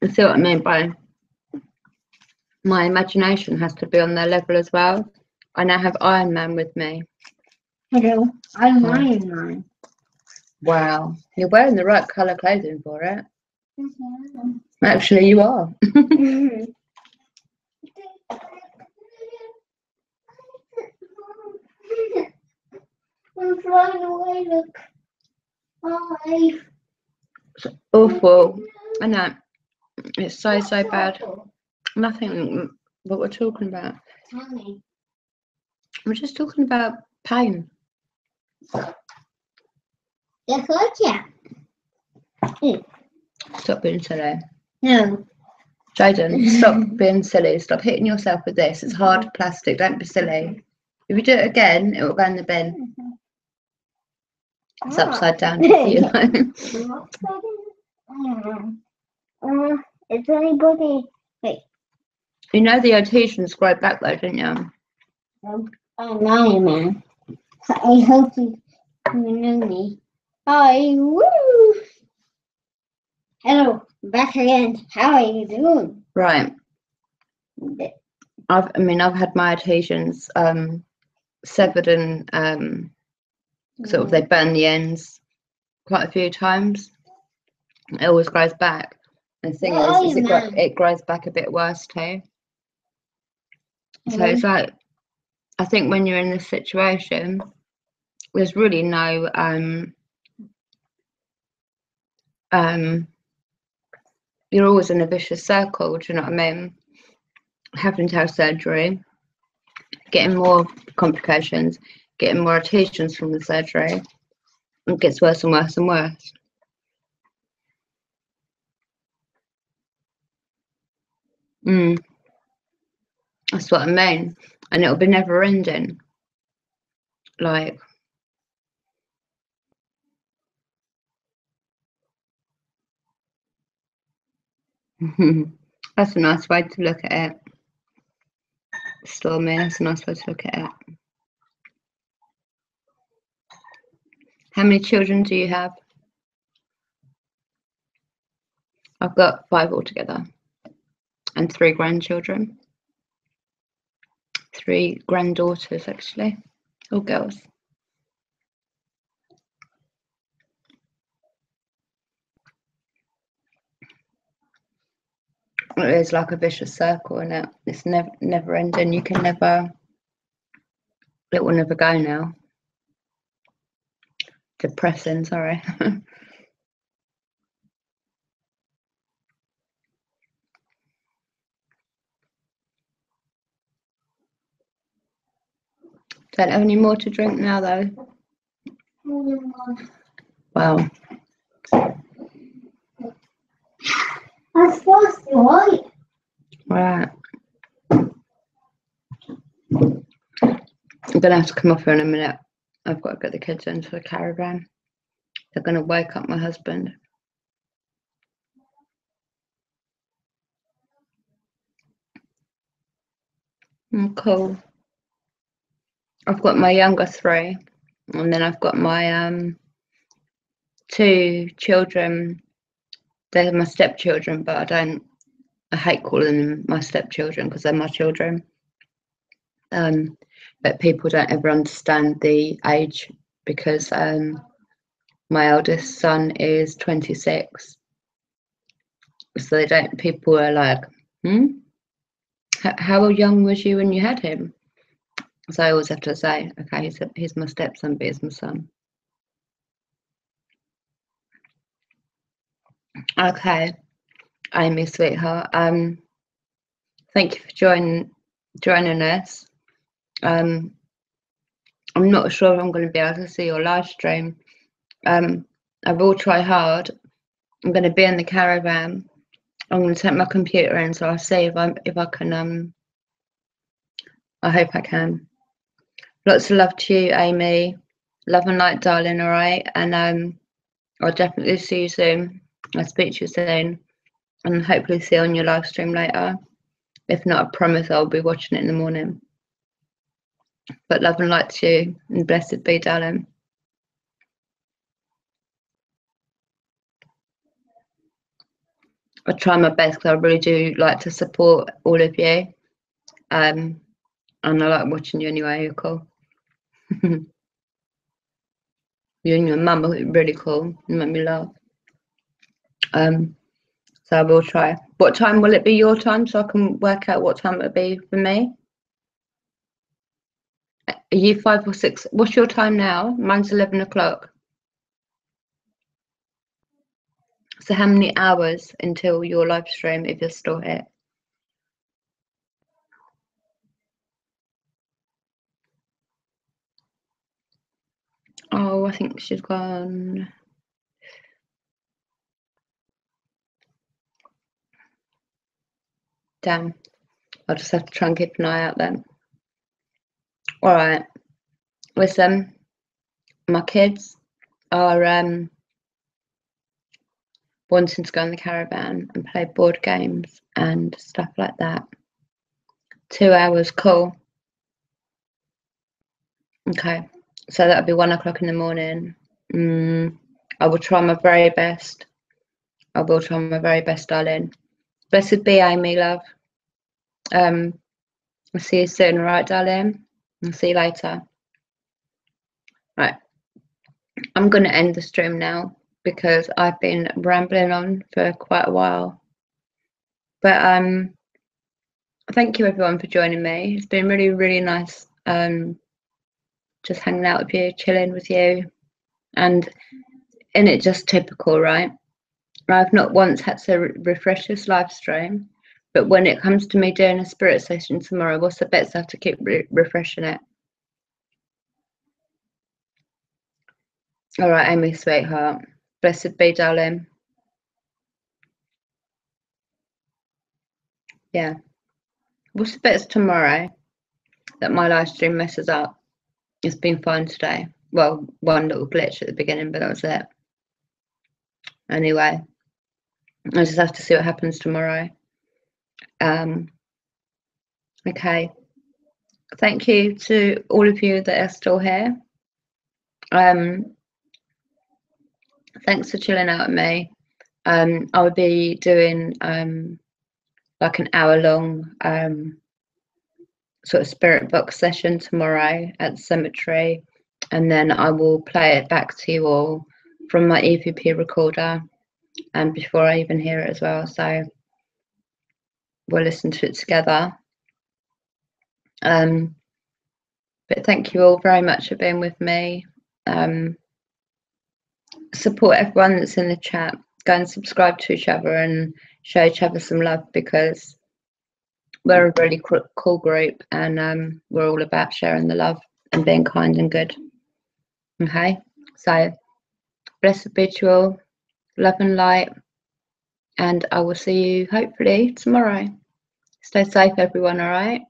see what I mean by my imagination has to be on their level as well. I now have Iron Man with me. Hello, I'm Iron Man. Wow, you're wearing the right colour clothing for it. Mm-hmm. Actually, you are. I'm flying away, look. Hi. It's awful. I know. It's so bad. Nothing what we're talking about. Tell me. We're just talking about pain. Yes, like yeah. Stop being silly. No. Jaden, stop being silly. Stop hitting yourself with this. It's hard plastic. Don't be silly. If you do it again, it will go in the bin. It's upside down. You know? Is anybody... Wait. You know the adhesions grow back though, don't you? I'm Iron Man. I hope you know me. Hi, woo! Hello, back again. How are you doing? Right. I've had my adhesions severed and sort of they burn the ends quite a few times. It always grows back. And the thing is it grows back a bit worse too. So it's like, I think when you're in this situation, there's really no you're always in a vicious circle, do you know what I mean? Having to have surgery, getting more complications, getting more adhesions from the surgery. It gets worse and worse and worse. That's what I mean. And it'll be never ending. Like, that's a nice way to look at it. Stormy, that's a nice way to look at it. How many children do you have? I've got 5 altogether. And 3 grandchildren. 3 granddaughters, actually. All girls. It is like a vicious circle, and it's never ending. You can never, it will never go now. Depressing, sorry. Don't have any more to drink now though. Wow. I'm supposed to, right? Right. I'm gonna have to come off here in a minute. I've got to get the kids into the caravan. They're going to wake up my husband. Cool. I've got my younger 3, and then I've got my 2 children. They're my stepchildren, but I hate calling them my stepchildren because they're my children. But people don't ever understand the age because my eldest son is 26. So they don't, people are like, how young was you when you had him? So I always have to say, okay, he's my stepson, but he's my son. Okay, Amy, sweetheart. Thank you for joining us. I'm not sure if I'm going to be able to see your live stream. I will try hard. I'm going to be in the caravan. I'm going to take my computer in, so I'll see if I can. I hope I can. Lots of love to you, Amy. Love and light, darling. All right, and I'll definitely see you soon. I'll speak to you soon, and hopefully see you on your live stream later. If not, I promise I'll be watching it in the morning. But love and light to you, and blessed be, darling. I try my best because I really do like to support all of you. And I like watching you anyway. You're cool. You and your mum are really cool. You make me laugh. So I will try. What time will it be your time so I can work out what time it'll be for me? Are you 5 or 6? What's your time now? Mine's 11 o'clock. So how many hours until your live stream if you're still here? Oh, I think she's gone. Damn. I'll just have to try and keep an eye out then. All right. Listen, my kids are wanting to go in the caravan and play board games and stuff like that. 2 hours, cool. Okay, so that'll be 1 o'clock in the morning. I will try my very best. I will try my very best, darling. Blessed be, Amy, love. I'll see you soon, all right, darling? I'll see you later. Right, I'm going to end the stream now because I've been rambling on for quite a while. But thank you everyone for joining me. It's been really, really nice just hanging out with you, chilling with you, and isn't it just typical, right? I've not once had to refresh this live stream, but when it comes to me doing a spirit session tomorrow, what's the best? I have to keep refreshing it. All right, Amy, sweetheart. Blessed be, darling. Yeah. What's the best tomorrow that my live stream messes up? It's been fine today. Well, one little glitch at the beginning, but that was it. Anyway, I just have to see what happens tomorrow. Okay. Thank you to all of you that are still here. Thanks for chilling out with me. I'll be doing like an hour-long sort of spirit box session tomorrow at the cemetery, and then I will play it back to you all from my EVP recorder, and before I even hear it as well. So we'll listen to it together. But thank you all very much for being with me. Support everyone that's in the chat. Go and subscribe to each other and show each other some love, because we're a really cool group, and we're all about sharing the love and being kind and good. Okay, so blessed be to you all, love and light, and I will see you hopefully tomorrow. Stay safe, everyone. All right.